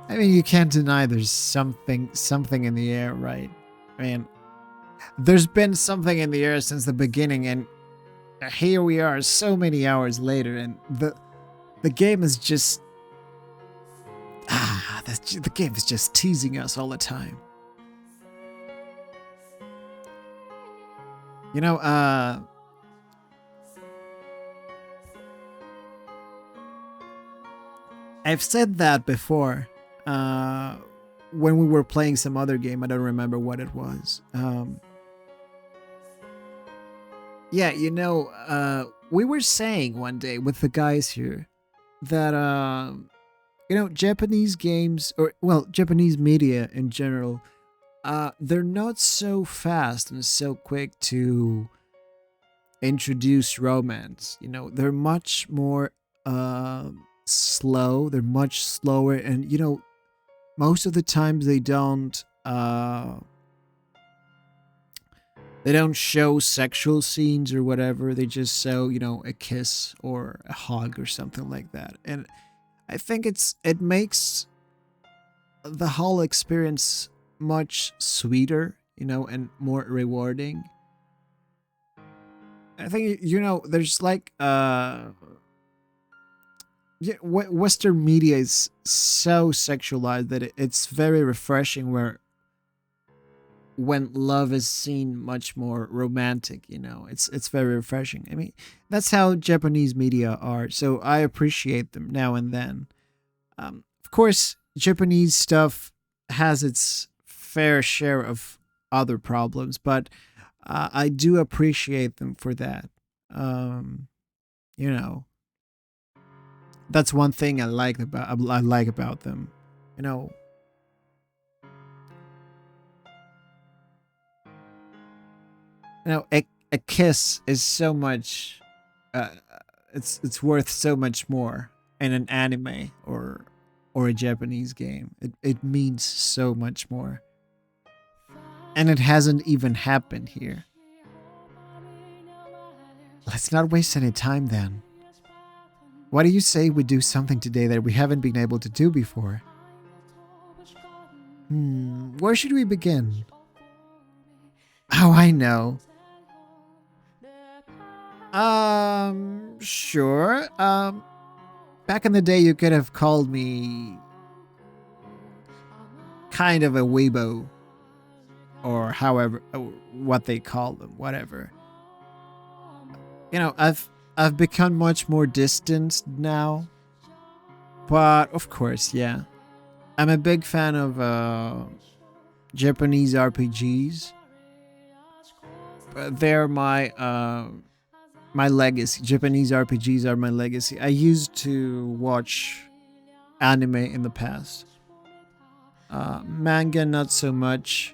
S1: I mean, you can't deny there's something in the air, right? I mean, there's been something in the air since the beginning, and here we are so many hours later, and the game is just... the game is just teasing us all the time. You know, I've said that before, when we were playing some other game. I don't remember what it was. Yeah, you know, we were saying one day with the guys here that, you know, Japanese games, or, well, Japanese media in general, they're not so fast and so quick to introduce romance. You know, they're much more slow. They're much slower, and you know, most of the times they don't show sexual scenes or whatever. They just show, you know, a kiss or a hug or something like that. And I think it makes the whole experience much sweeter, you know, and more rewarding. I think, you know, there's like Western media is so sexualized that it's very refreshing when love is seen much more romantic, you know. It's very refreshing. I mean, that's how Japanese media are, so I appreciate them now and then. Of course, Japanese stuff has its fair share of other problems, but I do appreciate them for that. You know, that's one thing I like about them. You know, a kiss is so much. It's worth so much more in an anime or a Japanese game. It means so much more. And it hasn't even happened here. Let's not waste any time then. Why do you say we do something today that we haven't been able to do before? Where should we begin?
S2: Oh, I know. Sure. Back in the day, you could have called me kind of a weebo, or however, what they call them, whatever. You know, I've become much more distanced now, but of course, yeah, I'm a big fan of Japanese RPGs. But they're my legacy. Japanese RPGs are my legacy. I used to watch anime in the past. Manga, not so much.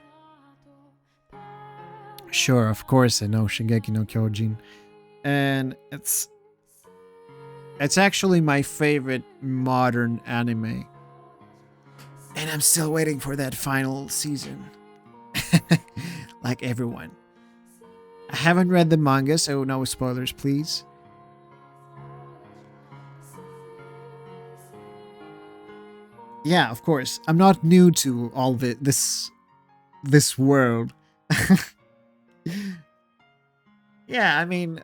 S2: Sure, of course, I know Shingeki no Kyojin, and it's actually my favorite modern anime, and I'm still waiting for that final season. Like everyone. I haven't read the manga, so no spoilers, please. Yeah, of course. I'm not new to all this world. Yeah, I mean,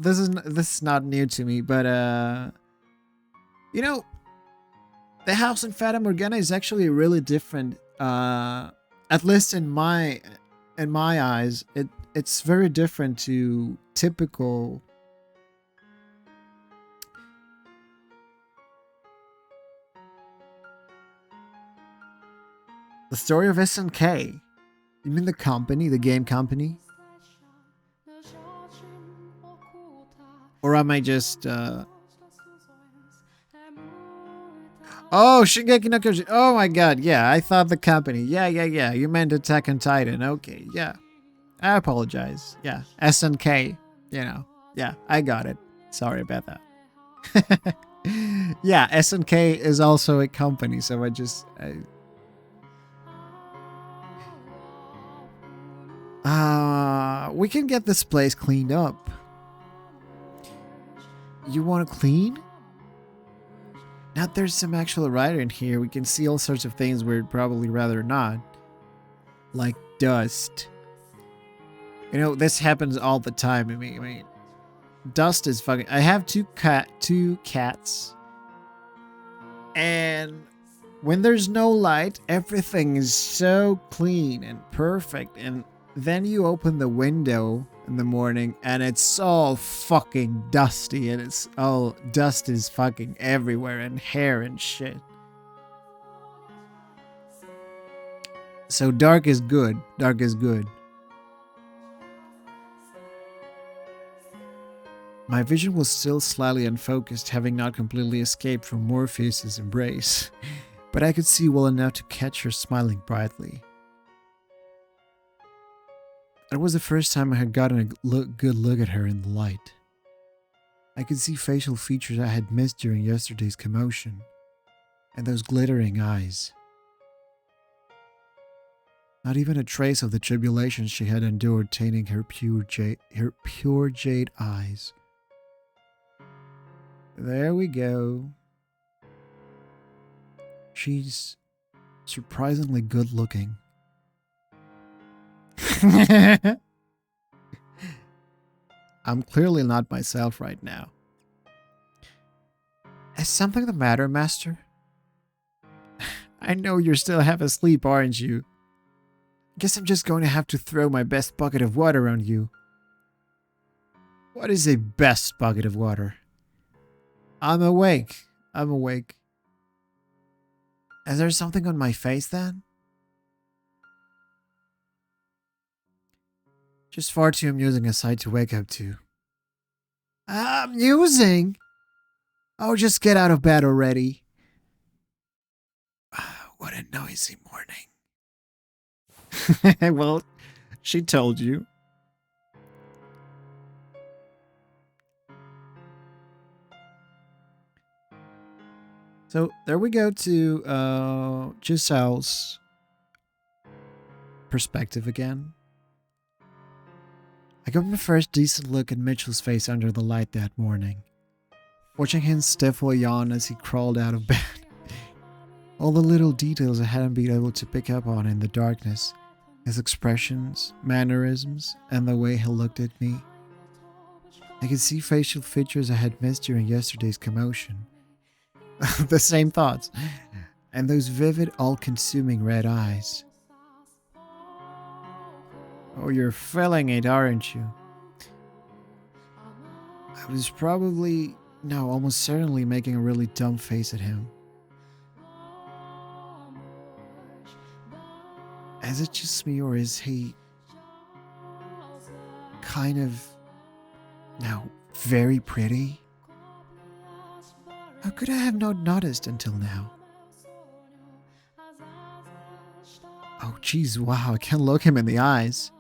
S2: this is not new to me, but you know, the house in Fata Morgana is actually really different. At least in my eyes, it's very different to typical. The story of SNK. You mean the company, the game company? Or am I just Oh, Shingeki no Kyojin. Oh my god, yeah, I thought the company. Yeah. You meant Attack on Titan. Okay, yeah. I apologize. Yeah, SNK, you know. Yeah, I got it. Sorry about that. Yeah, SNK is also a company, so we can get this place cleaned up. You want to clean? Now there's some actual writer in here. We can see all sorts of things we'd probably rather not. Like dust. You know, this happens all the time to me. I mean, dust is fucking... I have two cats. And when there's no light, everything is so clean and perfect. And then you open the window in the morning and it's all fucking dusty. And it's all... Dust is fucking everywhere and hair and shit. So dark is good. Dark is good. My vision was still slightly unfocused, having not completely escaped from Morpheus's embrace, but I could see well enough to catch her smiling brightly. It was the first time I had gotten a good look at her in the light. I could see facial features I had missed during yesterday's commotion, and those glittering eyes. Not even a trace of the tribulations she had endured tainting her pure jade eyes. There we go. She's surprisingly good looking. I'm clearly not myself right now. Is something the matter, Master? I know you're still half asleep, aren't you? Guess I'm just going to have to throw my best bucket of water on you. What is a best bucket of water? I'm awake. I'm awake. Is there something on my face then? Just far too amusing a sight to wake up to. Amusing? Oh, just get out of bed already. What a noisy morning. Well, she told you. So there we go to Giselle's perspective again. I got my first decent look at Mitchell's face under the light that morning, watching him stifle a yawn as he crawled out of bed. All the little details I hadn't been able to pick up on in the darkness
S1: His expressions, mannerisms, and the way he looked at me. I could see facial features I had missed during yesterday's commotion. The same thoughts. And those vivid, all-consuming red eyes. Oh, you're feeling it, aren't you? I was probably, no, almost certainly making a really dumb face at him. Is it just me, or is he kind of, no, very pretty? How could I have not noticed until now? Oh, geez, wow, I can't look him in the eyes.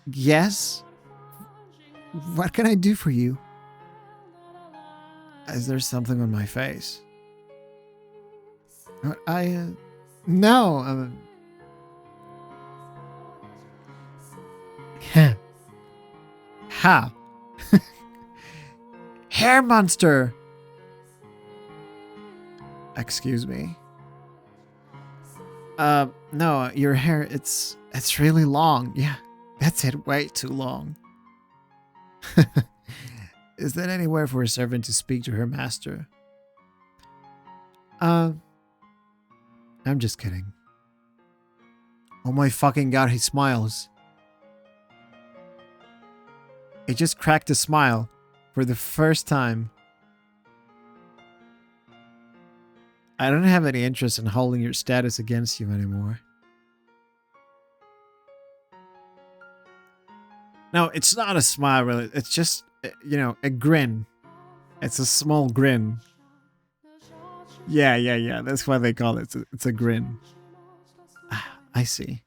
S1: Yes? What can I do for you? Is there something on my face? No. Ha! Hair monster! Excuse me? No, your hair, it's really long. Yeah, that's it, way too long. Is there anywhere for a servant to speak to her master? I'm just kidding. Oh my fucking god, he smiles. He just cracked a smile for the first time. I don't have any interest in holding your status against you anymore. No, it's not a smile, really. It's just, you know, a grin. It's a small grin. Yeah. That's why they call it. It's a grin. Ah, I see.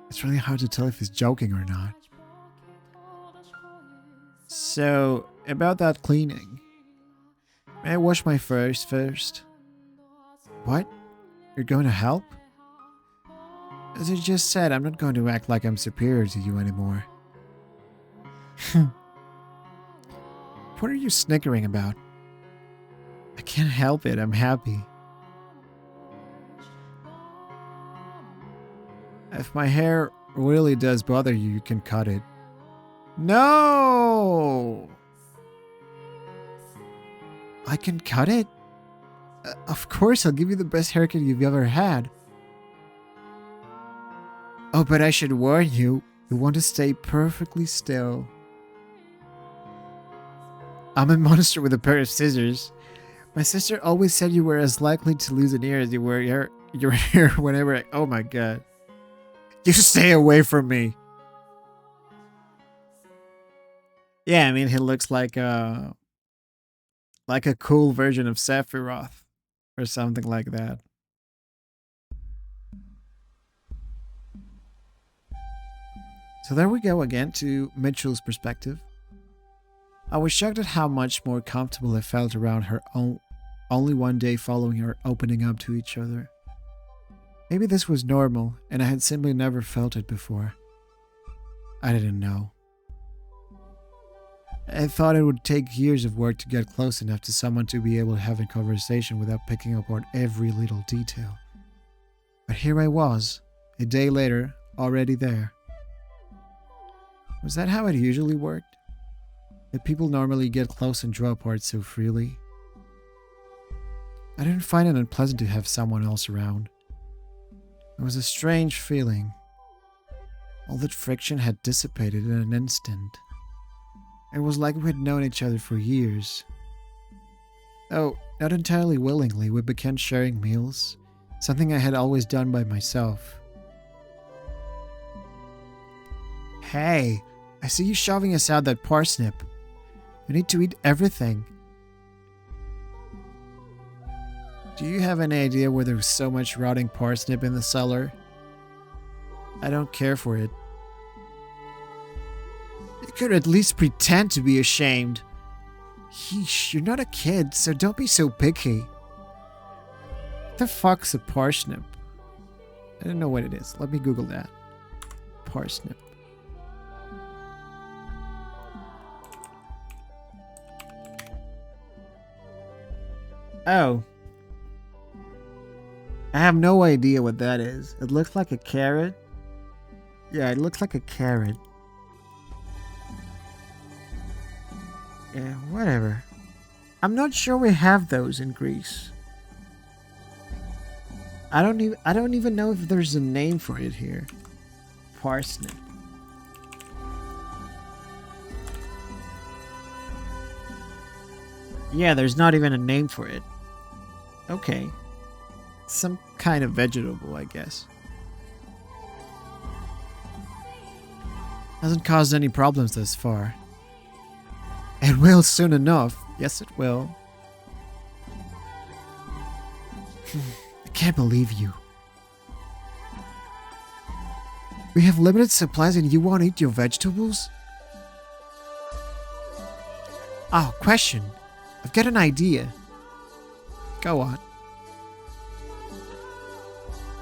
S1: It's really hard to tell if he's joking or not. So, about that cleaning. May I wash my face first? What? You're going to help? As I just said, I'm not going to act like I'm superior to you anymore. What are you snickering about? I can't help it, I'm happy. If my hair really does bother you, you can cut it. No! I can cut it? Of course, I'll give you the best haircut you've ever had. Oh, but I should warn you, you want to stay perfectly still. I'm a monster with a pair of scissors. My sister always said you were as likely to lose an ear as you were your hair whenever I... Oh my god. You stay away from me. Yeah, I mean, he looks like a cool version of Sephiroth. Or something like that. So there we go again to Mitchell's perspective. I was shocked at how much more comfortable I felt around her only one day following her opening up to each other. Maybe this was normal and I had simply never felt it before. I didn't know. I thought it would take years of work to get close enough to someone to be able to have a conversation without picking up on every little detail. But here I was, a day later, already there. Was that how it usually worked? Did people normally get close and draw apart so freely? I didn't find it unpleasant to have someone else around. It was a strange feeling. All that friction had dissipated in an instant. It was like we had known each other for years. Oh, not entirely willingly, we began sharing meals, something I had always done by myself. Hey, I see you shoving us out that parsnip. You need to eat everything. Do you have any idea where there was so much rotting parsnip in the cellar? I don't care for it. You could at least pretend to be ashamed. Yeesh, you're not a kid, so don't be so picky. What the fuck's a parsnip? I don't know what it is. Let me Google that. Parsnip. Oh.
S2: I have no idea what that is. It looks like a carrot. Yeah, it looks like a carrot. Yeah, whatever. I'm not sure we have those in Greece. I don't even know if there's a name for it here. Parsnip. Yeah, there's not even a name for it. Okay. Some kind of vegetable, I guess. Hasn't caused any problems thus far. It will soon enough. Yes, it will. I can't believe you. We have limited supplies and you won't eat your vegetables? Oh, question. I've got an idea. Go on.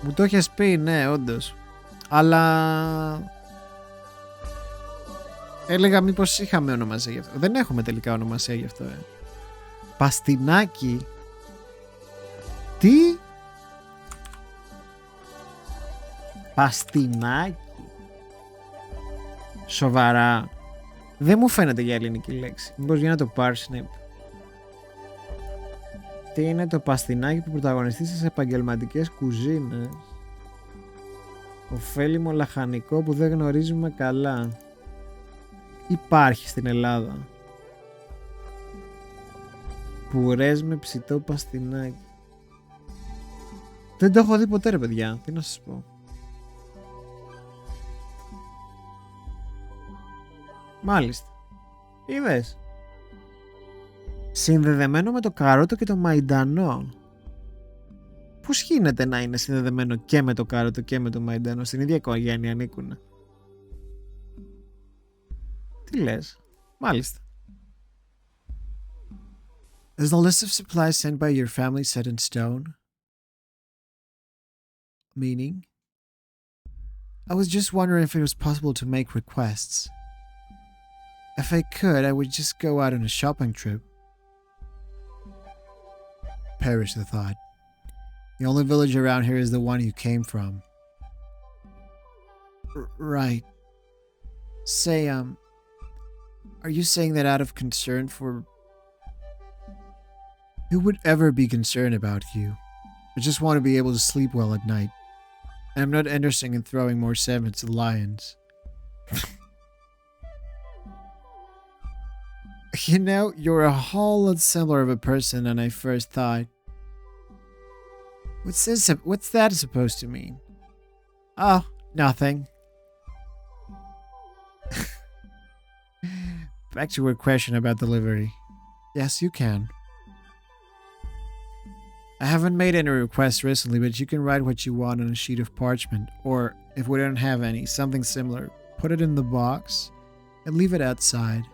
S2: Μου το έχεις πει, ναι, όντως. Αλλά... έλεγα μήπως είχαμε ονομασία γι' αυτό. Δεν έχουμε τελικά ονομασία γι' αυτό, Παστινάκι. Τι? Παστινάκι. Σοβαρά. Δεν μου φαίνεται για ελληνική λέξη. Μήπως γίνει το parsnip. Τι είναι το παστινάκι που πρωταγωνιστεί στις επαγγελματικές κουζίνες? Ωφέλιμο λαχανικό που δεν γνωρίζουμε καλά. Υπάρχει στην Ελλάδα. Πουρές με ψητό παστινάκι. Δεν το έχω δει ποτέ, ρε παιδιά. Τι να σας πω. Μάλιστα. Είδες. Συνδεδεμένο με το καρότο και το μαϊντανό. Πώς γίνεται να είναι συνδεδεμένο και με το καρότο και με το μαϊντανό? Στην ίδια οικογένεια ανήκουνε. Τι λες? Μάλιστα.
S1: Is the list of supplies sent by your family set in stone? Meaning? I was just wondering if it was possible to make requests. If I could, I would just go out on a shopping trip. Perish the thought. The only village around here is the one you came from. Right. Say, are you saying that out of concern for... Who would ever be concerned about you? I just want to be able to sleep well at night. And I'm not interested in throwing more salmon to lions. You know, you're a whole lot simpler of a person than I first thought. What's that supposed to mean? Oh, nothing. Back to your question about delivery. Yes, you can. I haven't made any requests recently, but you can write what you want on a sheet of parchment, or, if we don't have any, something similar. Put it in the box and leave it outside.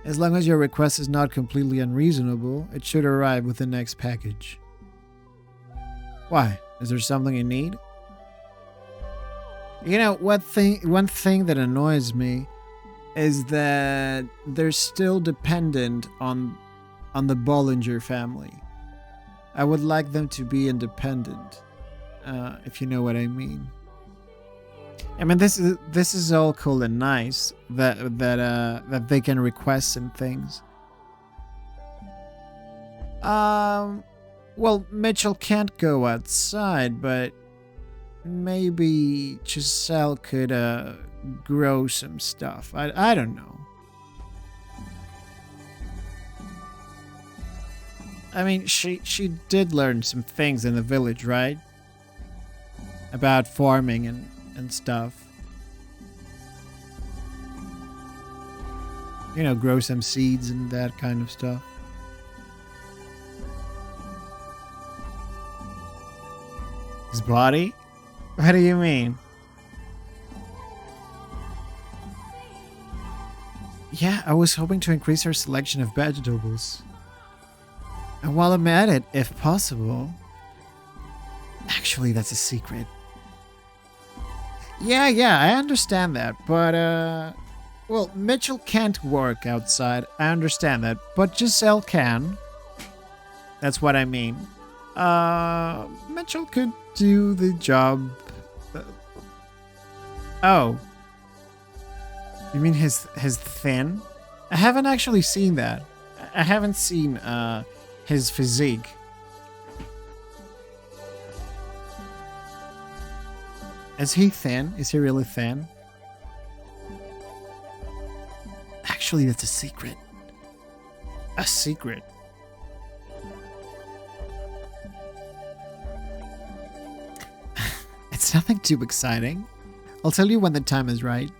S1: As long as your request is not completely unreasonable, it should arrive with the next package. Why? Is there something you need? You know, one thing that annoys me is that they're still dependent on the Bollinger family. I would like them to be independent, if you know what I mean. I mean, this is all cool and nice that they can request some things. Well, Mitchell can't go outside, but maybe Giselle could grow some stuff. I don't know. I mean, she did learn some things in the village, right? About farming and stuff. You know, grow some seeds and that kind of stuff. His body? What do you mean? Yeah, I was hoping to increase our selection of vegetables. And while I'm at it, if possible... Actually, that's a secret. Yeah, I understand that, but, well, Mitchell can't work outside, I understand that, but Giselle can. That's what I mean.
S2: Mitchell could do the job. Oh. You mean his thin? I haven't actually seen that. I haven't seen his physique. Is he thin? Is he really thin? Actually, that's a secret. A secret. It's nothing too exciting. I'll tell you when the time is right.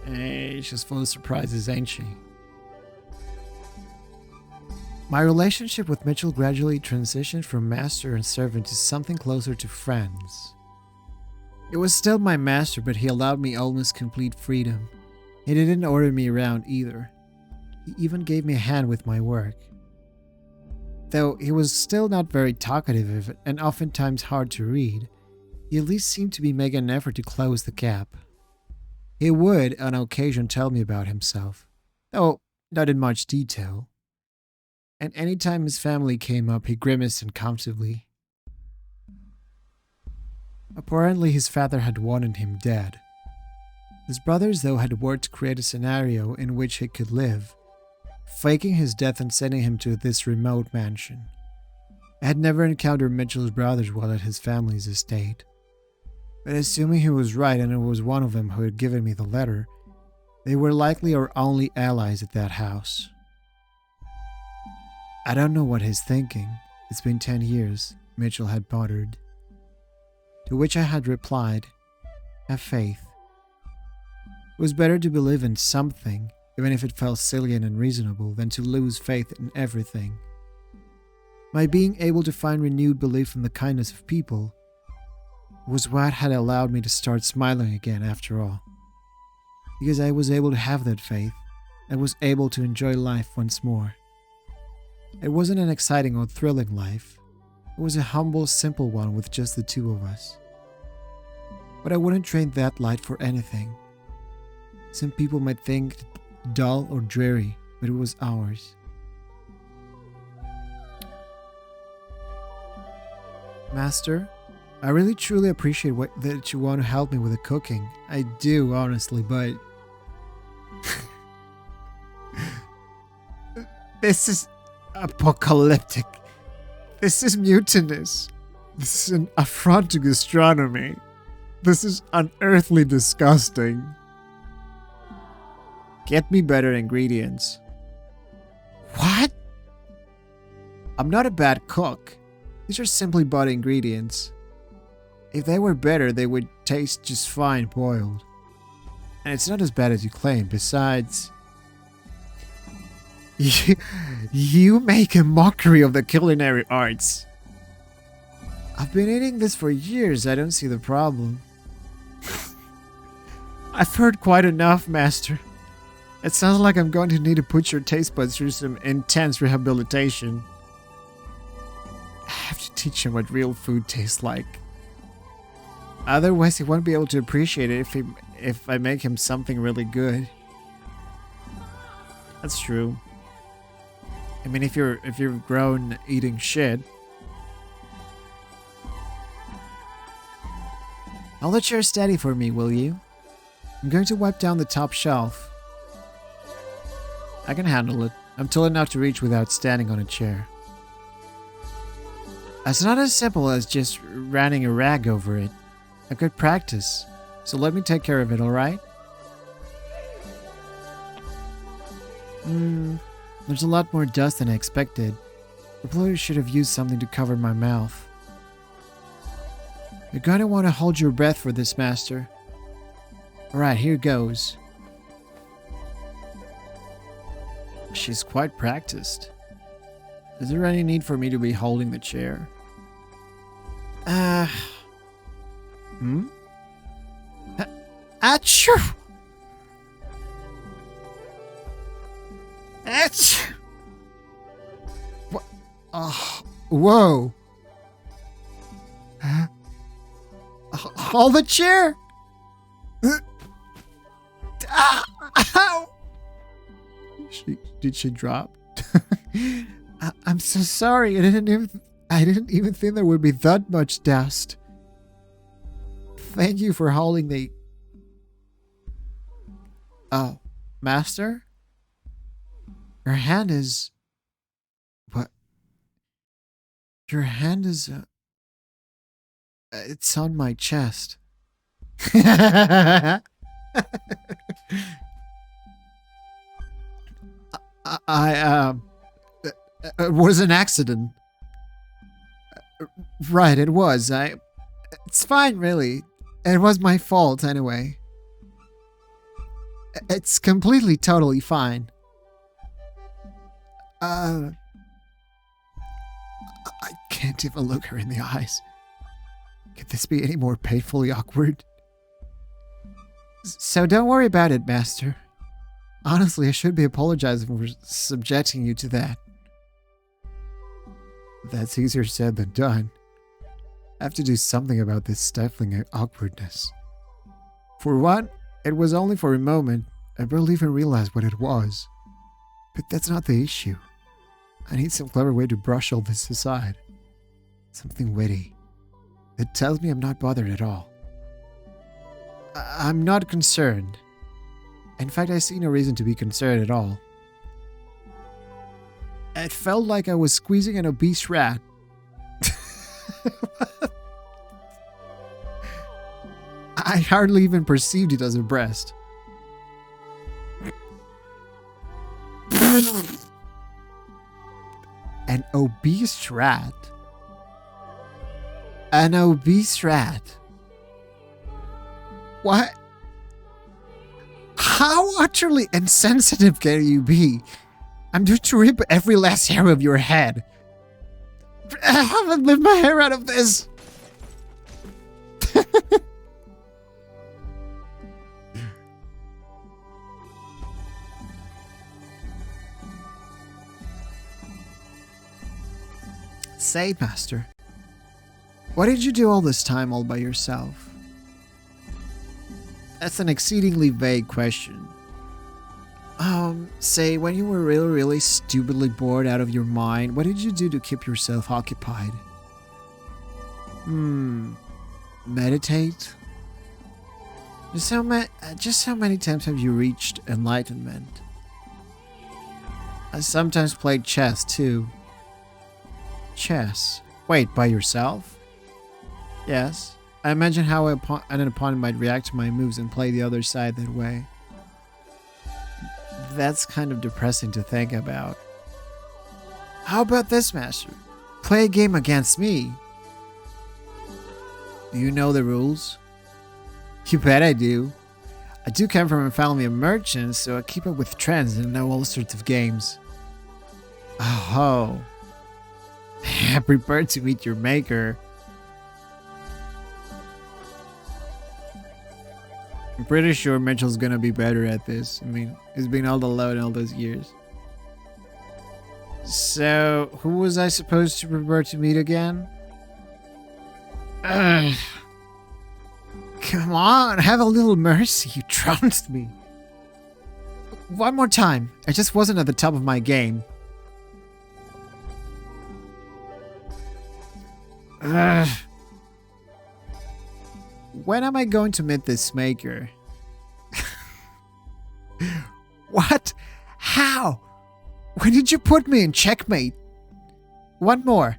S2: Hey, she's full of surprises, ain't she? My relationship with Mitchell gradually transitioned from master and servant to something closer to friends. It was still my master, but he allowed me almost complete freedom. He didn't order me around either. He even gave me a hand with my work. Though he was still not very talkative and oftentimes hard to read, he at least seemed to be making an effort to close the gap. He would, on occasion, tell me about himself, though not in much detail. And any time his family came up, he grimaced uncomfortably. Apparently, his father had wanted him dead. His brothers, though, had worked to create a scenario in which he could live, faking his death and sending him to this remote mansion. I had never encountered Mitchell's brothers while at his family's estate. But assuming he was right and it was one of them who had given me the letter, they were likely our only allies at that house. I don't know what he's thinking. It's been 10 years, Mitchell had muttered. To which I had replied, have faith. It was better to believe in something, even if it felt silly and unreasonable, than to lose faith in everything. My being able to find renewed belief in the kindness of people was what had allowed me to start smiling again after all. Because I was able to have that faith, I was able to enjoy life once more. It wasn't an exciting or thrilling life. It was a humble, simple one with just the two of us. But I wouldn't trade that life for anything. Some people might think it dull or dreary, but it was ours. Master, I really truly appreciate that you want to help me with the cooking. I do, honestly, but... This is apocalyptic. This is mutinous. This is an affront to gastronomy. This is unearthly disgusting. Get me better ingredients. What? I'm not a bad cook. These are simply bought ingredients. If they were better, they would taste just fine boiled. And it's not as bad as you claim. Besides, you make a mockery of the culinary arts. I've been eating this for years. I don't see the problem. I've heard quite enough, Master. It sounds like I'm going to need to put your taste buds through some intense rehabilitation. I have to teach him what real food tastes like. Otherwise, he won't be able to appreciate it if I make him something really good. That's true. I mean, if you've grown eating shit. Hold the chair steady for me, will you? I'm going to wipe down the top shelf. I can handle it. I'm tall enough to reach without standing on a chair. It's not as simple as just running a rag over it. I could practice, so let me take care of it, alright? There's a lot more dust than I expected. I probably should have used something to cover my mouth. You're gonna want to hold your breath for this, Master. Alright, here goes. She's quite practiced. Is there any need for me to be holding the chair? Achoo! Achoo! What? Whoa! Hold the chair! Ow!
S1: Did she drop? I'm so sorry. I didn't even think there would be that much dust. Thank you for holding the... Oh, Master? Your hand is... What? Your hand is... It's on my chest. It was an accident. Right, it was. It's fine, really. It was my fault, anyway. It's completely, totally fine. I can't even look her in the eyes. Could this be any more painfully awkward? So don't worry about it, Master. Honestly, I should be apologizing for subjecting you to that. That's easier said than done. I have to do something about this stifling awkwardness. For one, it was only for a moment. I barely even realized what it was. But that's not the issue. I need some clever way to brush all this aside. Something witty. That tells me I'm not bothered at all. I'm not concerned. In fact, I see no reason to be concerned at all. It felt like I was squeezing an obese rat. I hardly even perceived it as a breast. An obese rat? An obese rat? What? How utterly insensitive can you be? I'm due to rip every last hair of your head. I haven't lived my hair out of this. Say, Master, what did you do all this time all by yourself? That's an exceedingly vague question. Say, when you were really, really stupidly bored out of your mind, what did you do to keep yourself occupied? Meditate? Just how many times have you reached enlightenment? I sometimes played chess, too. Chess? Wait, by yourself? Yes. I imagine how an opponent might react to my moves and play the other side that way. That's kind of depressing to think about. How about this, Master? Play a game against me. Do you know the rules? You bet I do. I do come from a family of merchants, so I keep up with trends and know all sorts of games. Oh. I'm prepared to meet your maker. I'm pretty sure Mitchell's gonna be better at this. I mean, he's been all alone all those years. So, who was I supposed to prepare to meet again? Ugh. Come on, have a little mercy. You trounced me. One more time. I just wasn't at the top of my game. Ugh. When am I going to meet this maker? What? How? When did you put me in checkmate? One more.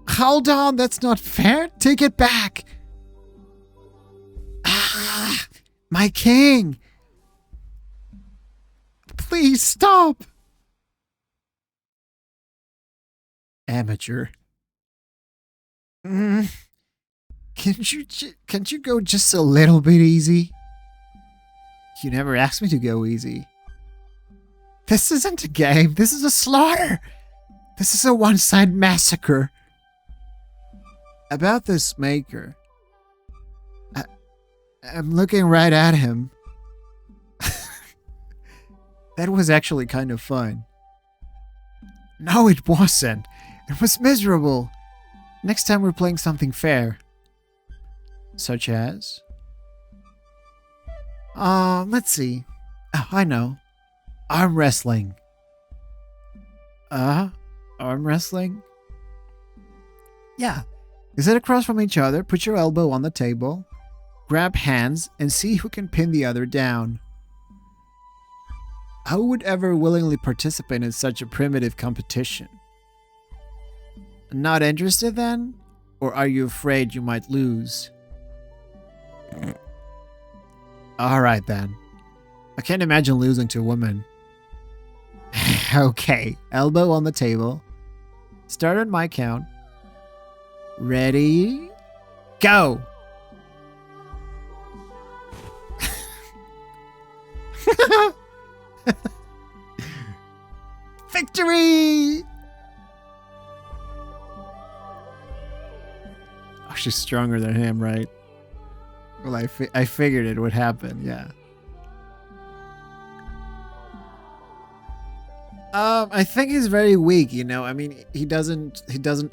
S1: Hold on, that's not fair. Take it back. Ah, my king. Please stop. Amateur. Can't you go just a little bit easy? You never asked me to go easy. This isn't a game. This is a slaughter. This is a one-side massacre. About this maker. I'm looking right at him. That was actually kind of fun. No, it wasn't. It was miserable. Next time we're playing something fair. Such as? Let's see. Oh, I know. Arm wrestling. Arm wrestling? Yeah. You sit across from each other, put your elbow on the table, grab hands, and see who can pin the other down. Who would ever willingly participate in such a primitive competition? Not interested then? Or are you afraid you might lose? Alright then. I can't imagine losing to a woman. Okay, elbow on the table. Start on my count. Ready? Go! Victory! Oh, she's stronger than him, right? Well, I figured it would happen, yeah. I think he's very weak, you know. I mean, he doesn't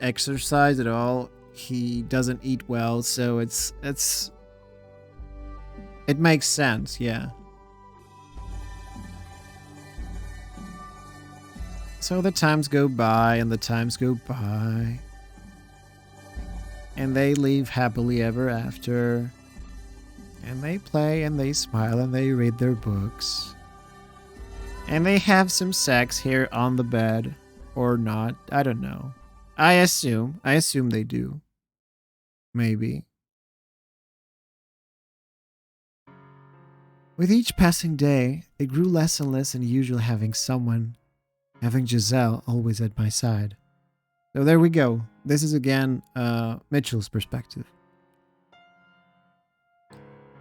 S1: exercise at all. He doesn't eat well, so it makes sense, yeah. So the times go by and the times go by. And they live happily ever after. And they play and they smile and they read their books. And they have some sex here on the bed. Or not. I don't know. I assume they do. Maybe. With each passing day, it grew less and less unusual having Giselle always at my side. So there we go. This is again Mitchell's perspective.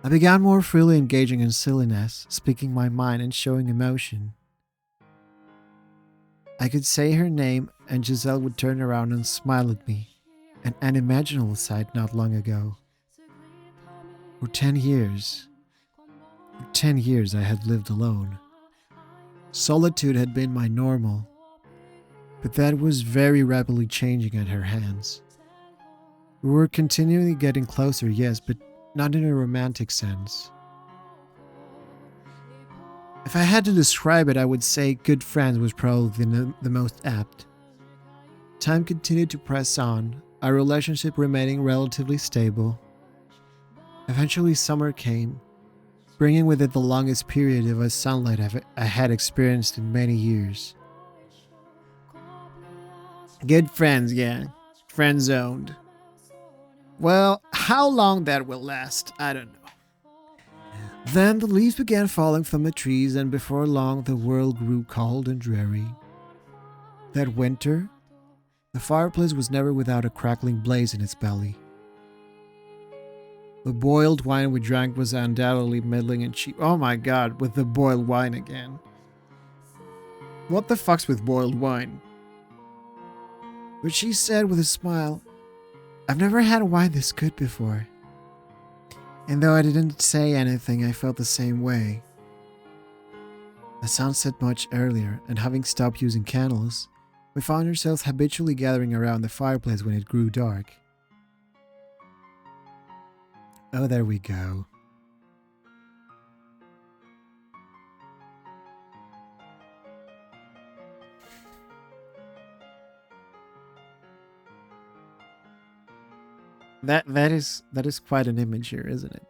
S1: I began more freely engaging in silliness, speaking my mind and showing emotion. I could say her name and Giselle would turn around and smile at me, an unimaginable sight not long ago. For 10 years I had lived alone. Solitude had been my normal, but that was very rapidly changing at her hands. We were continually getting closer, yes, but not in a romantic sense. If I had to describe it, I would say good friends was probably the most apt. Time continued to press on, our relationship remaining relatively stable. Eventually summer came, bringing with it the longest period of sunlight I had experienced in many years. Good friends, yeah. Friend-zoned. Well, how long that will last, I don't know. Then the leaves began falling from the trees, and before long the world grew cold and dreary. That winter, the fireplace was never without a crackling blaze in its belly. The boiled wine we drank was undoubtedly middling and cheap. Oh my god, with the boiled wine again. What the fuck's with boiled wine? But she said with a smile, I've never had wine this good before. And though I didn't say anything, I felt the same way. The sun set much earlier, and having stopped using candles, we found ourselves habitually gathering around the fireplace when it grew dark. Oh, there we go. That is quite an image here, isn't it?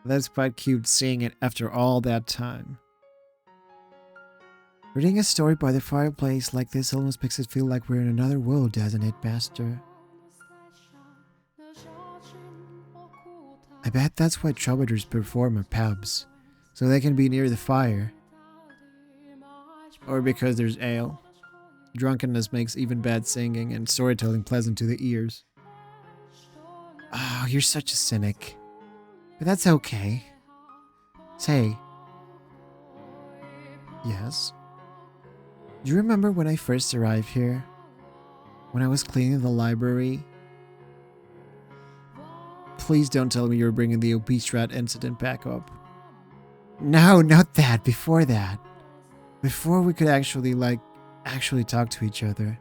S1: That's quite cute seeing it after all that time. Reading a story by the fireplace like this almost makes it feel like we're in another world, doesn't it, Master? I bet that's why troubadours perform at pubs, so they can be near the fire. Or because there's ale. Drunkenness makes even bad singing and storytelling pleasant to the ears. Oh, you're such a cynic. But that's okay. Say. Yes? Do you remember when I first arrived here? When I was cleaning the library? Please don't tell me you were bringing the obese rat incident back up. No, not that. Before that. Before we could actually talk to each other.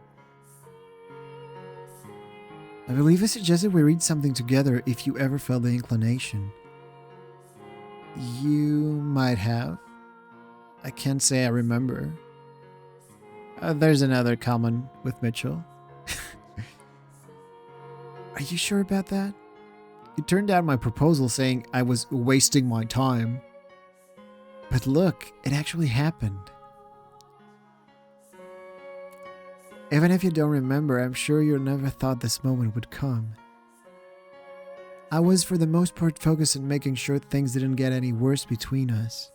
S1: I believe I suggested we read something together if you ever felt the inclination. You might have. I can't say I remember. There's another common with Mitchell. Are you sure about that? You turned down my proposal saying I was wasting my time. But look, it actually happened. Even if you don't remember, I'm sure you never thought this moment would come. I was for the most part focused on making sure things didn't get any worse between us.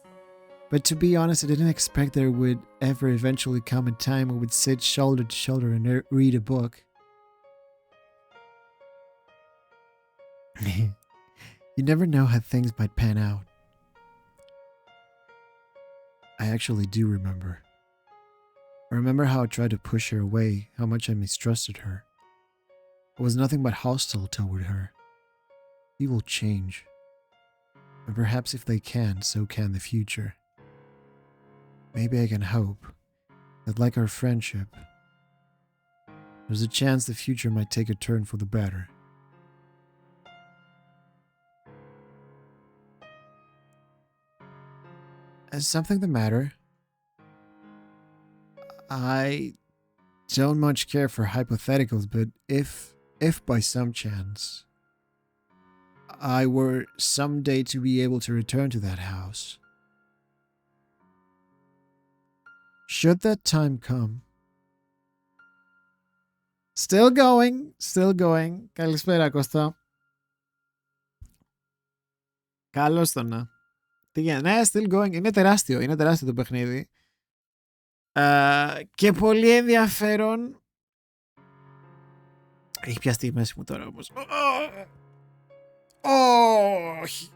S1: But to be honest, I didn't expect there would ever eventually come a time we would sit shoulder to shoulder and read a book. You never know how things might pan out. I actually do remember. I remember how I tried to push her away, how much I mistrusted her. I was nothing but hostile toward her. People change. And perhaps if they can, so can the future. Maybe I can hope that, like our friendship, there's a chance the future might take a turn for the better. Is something the matter? I don't much care for hypotheticals, but if by some chance I were someday to be able to return to that house, should that time come. Still going, still going. Καλησπέρα Κώστα. Καλώς το να. Τι γίνεται, ναι, still going. Είναι τεράστιο το παιχνίδι. Και πολύ ενδιαφέρον. Έχει πιαστεί η μέση μου τώρα όμως. Όχι.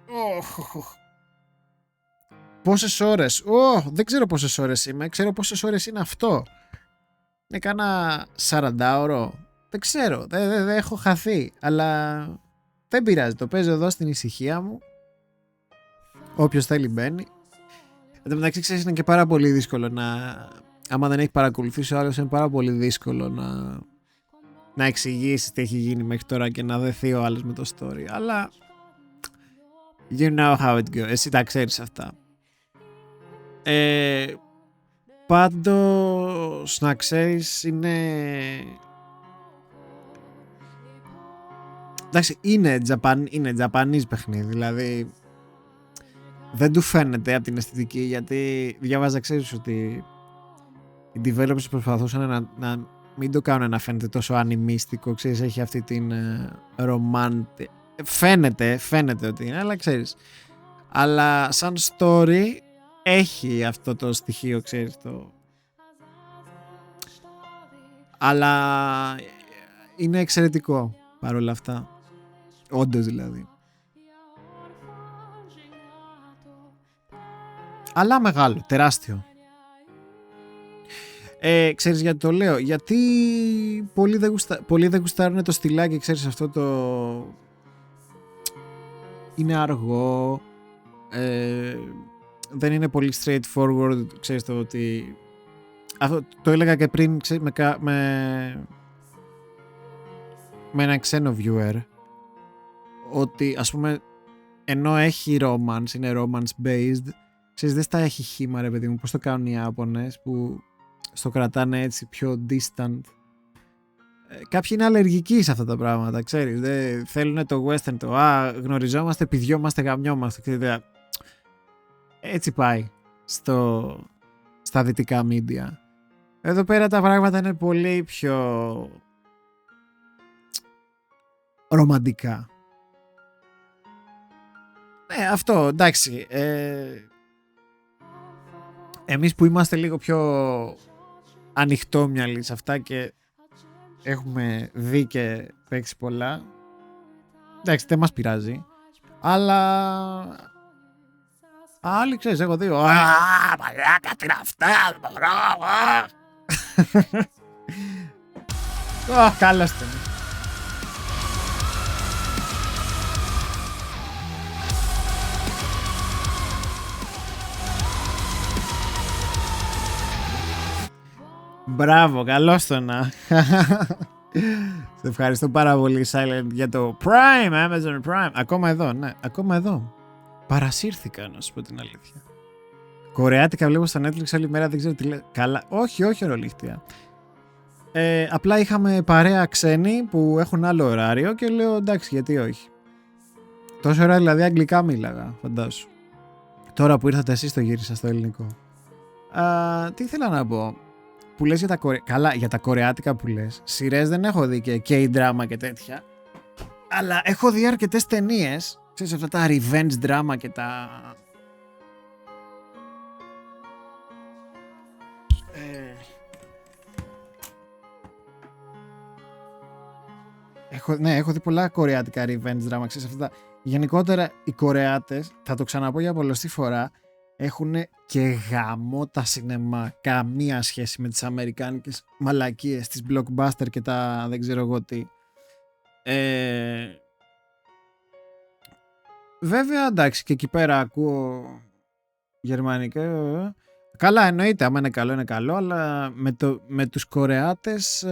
S1: Πόσες ώρες. Δεν ξέρω πόσες ώρες είμαι. Ξέρω πόσες ώρες είναι αυτό. Είναι κάνα 40ωρο. Δεν ξέρω. Δεν έχω χαθεί. Αλλά δεν πειράζει. Το παίζω εδώ στην ησυχία μου. Όποιος θέλει μπαίνει. Εν τω μεταξύ, ξέρεις, είναι και πάρα πολύ δύσκολο να... Άμα δεν έχει παρακολουθήσει ο άλλος, είναι πάρα πολύ δύσκολο να εξηγήσει τι έχει γίνει μέχρι τώρα και να δεθεί ο άλλος με το story. Αλλά you know how it goes. Εσύ τα ξέρεις αυτά. Πάντως, να ξέρεις, είναι... Εντάξει, είναι Japanese παιχνίδι, δηλαδή δεν του φαίνεται από την αισθητική, γιατί διάβαζα, ξέρεις, ότι οι developers προσπαθούσαν να μην το κάνουν να φαίνεται τόσο ανημίστικο, ξέρεις, έχει αυτή την romantic... Φαίνεται ότι είναι, αλλά ξέρεις. Αλλά σαν story έχει αυτό το στοιχείο, ξέρεις, το... Αλλά είναι εξαιρετικό παρόλα αυτά. Όντως δηλαδή. Αλλά μεγάλο, τεράστιο. Ξέρεις γιατί το λέω? Γιατί πολλοί δεν γουστάρουν το στυλάκι, ξέρεις, αυτό το... Είναι αργό, δεν είναι πολύ straightforward, ξέρεις, το ότι... Αυτό το έλεγα και πριν, ξέρεις, με ένα ξένο viewer, ότι ας πούμε ενώ έχει romance, είναι romance based, ξέρεις, δεν στα έχει χύμα, ρε παιδί μου, πώς το κάνουν οι Ιάπωνες που στο κρατάνε έτσι πιο distant. Κάποιοι είναι αλλεργικοί σε αυτά τα πράγματα, ξέρεις, δεν θέλουν το western, το γνωριζόμαστε, πηδιόμαστε, γαμιόμαστε, ξέρετε. Έτσι πάει στα δυτικά media. Εδώ πέρα τα πράγματα είναι πολύ πιο ρομαντικά. Αυτό, εντάξει. Εμείς που είμαστε λίγο πιο ανοιχτόμυαλοι σε αυτά και έχουμε δει και παίξει πολλά, εντάξει, δεν μας πειράζει. Αλλά άλλοι, ξέρεις, έχω δει, μαλάκα, τι είναι αυτά, δεν μπορώ. Καλώς το. Μπράβο, καλώς το να. Σε ευχαριστώ πάρα πολύ, Silent, για το Prime, Amazon Prime. Ακόμα εδώ, ναι, ακόμα εδώ.
S2: παρασύρθηκα, να σου πω την αλήθεια. Κορεάτικα βλέπω στο Netflix όλη μέρα, δεν ξέρω τι λέει. Καλά, όχι ρολίχτια. Απλά είχαμε παρέα ξένοι που έχουν άλλο ωράριο και λέω εντάξει, γιατί όχι. Τόσο ώρα δηλαδή αγγλικά μίλαγα, φαντάσου. Τώρα που ήρθατε εσείς το γύρισα στο ελληνικό. Τι ήθελα να πω. Που λες για τα καλά, για τα κορεάτικα που λες. Σειρές δεν έχω δει και K-drama και τέτοια. Αλλά έχω δει αρκετές ταινίες. Ξέρεις αυτά τα revenge drama και τα... Έχω δει πολλά κορεάτικα revenge drama. Ξέρεις αυτά τα... Γενικότερα οι Κορεάτες, θα το ξαναπώ για πολλωστή φορά, έχουν και γαμό τα σινεμά. Καμία σχέση με τις αμερικάνικες μαλακίες, τις blockbuster και τα δεν ξέρω εγώ τι. Βέβαια εντάξει, και εκεί πέρα ακούω γερμανικά. Καλά, εννοείται, άμα είναι καλό είναι καλό, αλλά με τους Κορεάτες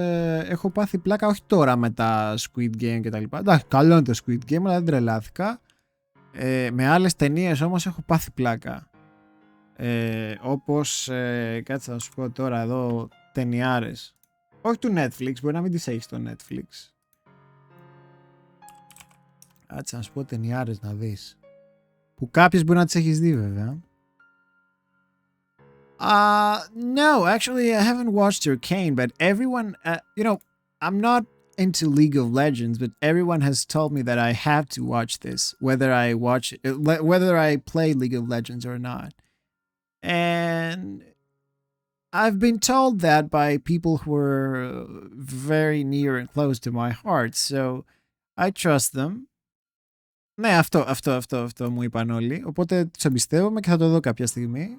S2: έχω πάθει πλάκα, όχι τώρα με τα Squid Game και τα λοιπά. Εντάξει, καλό είναι το Squid Game, αλλά δεν τρελάθηκα. Με άλλες ταινίες όμως έχω πάθει πλάκα. Όπως, κάτσε να σου πω τώρα εδώ, ταινιάρες. Όχι του Netflix, μπορεί να μην τις έχεις στο Netflix. Κάτσε να σου πω ταινιάρες να δεις. Που κάποιες μπορεί να τις έχεις δει βέβαια. No, actually, I haven't watched Arcane, but everyone, I'm not into League of Legends, but everyone has told me that I have to watch this, whether I play League of Legends or not. And I've been told that by people who are very near and close to my heart, so I trust them. Ναι, αυτό μου είπαν όλοι, οπότε τους εμπιστεύομαι και θα το δω κάποια στιγμή.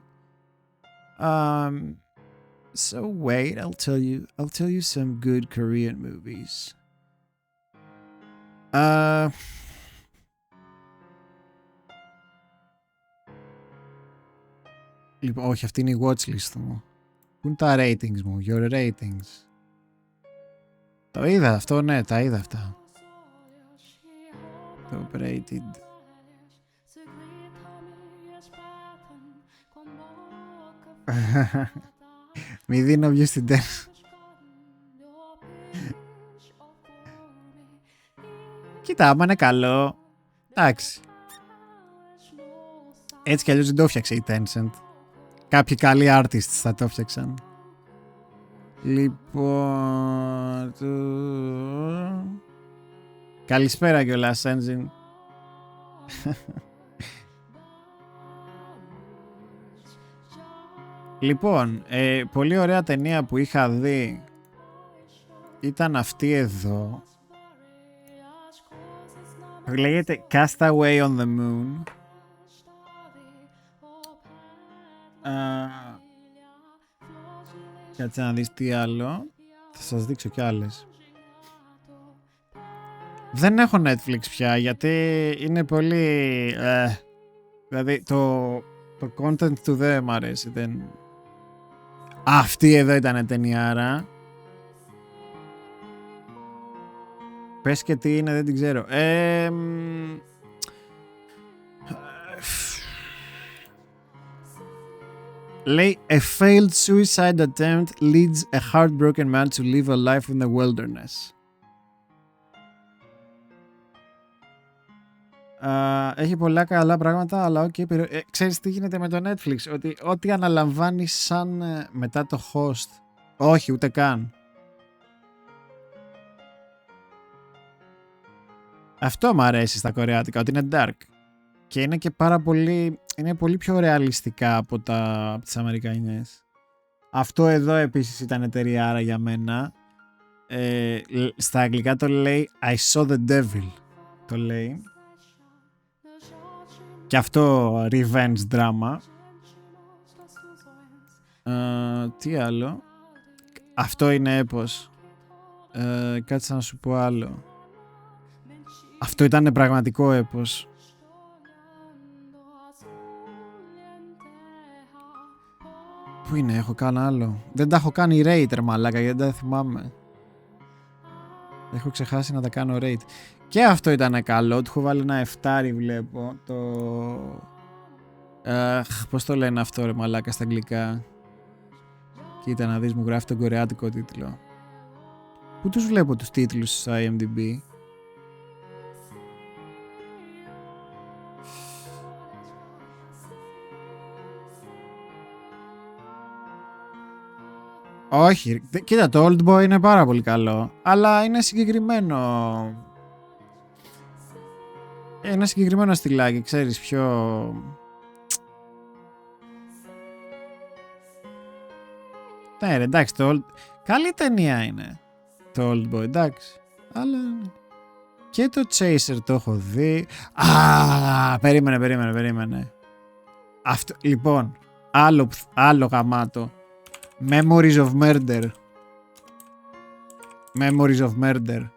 S2: So wait, I'll tell you some good Korean movies. Λοιπόν, όχι, αυτή είναι η watchlist μου. Πού είναι τα ratings μου, your ratings. Το είδα αυτό, ναι, τα είδα αυτά. Top rated. Μη δίνω views στην τέχνη. Κοίτα, άμα είναι καλό, εντάξει. Έτσι κι αλλιώς δεν το φτιάξε η Tencent. Κάποιοι καλοί artists θα το φτιάξαν. Λοιπόν... Καλησπέρα κιόλας, Engine. Λοιπόν, πολύ ωραία ταινία που είχα δει ήταν αυτή εδώ. Λέγεται Castaway on the Moon. Κάτσε να δεις τι άλλο. Θα σας δείξω κι άλλες. Δεν έχω Netflix πια γιατί είναι πολύ... δηλαδή το content του δεν μ' αρέσει. Αυτή εδώ ήταν ταινιάρα. Πες και τι είναι, δεν την ξέρω. Λέει, a failed suicide attempt leads a heartbroken man to live a life in the wilderness. Έχει πολλά καλά πράγματα, αλλά ξέρεις τι γίνεται με το Netflix, ότι ό,τι αναλαμβάνει σαν μετά το host, όχι ούτε καν. Αυτό μου αρέσει στα κορεάτικα, ότι είναι dark και είναι και πάρα πολύ, είναι πολύ πιο ρεαλιστικά από τις αμερικανικές. Αυτό εδώ επίσης ήταν εταιριάρα για μένα. Στα αγγλικά το λέει I saw the devil, το λέει. Και αυτό revenge drama. Τι άλλο. Αυτό είναι έπος. Κάτσε να σου πω άλλο. Αυτό ήταν πραγματικό έπος. Πού είναι, έχω κάνει άλλο. Δεν τα έχω κάνει rate, μαλάκα, γιατί δεν τα θυμάμαι. Έχω ξεχάσει να τα κάνω rate. Και αυτό ήταν καλό, του έχω βάλει ένα 7, βλέπω. Το Πώς το λένε αυτό ρε μαλάκα στα αγγλικά? Κοίτα να δεις, μου γράφει τον κορεάτικο τίτλο. Πού τους βλέπω τους τίτλους στο IMDb? Όχι, κοίτα, το Old Boy είναι πάρα πολύ καλό, αλλά είναι συγκεκριμένο. Ένα συγκεκριμένο στυλάκι, ξέρεις, πιο... Ναι ρε, εντάξει, καλή ταινία είναι το Old Boy, εντάξει, αλλά... Και το Chaser το έχω δει. Περίμενε. Αυτό, λοιπόν, άλλο γαμάτο. Memories of Murder.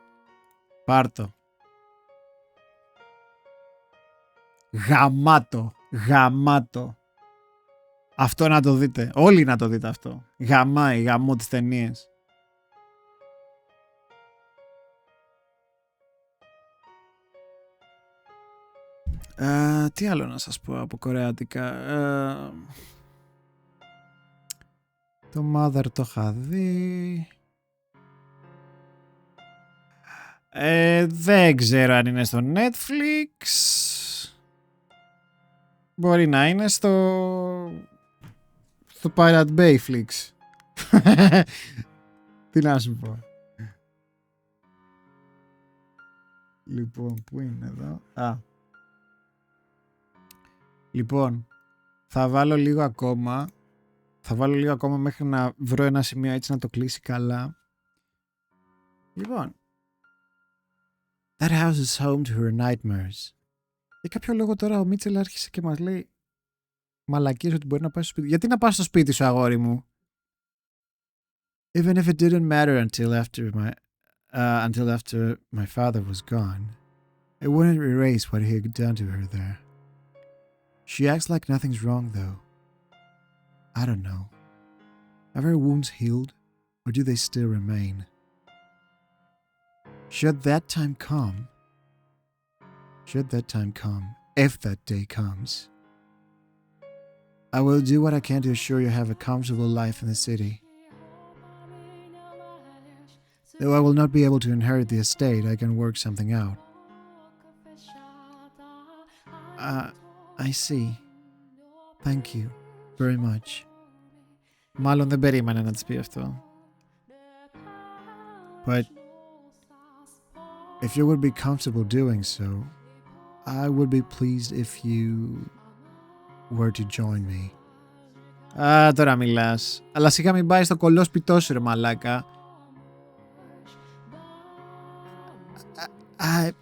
S2: Πάρτο. Γαμάτο. Αυτό να το δείτε. Όλοι να το δείτε αυτό. Γαμώ τις ταινίες. Τι άλλο να σας πω από κορεάτικα? Το Mother το είχα δει. Δεν ξέρω αν είναι στο Netflix. Μπορεί να είναι στο Pirate Bay Flix. Τι να σου πω. Λοιπόν, πού είναι εδώ? Λοιπόν, θα βάλω λίγο ακόμα μέχρι να βρω ένα σημείο έτσι να το κλείσει καλά. Λοιπόν, that house is home to her nightmares. Για κάποιο λόγο τώρα ο Μίτσελ άρχισε και μας λέει μαλακίες ότι μπορεί να πάει στο σπίτι. Γιατί να πας στο σπίτι σου, αγόρι μου? Even if it didn't matter until after my father was gone, it wouldn't erase what he had done to her there. She acts like nothing's wrong though. I don't know. Have her wounds healed, or do they still remain? Should that time come, if that day comes, I will do what I can to assure you have a comfortable life in the city. Though I will not be able to inherit the estate, I can work something out. I see. Thank you very much. Μάλλον δεν περίμενε να της πει αυτό. But if you would be comfortable doing so, I would be pleased if you were to join me. Τώρα μιλάς. Αλλά σιγά μην πάει στο κολόσπιτό σου ρε μαλάκα. I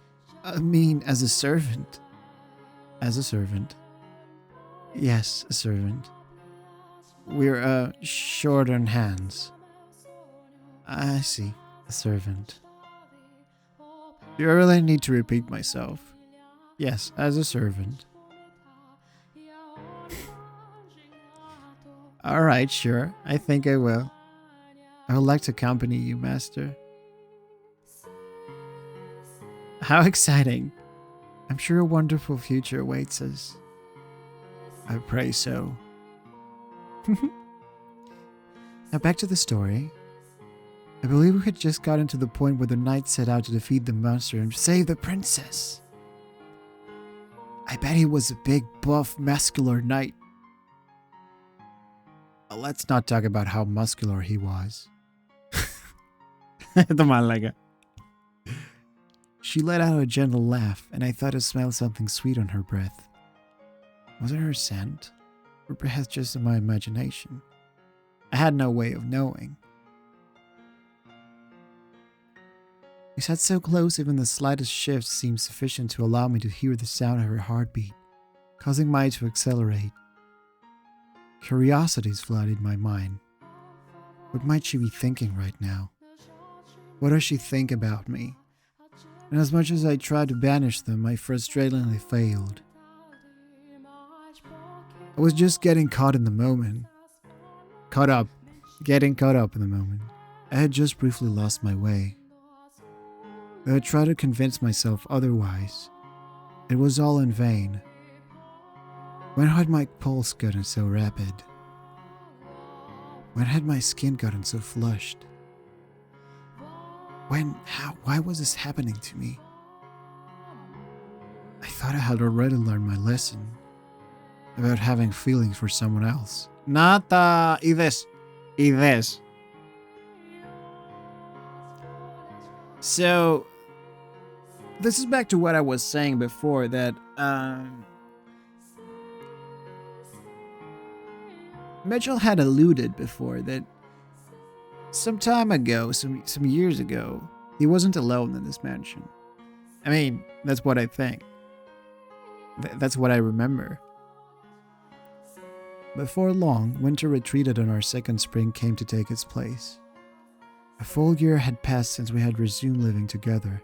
S2: mean as a servant. As a servant. Yes, a servant. We're short on hands. I see. A servant. Do I really need to repeat myself? Yes, as a servant. Alright, sure. I think I will. I would like to accompany you, master. How exciting. I'm sure a wonderful future awaits us. I pray so. Now back to the story. I believe we had just gotten to the point where the knight set out to defeat the monster and save the princess. I bet he was a big, buff, muscular knight. Let's not talk about how muscular he was. She let out a gentle laugh, and I thought I smelled something sweet on her breath. Was it her scent? Or perhaps just in my imagination? I had no way of knowing. We sat so close even the slightest shift seemed sufficient to allow me to hear the sound of her heartbeat, causing mine to accelerate. Curiosities flooded my mind. What might she be thinking right now? What does she think about me? And as much as I tried to banish them, I frustratingly failed. I was just getting caught in the moment. Getting caught up in the moment. I had just briefly lost my way. Though I tried to convince myself otherwise, it was all in vain.
S1: When had my pulse gotten so rapid? When had my skin gotten so flushed? When, how, why was this happening to me? I thought I had already learned my lesson about having feelings for someone else.
S2: Νάτα, είδες. So, this is back to what I was saying before, that Mitchell had alluded before that some time ago, some years ago, he wasn't alone in this mansion. I mean, that's what I think. That's what I remember. Before long, winter retreated and our second spring came to take its place. A full year had passed since we had resumed living together,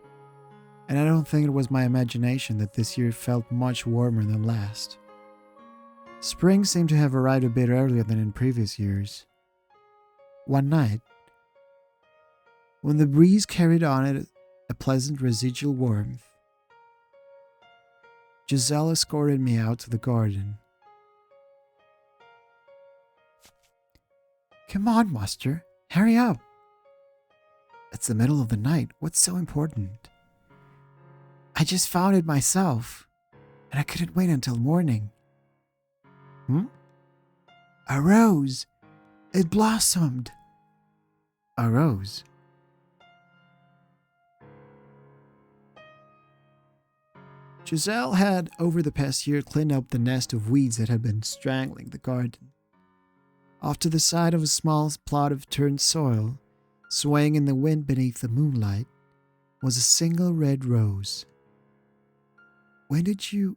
S2: and I don't think it was my imagination that this year felt much warmer than last. Spring seemed to have arrived a bit earlier than in previous years. One night, when the breeze carried on it a pleasant residual warmth, Giselle escorted me out to the garden. Come on, Master, hurry up. It's the middle of the night. What's so important? I just found it myself, and I couldn't wait until morning. A rose. It blossomed. A rose? Giselle had, over the past year, cleaned up the nest of weeds that had been strangling the garden. Off to the side of a small plot of turned soil, swaying in the wind beneath the moonlight, was a single red rose. When did you...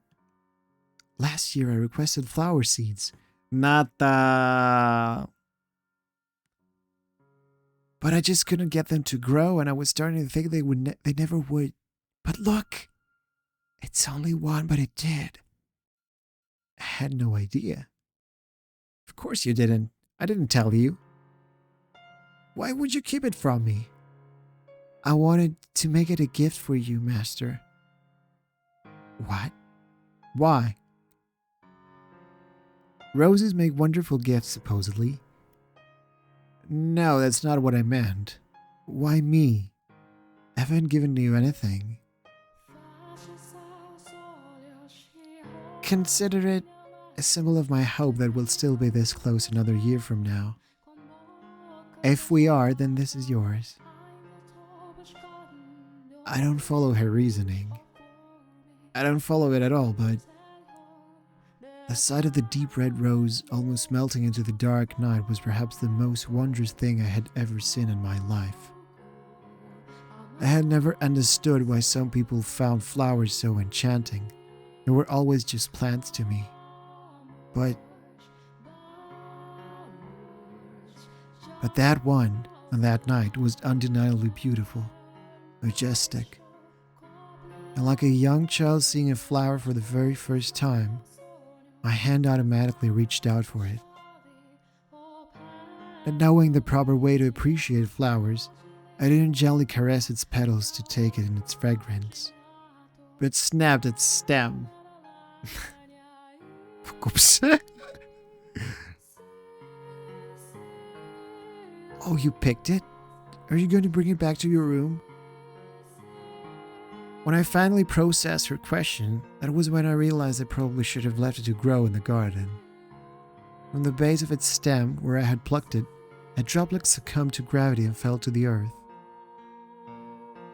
S2: Last year I requested flower seeds. Nata. But I just couldn't get them to grow, and I was starting to think they never would. But look! It's only one, but it did. I had no idea. Of course you didn't. I didn't tell you. Why would you keep it from me? I wanted to make it a gift for you, Master. What? Why? Roses make wonderful gifts, supposedly. No, that's not what I meant. Why me? I haven't given you anything. Consider it a symbol of my hope that we'll still be this close another year from now. If we are, then this is yours. I don't follow her reasoning. I don't follow it at all, but the sight of the deep red rose almost melting into the dark night was perhaps the most wondrous thing I had ever seen in my life. I had never understood why some people found flowers so enchanting. They were always just plants to me. But that one, on that night, was undeniably beautiful, majestic. And like a young child seeing a flower for the very first time, my hand automatically reached out for it. Not knowing the proper way to appreciate flowers, I didn't gently caress its petals to take it in its fragrance, but snapped its stem. Oops. Oh, you picked it? Are you going to bring it back to your room? When I finally processed her question, that was when I realized I probably should have left it to grow in the garden. From the base of its stem, where I had plucked it, a droplet succumbed to gravity and fell to the earth.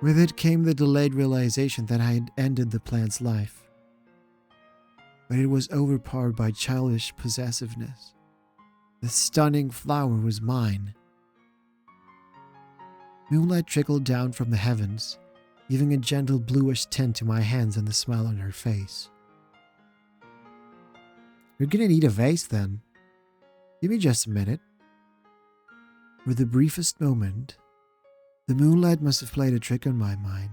S2: With it came the delayed realization that I had ended the plant's life. But it was overpowered by childish possessiveness. The stunning flower was mine. Moonlight trickled down from the heavens, giving a gentle bluish tint to my hands and the smile on her face. You're gonna need a vase then. Give me just a minute. For the briefest moment, the moonlight must have played a trick on my mind.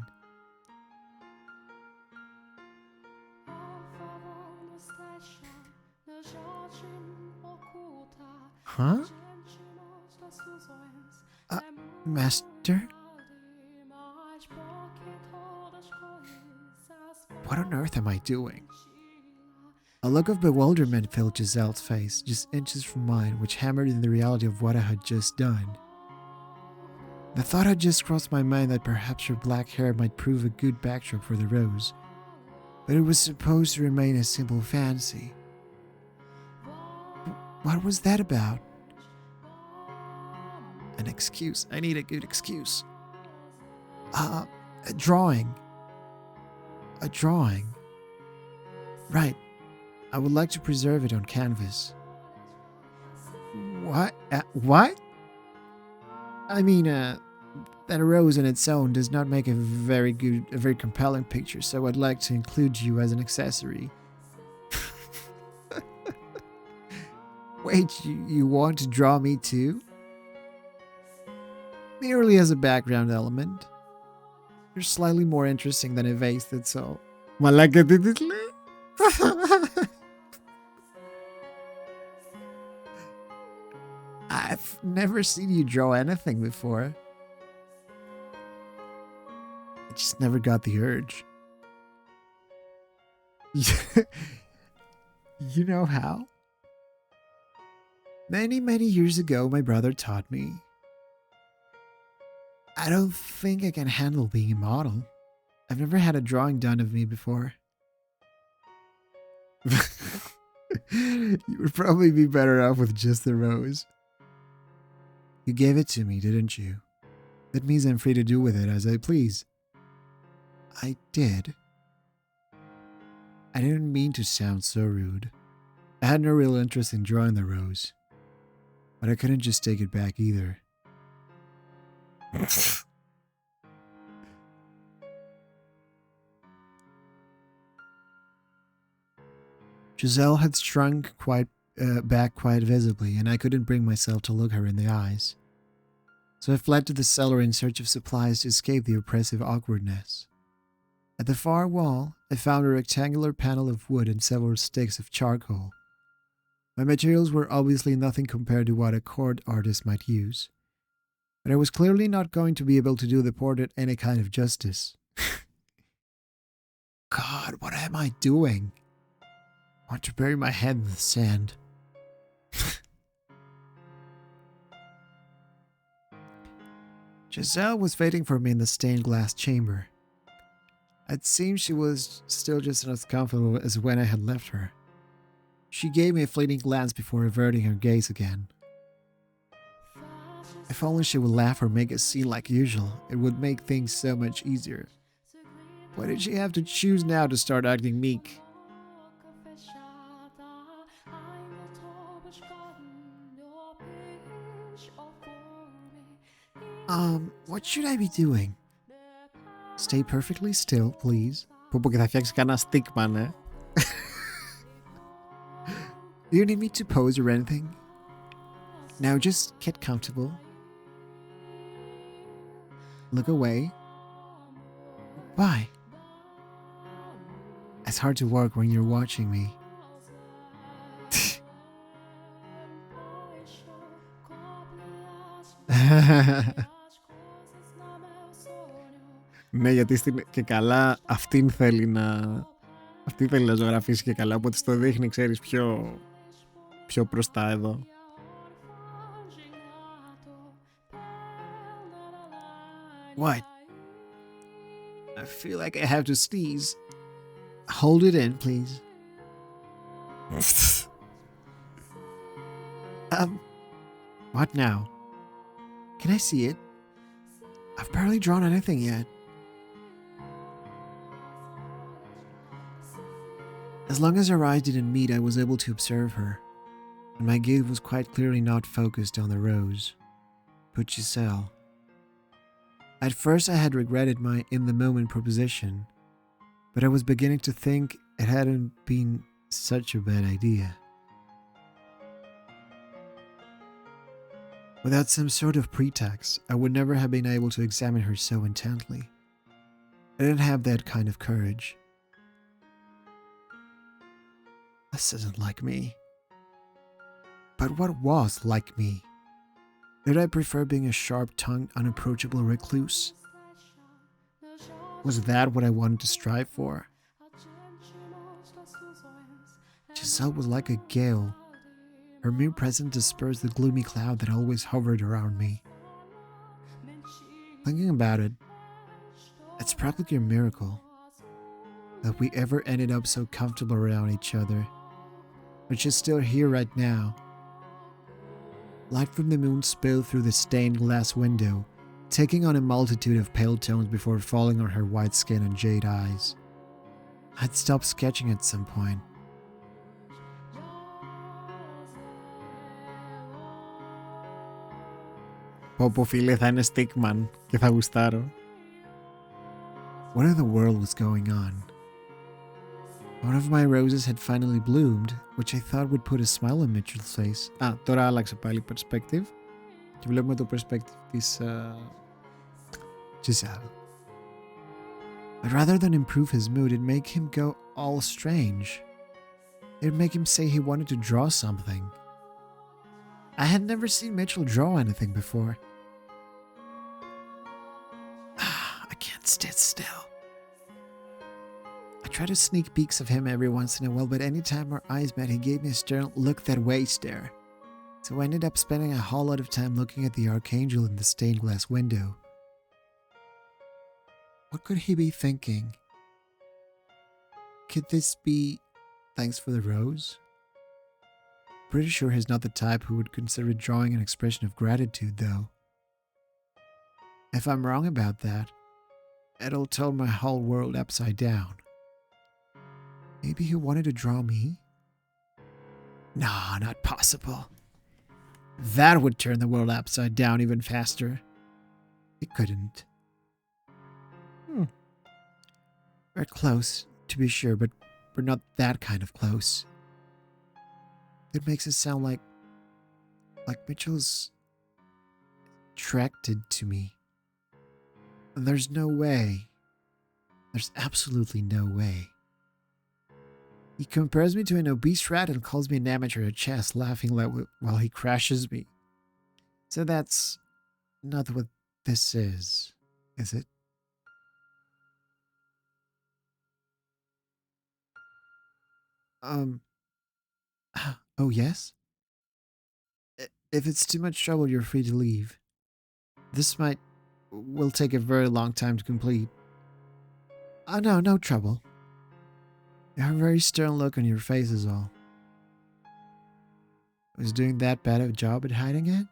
S2: Huh? Master? What on earth am I doing?
S1: A look of bewilderment filled Giselle's face, just inches from mine, which hammered in the reality of what I had just done. The thought had just crossed my mind that perhaps her black hair might prove a good backdrop for the rose, but it was supposed to remain a simple fancy. What was that about? An excuse. I need a good excuse. A drawing. A drawing. Right. I would like to preserve it on canvas. What? What? I mean, that rose on its own does not make a very compelling picture, so I'd like to include you as an accessory. Wait, you want to draw me too? Merely as a background element. You're slightly more interesting than a vase, that's all.
S2: Μαλάκα τι της λέει.
S1: I've never seen you draw anything before. I just never got the urge. You know how? Many, many years ago, my brother taught me. I don't think I can handle being a model. I've never had a drawing done of me before. You would probably be better off with just the rose. You gave it to me, didn't you? That means I'm free to do with it as I please. I did. I didn't mean to sound so rude. I had no real interest in drawing the rose. But I couldn't just take it back either. Giselle had shrunk back quite visibly, and I couldn't bring myself to look her in the eyes. So I fled to the cellar in search of supplies to escape the oppressive awkwardness. At the far wall, I found a rectangular panel of wood and several sticks of charcoal. My materials were obviously nothing compared to what a court artist might use, but I was clearly not going to be able to do the portrait any kind of justice. God, what am I doing? I want to bury my head in the sand. Giselle was waiting for me in the stained glass chamber. It seemed she was still just as comfortable as when I had left her. She gave me a fleeting glance before averting her gaze again. If only she would laugh or make a scene like usual, it would make things so much easier. Why did she have to choose now to start acting meek? What should I be doing? Stay perfectly still, please.
S2: Πω πω και θα φτιάξει κανένα στίγμα, ναι.
S1: Do you need me to pose or anything? Now just get comfortable. Look away. Why? It's hard to work when you're watching me.
S2: Ναι, γιατί και καλά αυτήν θέλει να ζωγραφίσει και καλά, οπότε στο δείχνει, ξέρεις, πιο μπροστά εδώ.
S1: What? I feel like I have to sneeze. Hold it in, please. What now? Can I see it? I've barely drawn anything yet. As long as our eyes didn't meet, I was able to observe her, and my gaze was quite clearly not focused on the rose, but Giselle. At first I had regretted my in-the-moment proposition, but I was beginning to think it hadn't been such a bad idea. Without some sort of pretext, I would never have been able to examine her so intently. I didn't have that kind of courage. This isn't like me. But what was like me? Did I prefer being a sharp-tongued, unapproachable recluse? Was that what I wanted to strive for? Giselle was like a gale. Her mere presence dispersed the gloomy cloud that always hovered around me. Thinking about it, it's practically a miracle that we ever ended up so comfortable around each other. But she's still here right now. Light from the moon spilled through the stained glass window, taking on a multitude of pale tones before falling on her white skin and jade eyes. I'd stopped sketching at some point.
S2: Πω φίλε, θα είναι stickman και θα γουστάρω.
S1: What in the world was going on? One of my roses had finally bloomed, which I thought would put a smile on Mitchell's face.
S2: Τώρα άλλαξε πάλι perspective και βλέπουμε το perspective της
S1: Giselle. But rather than improve his mood, it'd make him go all strange. It'd make him say he wanted to draw something. I had never seen Mitchell draw anything before. I can't sit still. I tried to sneak peeks of him every once in a while, but anytime our eyes met, he gave me a stern look that way stare. So I ended up spending a whole lot of time looking at the archangel in the stained glass window. What could he be thinking? Could this be thanks for the rose? Pretty sure he's not the type who would consider drawing an expression of gratitude, though. If I'm wrong about that, it'll turn my whole world upside down. Maybe he wanted to draw me? Nah, not possible. That would turn the world upside down even faster. It couldn't. We're close, to be sure, but we're not that kind of close. It makes it sound like Mitchell's attracted to me. And there's no way. There's absolutely no way. He compares me to an obese rat and calls me an amateur at chess, laughing while he crashes me. So that's not what this is it? Oh yes? If it's too much trouble, you're free to leave. This will take a very long time to complete. No trouble. You have a very stern look on your face is all. Was doing that bad of a job at hiding it?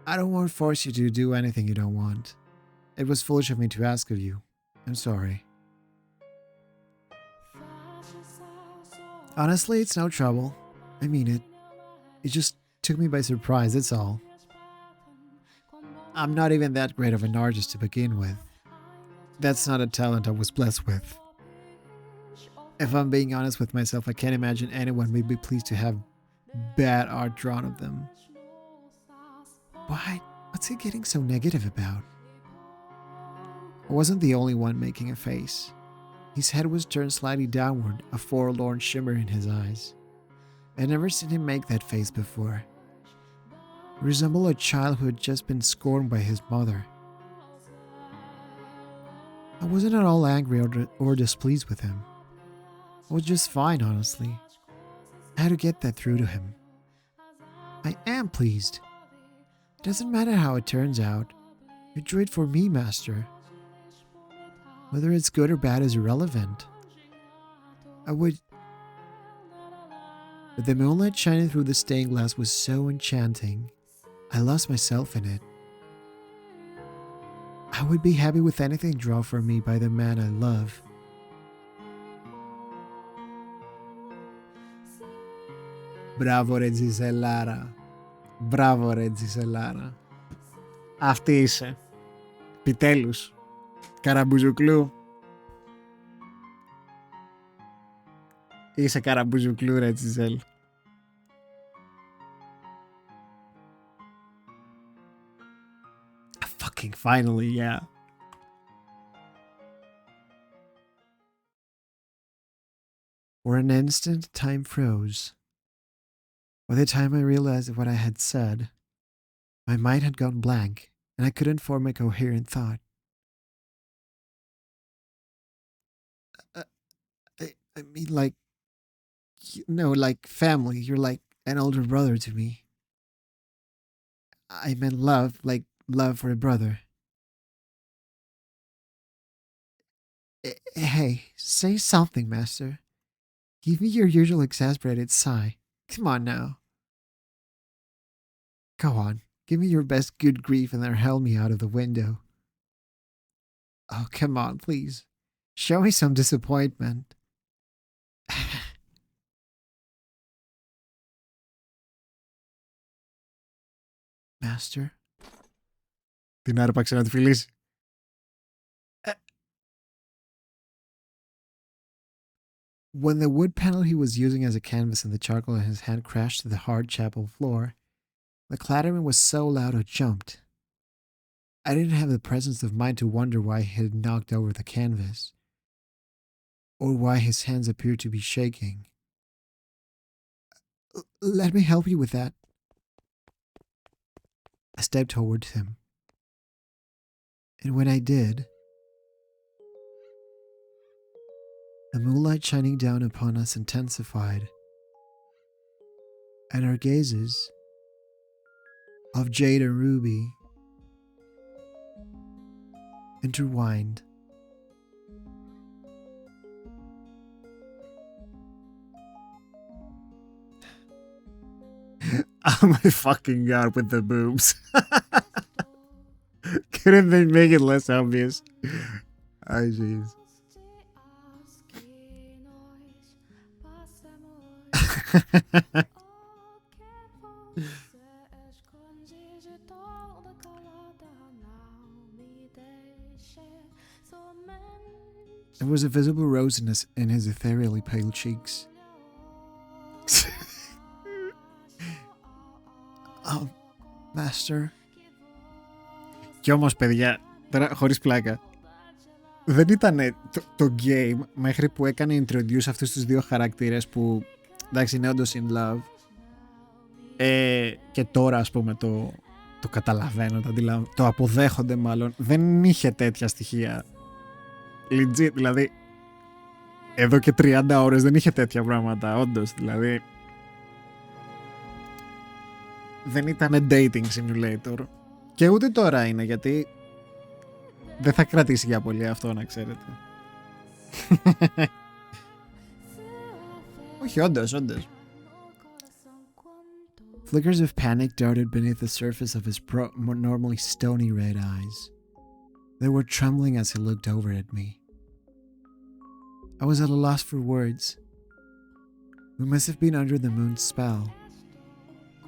S1: I don't want to force you to do anything you don't want. It was foolish of me to ask of you. I'm sorry. Honestly, it's no trouble. I mean it. It just took me by surprise, that's all. I'm not even that great of an artist to begin with. That's not a talent I was blessed with. If I'm being honest with myself, I can't imagine anyone would be pleased to have bad art drawn of them. Why? What's he getting so negative about? I wasn't the only one making a face. His head was turned slightly downward, a forlorn shimmer in his eyes. I'd never seen him make that face before. He resembled a child who had just been scorned by his mother. I wasn't at all angry or displeased with him. I was just fine, honestly. I had to get that through to him. I am pleased. It doesn't matter how it turns out. You drew it for me, master. Whether it's good or bad is irrelevant. But the moonlight shining through the stained glass was so enchanting, I lost myself in it. I would be happy with anything drawn for me by the man I love.
S2: Μπράβο ρε Τζιζελάρα. Μπράβο ρε Τζιζελάρα. Αυτή είσαι. Επιτέλους. Καραμπουζουκλού. Είσαι καραμπουζουκλού ρε Τζιζέλ. Fucking finally, yeah.
S1: For an instant, time froze. By the time I realized what I had said, my mind had gone blank, and I couldn't form a coherent thought. I mean, like, No, like family. You're like an older brother to me. I meant love, like love for a brother. Hey, say something, Master. Give me your usual exasperated sigh. Come on now. Go on. Give me your best good grief and then hurl me out of the window. Oh, come on, please. Show me some disappointment. Master?
S2: Την άρπαξε να τη φιλήσει.
S1: When the wood panel he was using as a canvas and the charcoal in his hand crashed to the hard chapel floor, the clattering was so loud I jumped. I didn't have the presence of mind to wonder why he had knocked over the canvas, or why his hands appeared to be shaking. Let me help you with that. I stepped towards him, and when I did, the moonlight shining down upon us intensified, and our gazes, of jade and ruby, intertwined.
S2: Oh my fucking god, with the boobs. Couldn't they make it less obvious? Oh jeez.
S1: There was a visible rosiness in his ethereally pale cheeks. Oh, Master.
S2: Κι όμως, παιδιά, τώρα χωρίς πλάκα, δεν ήταν το game μέχρι που έκανε introduce αυτούς τους δύο χαρακτήρες που, εντάξει, είναι όντως in love. Και τώρα, ας πούμε, το καταλαβαίνω, το αποδέχονται μάλλον. Δεν είχε τέτοια στοιχεία. Legit, δηλαδή, εδώ και 30 ώρες δεν είχε τέτοια πράγματα, όντως, δηλαδή. Δεν ήταν dating simulator. Και ούτε τώρα είναι, γιατί δεν θα κρατήσει για πολύ αυτό, να ξέρετε. Όχι, όντως.
S1: Flickers of panic darted beneath the surface of his normally stony red eyes. They were trembling as he looked over at me. I was at a loss for words. We must have been under the moon's spell.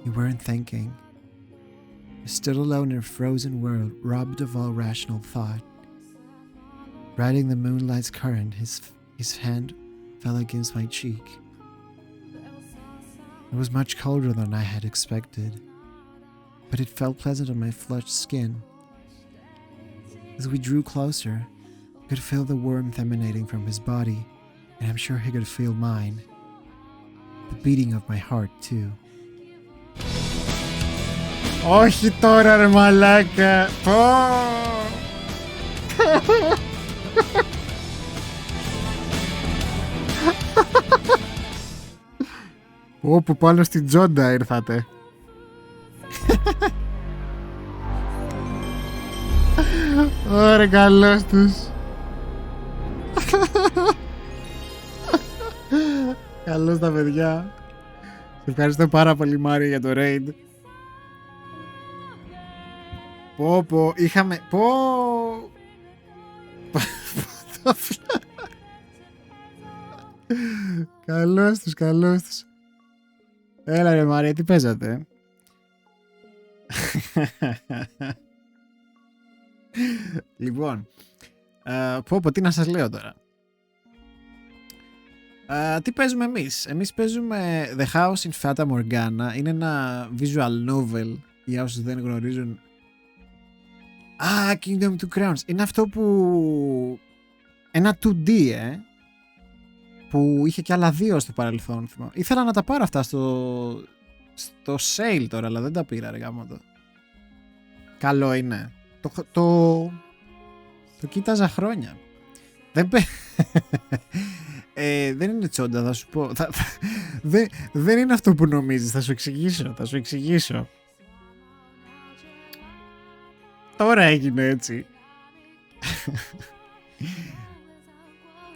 S1: We weren't thinking. I stood alone in a frozen world, robbed of all rational thought. Riding the moonlight's current, his hand fell against my cheek. It was much colder than I had expected, but it felt pleasant on my flushed skin. As we drew closer, I could feel the warmth emanating from his body, and I'm sure he could feel mine. The beating of my heart, too.
S2: Όχι τώρα, ρε μαλάκα. Όπου πάνω στην τζόντα ήρθατε. Ωραία, καλώς τους. Καλώς τα παιδιά. Σε ευχαριστώ πάρα πολύ, Μάριο, για το raid. Πω, είχαμε... Καλώς τους. Έλα ρε Μάρια, τι παίζατε? Λοιπόν, τι να σας λέω τώρα. Τι παίζουμε εμείς? Εμείς παίζουμε The House in Fata Morgana. Είναι ένα visual novel, για όσους δεν γνωρίζουν. Kingdom of Crowns. Είναι αυτό που... ένα 2D, που είχε και άλλα δύο στο παρελθόν. Ήθελα να τα πάρω αυτά στο sale τώρα, αλλά δεν τα πήρα, ρε γάμο. Καλό είναι. Το κοίταζα χρόνια. Δεν είναι τσόντα, θα σου πω. Δεν είναι αυτό που νομίζεις. Θα σου εξηγήσω. Τώρα έγινε έτσι.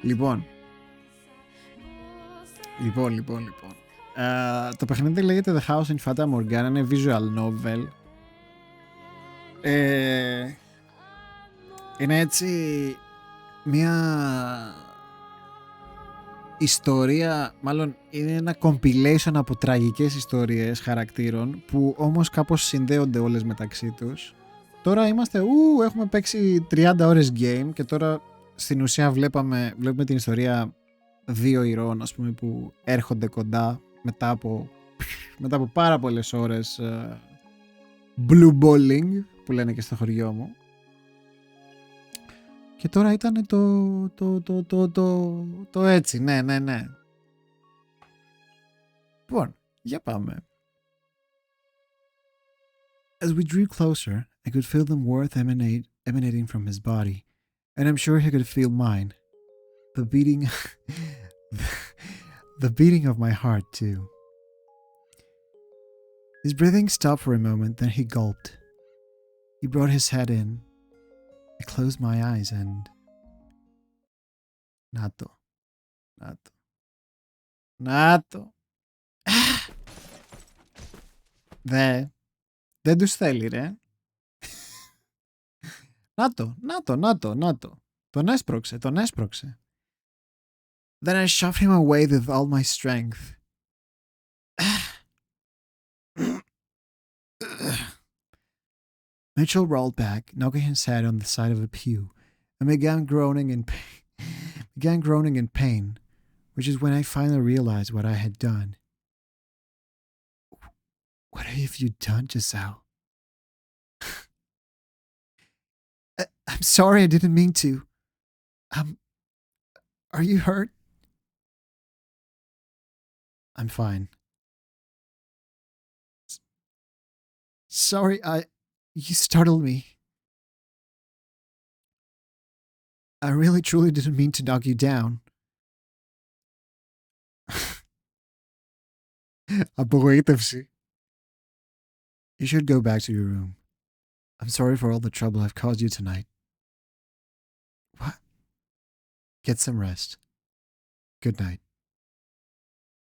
S2: Λοιπόν. Το παιχνίδι λέγεται The House in Fata Morgana. Είναι visual novel. Είναι έτσι μια ιστορία, μάλλον είναι ένα compilation από τραγικές ιστορίες χαρακτήρων που όμως κάπως συνδέονται όλες μεταξύ τους. Τώρα έχουμε παίξει 30 ώρες game και τώρα στην ουσία βλέπουμε την ιστορία δύο ηρώων, ας πούμε, που έρχονται κοντά μετά από πάρα πολλές ώρες blue balling που λένε και στο χωριό μου. Και τώρα ήταν το έτσι, ναι. Λοιπόν, για πάμε. As we drew closer, I could feel the warmth emanating from his body, and I'm sure he could feel mine. The beating of my heart, too. His breathing stopped for a moment, then he gulped. He brought his head in. I closed my eyes and... Νάτο. Δεν τους θέλει, ρε. Νάτο. Τον έσπρωξε. Then I shoved him away with all my strength. Mitchell rolled back, knocking his head on the side of a pew, and began groaning in pain, which is when I finally realized what I had done. What have you done, Giselle? I'm sorry, I didn't mean to. Are you hurt? I'm fine. Sorry, you startled me. I really truly didn't mean to knock you down. Απογοήτευση. You should go back to your room. I'm sorry for all the trouble I've caused you tonight. What? Get some rest. Good night.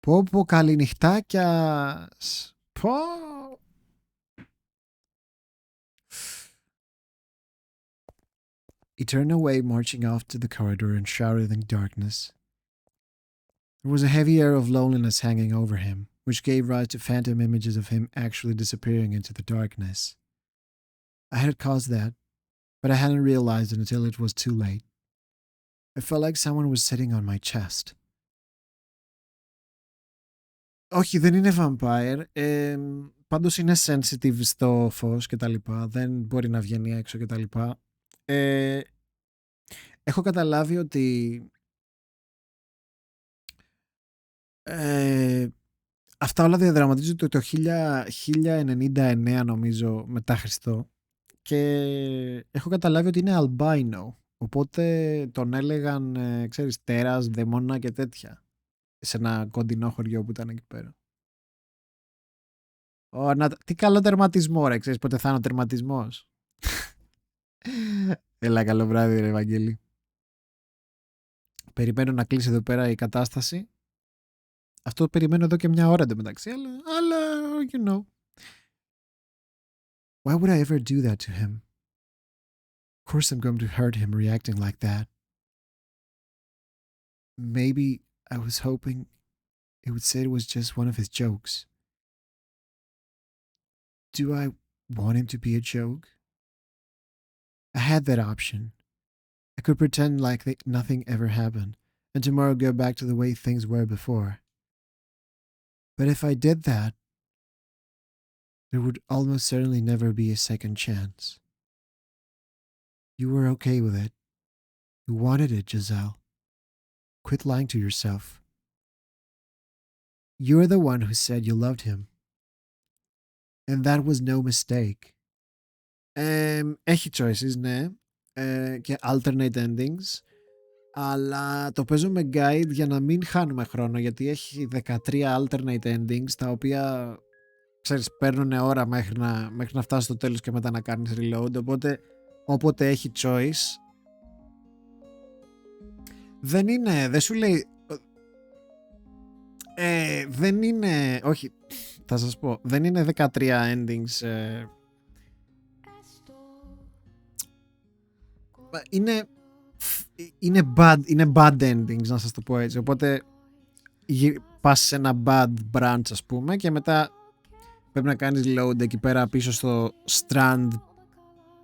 S2: Πω καληνυχτάκιας. Πω. He turned away, marching off to the corridor and shrouded in darkness. There was a heavy air of loneliness hanging over him, which gave rise to phantom images of him actually disappearing into the darkness. I had caused that, but I hadn't realized it until it was too late. I felt like someone was sitting on my chest. Όχι, δεν είναι vampire. Πάντως είναι sensitive στο φως και τα λοιπά. Δεν μπορεί να βγαίνει έξω και τα λοιπά. Έχω καταλάβει ότι αυτά όλα διαδραματίζονται το 1099 νομίζω μετά Χριστό και έχω καταλάβει ότι είναι albino, οπότε τον έλεγαν ξέρεις, τέρας, δαιμόνα και τέτοια σε ένα κοντινό χωριό που ήταν εκεί πέρα. Τι καλό τερματισμό, ρε, ξέρεις πότε θα είναι ο τερματισμός. Έλα, καλό βράδυ, ρε Ευαγγέλη. Περιμένω να κλείσει εδώ πέρα η κατάσταση. Αυτό περιμένω εδώ και μια ώρα εντωμεταξύ, αλλά, you know. Why would I ever do that to him? Of course I'm going to hurt him reacting like that. Maybe I was hoping he would say it was just one of his jokes. Do I want him to be a joke? I had that option. I could pretend like nothing ever happened, and tomorrow go back to the way things were before. But if I did that, there would almost certainly never be a second chance. You were okay with it. You wanted it, Giselle. Quit lying to yourself. You're the one who said you loved him. And that was no mistake. Έχει choices, ναι. Και alternate endings.
S1: αλλά το παίζω με guide για να μην χάνουμε χρόνο, γιατί έχει 13 alternate endings, τα οποία, ξέρεις, παίρνουν ώρα μέχρι να φτάσει στο τέλος και μετά να κάνεις reload, οπότε όποτε έχει choice δεν σου λέει δεν είναι, όχι, θα σας πω, δεν είναι 13 endings, είναι bad endings, να σας το πω έτσι, οπότε πας σε ένα bad branch, ας πούμε, και μετά πρέπει να κάνεις load εκεί πέρα πίσω στο strand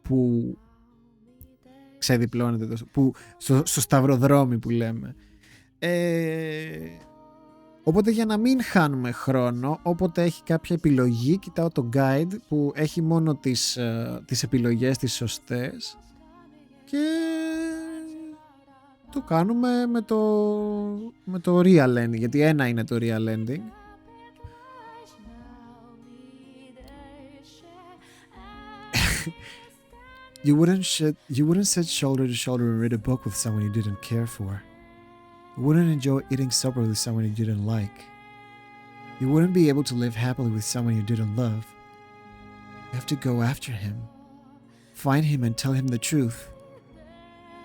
S1: που ξεδιπλώνεται, στο σταυροδρόμι που λέμε. Οπότε για να μην χάνουμε χρόνο, όποτε έχει κάποια επιλογή, κοιτάω το guide που έχει μόνο τις επιλογές τις σωστές και το κάνουμε με το real ending, γιατί ένα είναι το real ending. You wouldn't sit shoulder to shoulder and read a book with someone you didn't care for. You wouldn't enjoy eating supper with someone you didn't like. You wouldn't be able to live happily with someone you didn't love. You have to go after him. Find him and tell him the truth.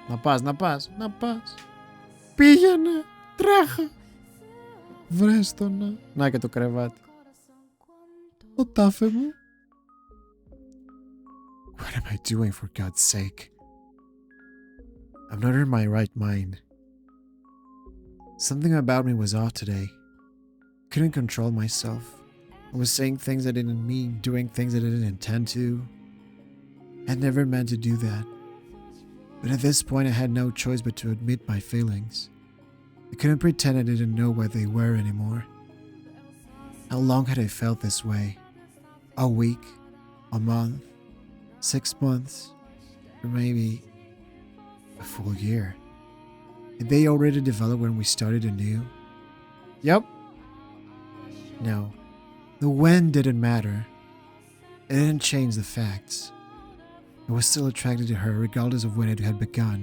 S1: Να πας. Πήγαινε, τρέχα. Βρες τον. Να και το κρεβάτι. Το τάφε μου. What am I doing, for God's sake? I'm not in my right mind. Something about me was off today. Couldn't control myself. I was saying things I didn't mean, doing things I didn't intend to. I never meant to do that. But at this point I had no choice but to admit my feelings. I couldn't pretend I didn't know what they were anymore. How long had I felt this way? A week? A month? 6 months? Or maybe a full year? Did they already develop when we started anew? Yep. No. The when didn't matter. It didn't change the facts. I was still attracted to her regardless of when it had begun.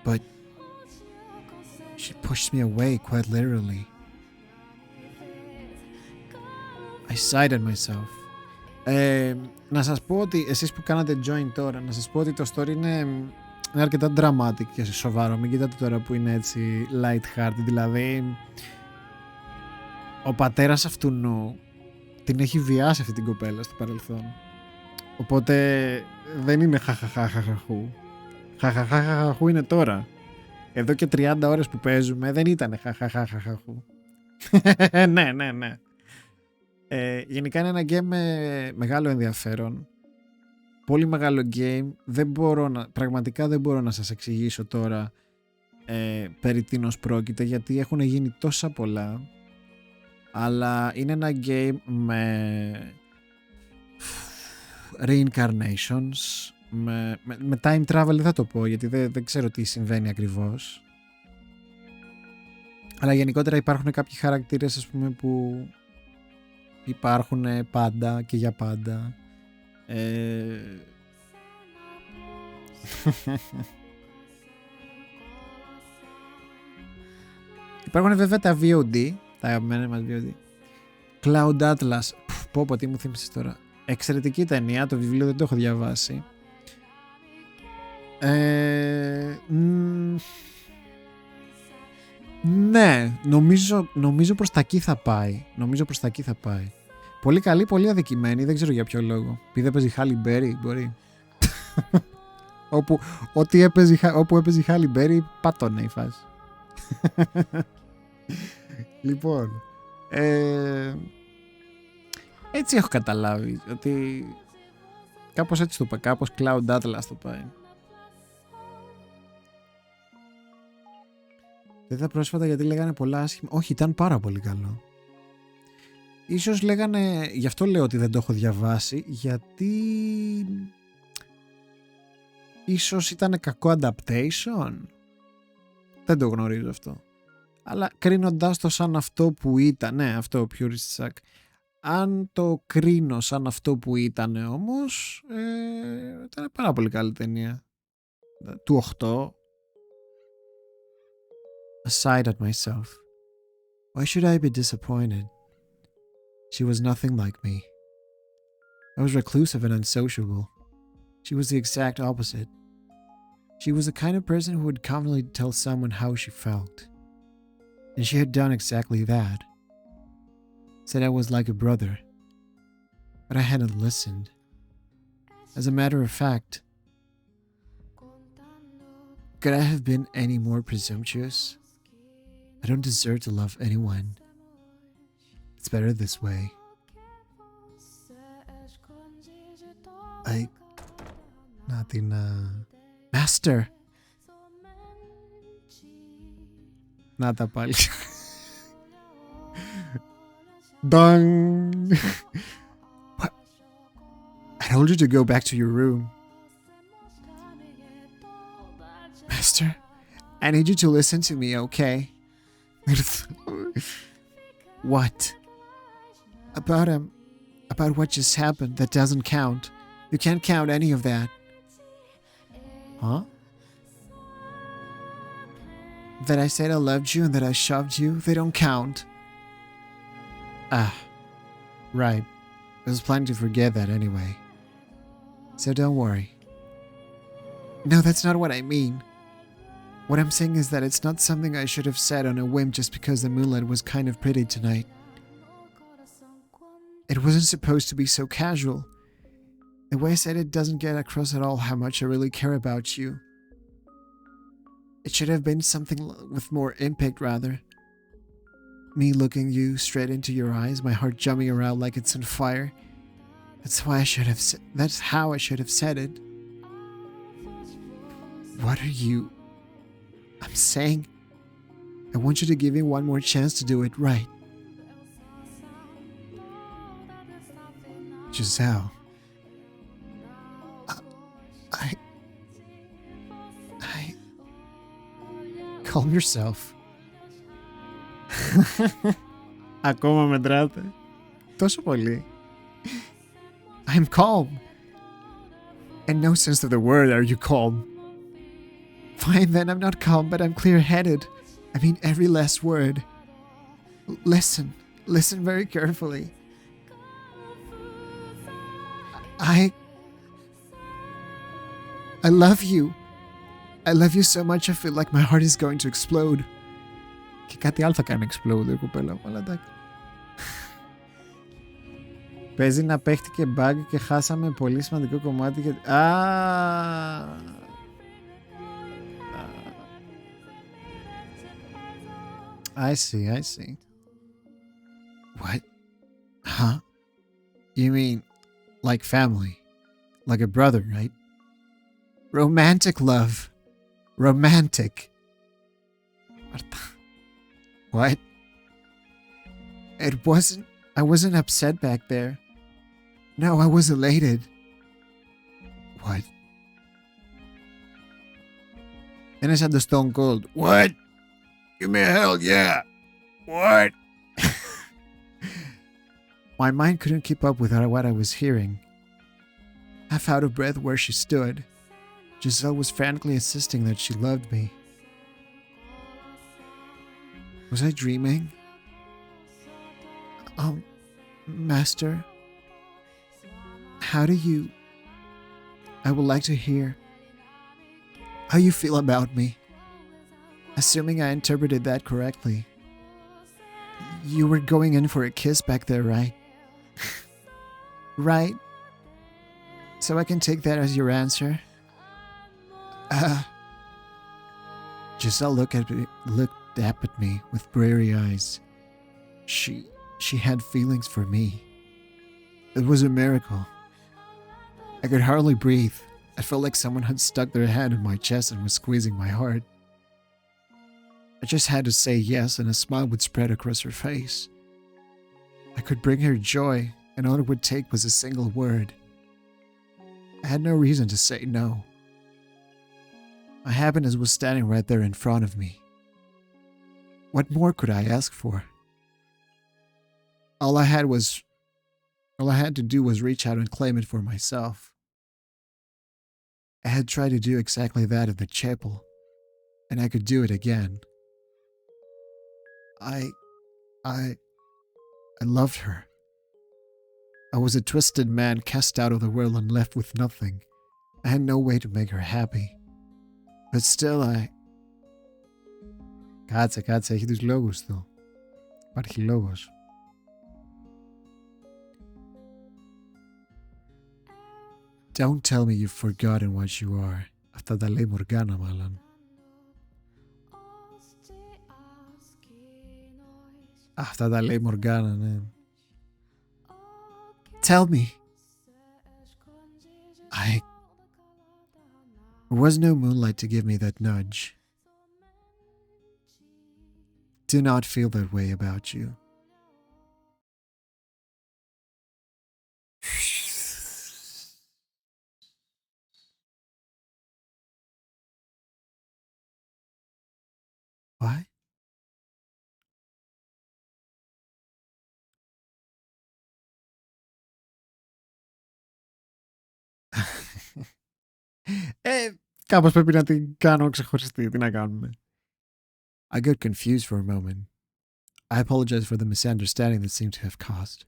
S1: But she pushed me away quite literally. I sighed at myself. Να σας πω ότι εσείς που κάνατε join τώρα, να σας πω ότι το story είναι αρκετά dramatic και σοβαρό. Μην κοιτάτε τώρα που είναι έτσι light hearted. Δηλαδή ο πατέρας αυτού την έχει βιάσει αυτή την κοπέλα στο παρελθόν. Οπότε δεν είναι χαχαχαχαχαχού. Χαχαχαχαχαχού είναι τώρα. Εδώ και 30 ώρες που παίζουμε δεν ήταν χαχαχαχαχαχού. Ναι. Γενικά είναι ένα game με μεγάλο ενδιαφέρον. Πολύ μεγάλο game. Πραγματικά δεν μπορώ να σας εξηγήσω τώρα περί τίνος πρόκειται, γιατί έχουν γίνει τόσα πολλά. Αλλά είναι ένα game με reincarnations, με time travel δεν θα το πω, γιατί δεν ξέρω τι συμβαίνει ακριβώς. Αλλά γενικότερα υπάρχουν κάποιοι χαρακτήρες, ας πούμε, που υπάρχουν πάντα και για πάντα. Υπάρχουν βέβαια τα VOD, τα αγαπημένα μας VOD. Cloud Atlas. Πω, τι μου θύμισες τώρα. Εξαιρετική ταινία, το βιβλίο δεν το έχω διαβάσει. Ναι, νομίζω προς τα εκεί θα πάει. Πολύ καλή, πολύ αδικημένη, δεν ξέρω για ποιο λόγο. Επειδή έπαιζε η Χάλι Μπέρι, μπορεί. Όπου έπαιζε η Χάλι Μπέρι, πάτωνε η φάση. Λοιπόν, έτσι έχω καταλάβει ότι κάπως έτσι το πάει, κάπως Cloud Atlas το πάει. Δεν ήταν πρόσφατα γιατί λέγανε πολλά άσχημα. Όχι, ήταν πάρα πολύ καλό. Ίσως λέγανε, γι' αυτό λέω ότι δεν το έχω διαβάσει, γιατί ίσως ήταν κακό adaptation. Δεν το γνωρίζω αυτό. Αλλά κρίνοντας το σαν αυτό που ήταν, ναι, αυτό, Purist Sack. Αν το κρίνω σαν αυτό που ήταν όμως, ήταν πάρα πολύ καλή ταινία. Του 8, I sighed at myself. Why should I be disappointed? She was nothing like me. I was reclusive and unsociable. She was the exact opposite. She was the kind of person who would confidently tell someone how she felt. And she had done exactly that. Said I was like a brother. But I hadn't listened. As a matter of fact, could I have been any more presumptuous? I don't deserve to love anyone. It's better this way.
S2: Natin na...
S1: Master!
S2: Nata pali. Dong!
S1: What? I told you to go back to your room. Master, I need you to listen to me, okay? What? About what just happened, that doesn't count. You can't count any of that.
S2: Huh?
S1: That I said I loved you and that I shoved you, they don't count. Ah, right. I was planning to forget that anyway. So don't worry. No, that's not what I mean. What I'm saying is that it's not something I should have said on a whim just because the moonlight was kind of pretty tonight. It wasn't supposed to be so casual. The way I said it doesn't get across at all how much I really care about you. It should have been something with more impact, rather. Me looking you straight into your eyes, my heart jumping around like it's on fire. That's how I should have said it. What are you... I'm saying... I want you to give me one more chance to do it right. Giselle. I... Calm yourself.
S2: Ακόμα μετράτε. Τόσο πολύ.
S1: I'm calm. In no sense of the word are you calm. Fine then, I'm not calm, but I'm clear-headed. I mean every last word. Listen very carefully. I love you. I love you so much I feel like my heart is going to explode.
S2: Και κάτι άλλο θα κάνει explode η κοπέλα μου, αλλά εντάξει. Παίζει να παίχτηκε bug και χάσαμε πολύ σημαντικό κομμάτι και...
S1: I see. What? Huh? You mean like family? Like a brother, right? Romantic love. Romantic. What? I wasn't upset back there. No, I was elated. What?
S2: Είναι σαν το Stone Cold. What? Give me a hell yeah. What?
S1: My mind couldn't keep up with what I was hearing. Half out of breath where she stood, Giselle was frantically insisting that she loved me. Was I dreaming? Master, how do you... I would like to hear how you feel about me. Assuming I interpreted that correctly. You were going in for a kiss back there, right? Right? So I can take that as your answer? Giselle looked up at me with bleary eyes. She had feelings for me. It was a miracle. I could hardly breathe. I felt like someone had stuck their hand in my chest and was squeezing my heart. I just had to say yes and a smile would spread across her face. I could bring her joy and all it would take was a single word. I had no reason to say no. My happiness was standing right there in front of me. What more could I ask for? All I had to do was reach out and claim it for myself. I had tried to do exactly that at the chapel, and I could do it again. I, I loved her. I was a twisted man cast out of the world and left with nothing. I had no way to make her happy. But still Κάτσε, έχει τους λόγους του. Υπάρχει λόγος. Don't tell me you've forgotten what you are. Αυτά τα λέει Morgana μάλλον. Αυτά τα λέει Morgana, ναι. Tell me. There was no moonlight to give me that nudge. Do not feel that way about you. What?
S2: Κάπως πρέπει να την κάνω ξεχωριστή. Τι να κάνουμε.
S1: I got confused for a moment. I apologize for the misunderstanding that seemed to have caused.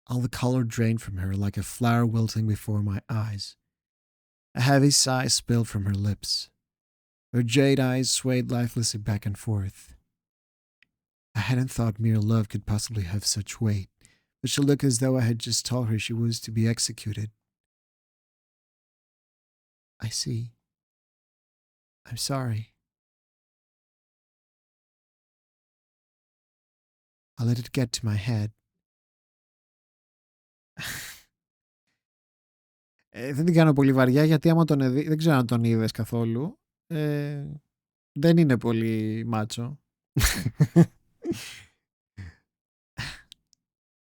S1: All the color drained from her like a flower wilting before my eyes. A heavy sigh spilled from her lips. Her jade eyes swayed lifelessly back and forth. I hadn't thought mere love could possibly have such weight, but she looked as though I had just told her she was to be executed. I see. I'm sorry. I let it get to my head.
S2: Δεν την κάνω πολύ βαριά γιατί άμα τον δεν ξέρω αν τον είδες καθόλου. Δεν είναι πολύ μάτσο.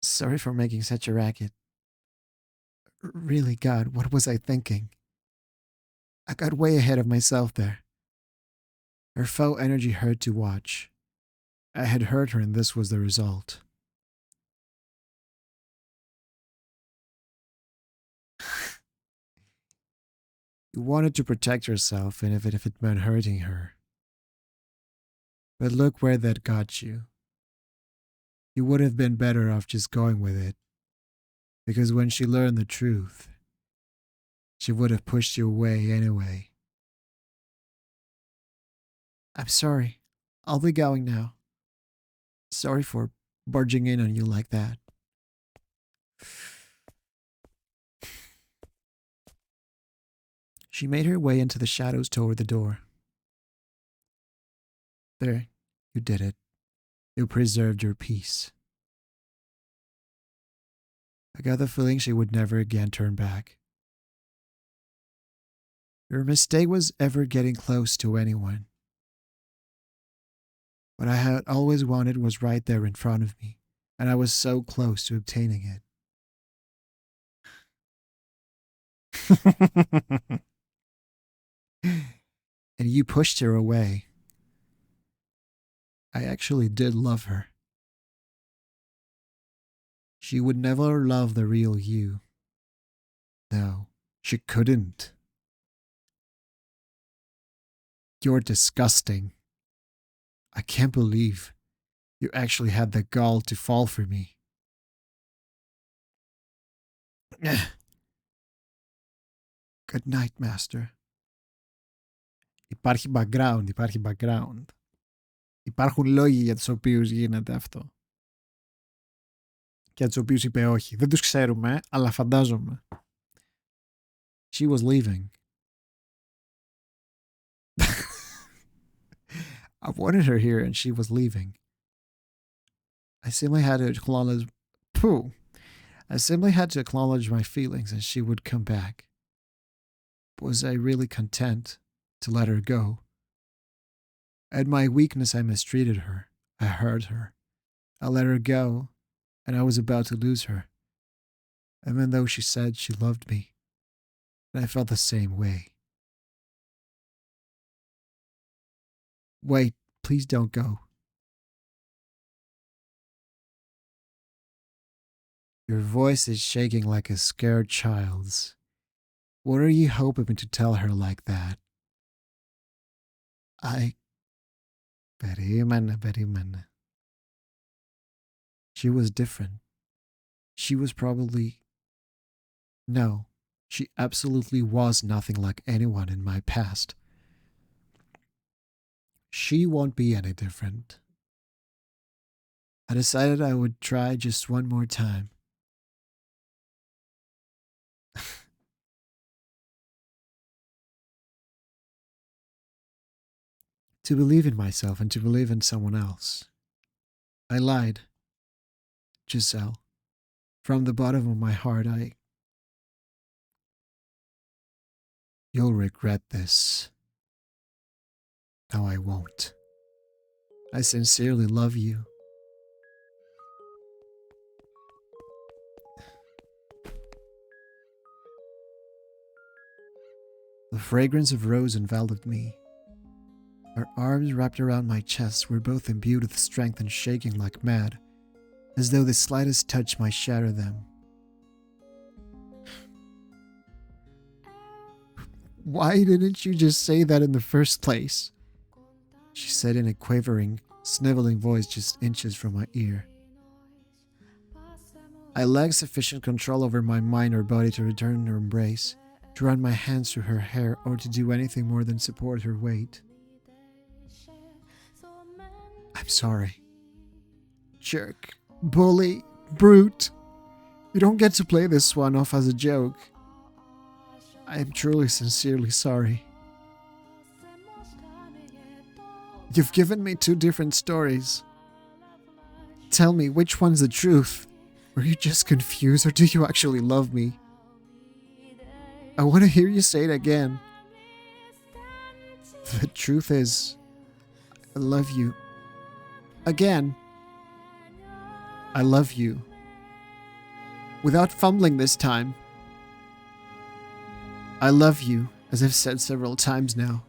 S1: Sorry for making such a racket. Really, God, what was I thinking? I got way ahead of myself there. Her faux energy hurt to watch. I had hurt her and this was the result. You wanted to protect yourself, and if it meant hurting her. But look where that got you. You would have been better off just going with it. Because when she learned the truth, she would have pushed you away anyway. I'm sorry. I'll be going now. Sorry for barging in on you like that. She made her way into the shadows toward the door. There, you did it. You preserved your peace. I got the feeling she would never again turn back. Your mistake was ever getting close to anyone. What I had always wanted was right there in front of me, and I was so close to obtaining it. And you pushed her away. I actually did love her. She would never love the real you. No, she couldn't. You're disgusting. I can't believe you actually had the gall to fall for me. Good night, Master.
S2: Υπάρχει background. Υπάρχουν λόγοι για τους οποίους γίνεται αυτό. Και για τους οποίους είπε όχι. Δεν τους ξέρουμε, αλλά φαντάζομαι.
S1: She was leaving. I wanted her here and she was leaving. I simply had to acknowledge my feelings and she would come back. Was I really content to let her go? At my weakness, I mistreated her. I hurt her. I let her go, and I was about to lose her. Even though she said she loved me, and I felt the same way. Wait, please don't go. Your voice is shaking like a scared child's. What are you hoping to tell her like that?
S2: Περίμενε.
S1: She was different. She was probably... No, she absolutely was nothing like anyone in my past. She won't be any different. I decided I would try just one more time. To believe in myself and to believe in someone else. I lied. Giselle. From the bottom of my heart, You'll regret this. No, I won't. I sincerely love you. The fragrance of rose enveloped me. Her arms wrapped around my chest were both imbued with strength and shaking like mad, as though the slightest touch might shatter them. Why didn't you just say that in the first place? She said in a quavering, sniveling voice just inches from my ear. I lacked sufficient control over my mind or body to return her embrace, to run my hands through her hair, or to do anything more than support her weight. I'm sorry. Jerk. Bully. Brute. You don't get to play this one off as a joke. I am truly, sincerely sorry. You've given me two different stories. Tell me, which one's the truth? Were you just confused, or do you actually love me? I want to hear you say it again. The truth is, I love you. Again. I love you. Without fumbling this time. I love you, as I've said several times now.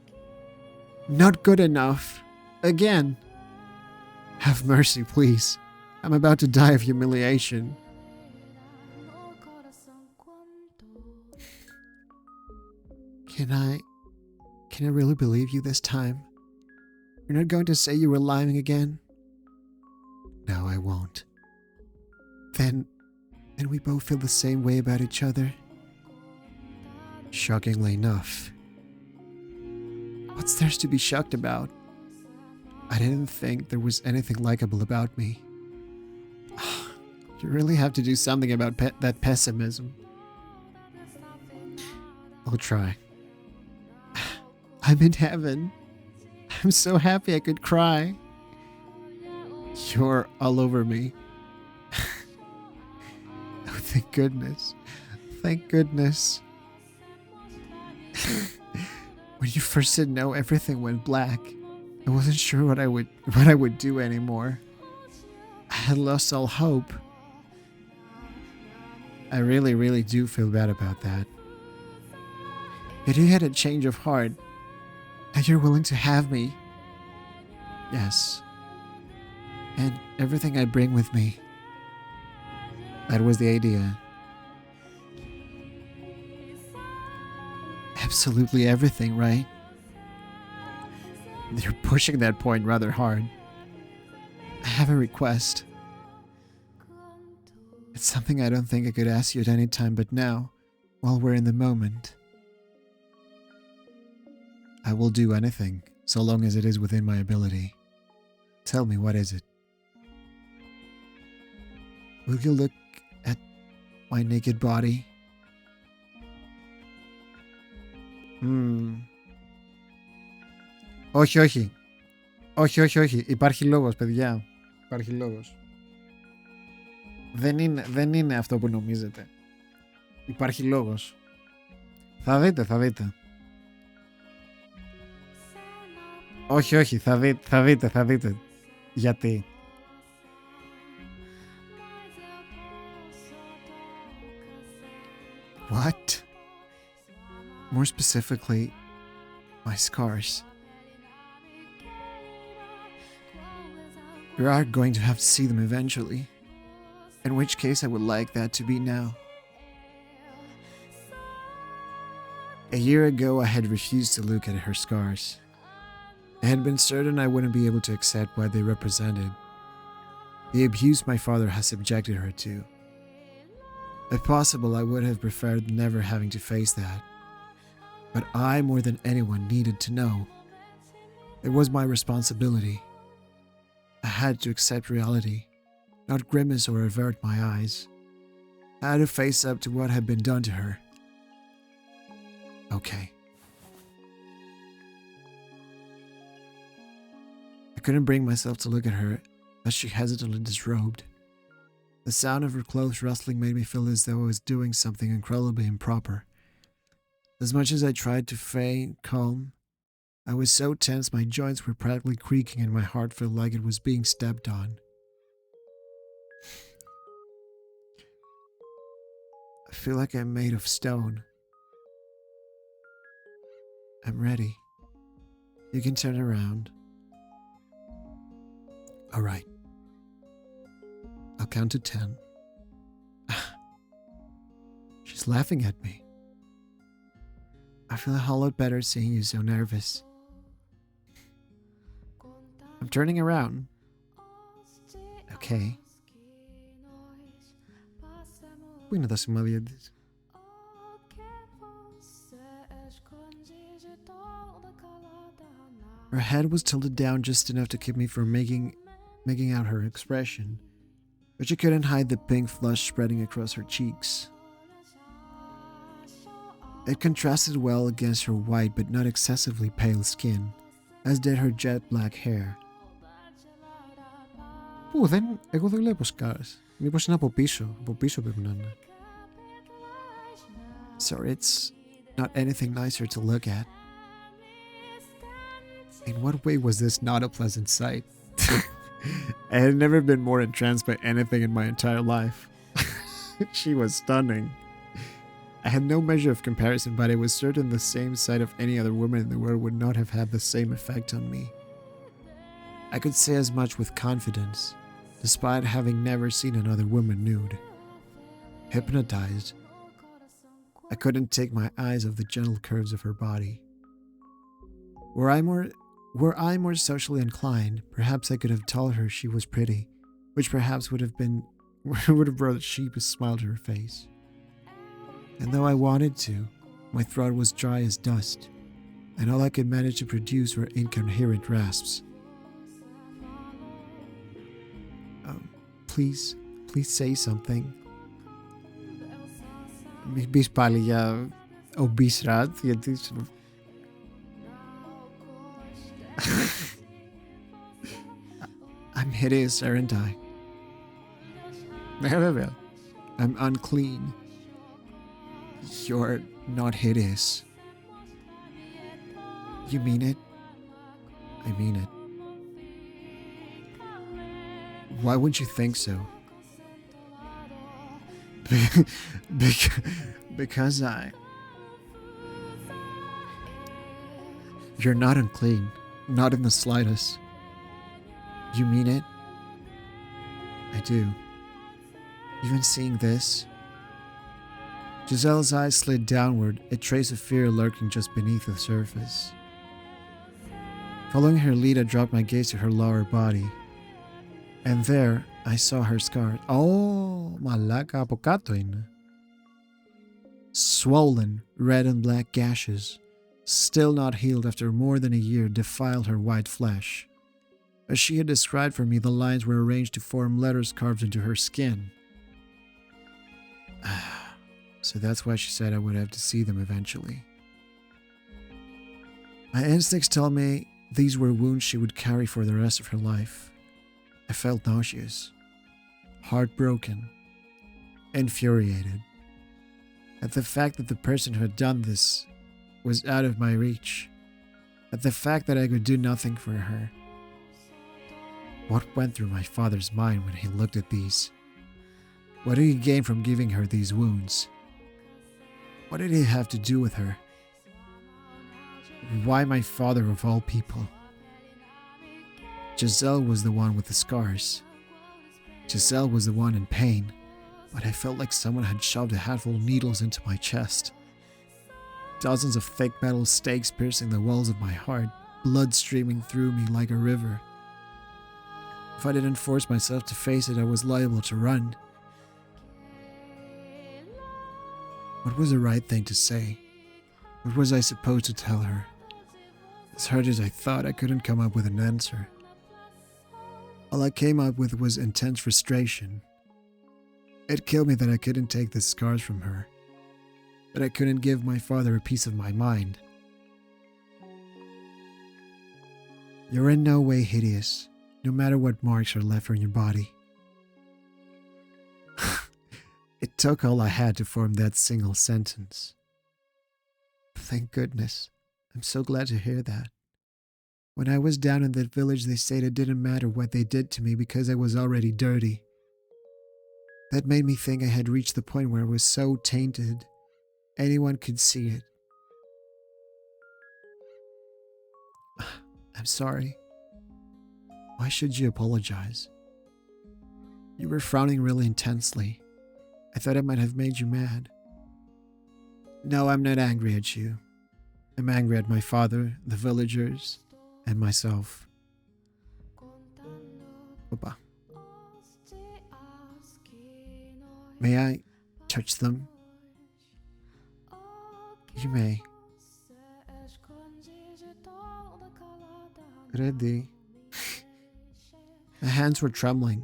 S1: Not good enough. Again. Have mercy, please. I'm about to die of humiliation. Can I really believe you this time? You're not going to say you were lying again? No, I won't. Then we both feel the same way about each other? Shockingly enough. What's there to be shocked about? I didn't think there was anything likable about me. You really have to do something about that pessimism. I'll try. I'm in heaven. I'm so happy I could cry. You're all over me. Oh, thank goodness. Thank goodness. When you first said no, everything went black. I wasn't sure what I would do anymore. I had lost all hope. I really, really do feel bad about that. But you had a change of heart. And you're willing to have me. Yes. And everything I bring with me. That was the idea. Absolutely everything, right? You're pushing that point rather hard. I have a request. It's something I don't think I could ask you at any time but now, while we're in the moment. I will do anything, so long as it is within my ability. Tell me, what is it? Will you look at my naked body? Όχι, όχι. Όχι, όχι, όχι. Υπάρχει λόγος, παιδιά. Υπάρχει λόγος. Δεν είναι αυτό που νομίζετε. Υπάρχει λόγος. Θα δείτε. Όχι, όχι, θα δείτε. Γιατί. What? More specifically, my scars. You are going to have to see them eventually. In which case I would like that to be now. A year ago I had refused to look at her scars. I had been certain I wouldn't be able to accept what they represented, the abuse my father had subjected her to. If possible, I would have preferred never having to face that. But I, more than anyone, needed to know. It was my responsibility. I had to accept reality, not grimace or avert my eyes. I had to face up to what had been done to her. Okay. I couldn't bring myself to look at her as she hesitantly disrobed. The sound of her clothes rustling made me feel as though I was doing something incredibly improper. As much as I tried to feign calm, I was so tense my joints were practically creaking and my heart felt like it was being stepped on. I feel like I'm made of stone. I'm ready. You can turn around. All right. I'll count to 10. She's laughing at me. I feel a whole lot better seeing you so nervous. I'm turning around. Okay. Πού είναι τα σημάδια της? Her head was tilted down just enough to keep me from making out her expression, but she couldn't hide the pink flush spreading across her cheeks. It contrasted well against her white but not excessively pale skin, as did her jet black hair.
S2: Πού, εγώ δεν βλέπω σκάρες. Μήπως είναι από πίσω. Από πίσω πρέπει να είναι.
S1: Sorry, it's not anything nicer to look at.
S2: In what way was this not a pleasant sight?
S1: I had never been more entranced by anything in my entire life. She was stunning. I had no measure of comparison, but I was certain the same sight of any other woman in the world would not have had the same effect on me. I could say as much with confidence, despite having never seen another woman nude. Hypnotized, I couldn't take my eyes off the gentle curves of her body. Were I more socially inclined, perhaps I could have told her she was pretty, which perhaps would have brought a sheepish smile to her face. And though I wanted to, my throat was dry as dust, and all I could manage to produce were incoherent rasps. Please say something.
S2: Μην πεις πάλι για obese rat, γιατί...
S1: I'm hideous, aren't I?
S2: Βέβαια.
S1: I'm unclean. You're not hideous. You mean it? I mean it. Why would you think so? Because You're not unclean. Not in the slightest. You mean it? I do. Even seeing this? Giselle's eyes slid downward, a trace of fear lurking just beneath the surface. Following her lead, I dropped my gaze to her lower body. And there, I saw her scar.
S2: Oh, μαλάκα, από κάτω είναι.
S1: Swollen, red and black gashes, still not healed after more than a year, defiled her white flesh. As she had described for me, the lines were arranged to form letters carved into her skin. So that's why she said I would have to see them eventually. My instincts tell me these were wounds she would carry for the rest of her life. I felt nauseous, heartbroken, infuriated at the fact that the person who had done this was out of my reach, at the fact that I could do nothing for her. What went through my father's mind when he looked at these? What did he gain from giving her these wounds? What did he have to do with her? Why my father of all people? Giselle was the one with the scars. Giselle was the one in pain, but I felt like someone had shoved a handful of needles into my chest. Dozens of thick metal stakes piercing the walls of my heart, blood streaming through me like a river. If I didn't force myself to face it, I was liable to run. What was the right thing to say? What was I supposed to tell her? As hard as I thought, I couldn't come up with an answer. All I came up with was intense frustration. It killed me that I couldn't take the scars from her, that I couldn't give my father a piece of my mind. You're in no way hideous, no matter what marks are left on your body. It took all I had to form that single sentence. Thank goodness. I'm so glad to hear that. When I was down in that village, they said it didn't matter what they did to me because I was already dirty. That made me think I had reached the point where I was so tainted, anyone could see it. I'm sorry. Why should you apologize? You were frowning really intensely. I thought I might have made you mad. No, I'm not angry at you. I'm angry at my father, the villagers, and myself. Papa. May I touch them? You may. Ready? My hands were trembling,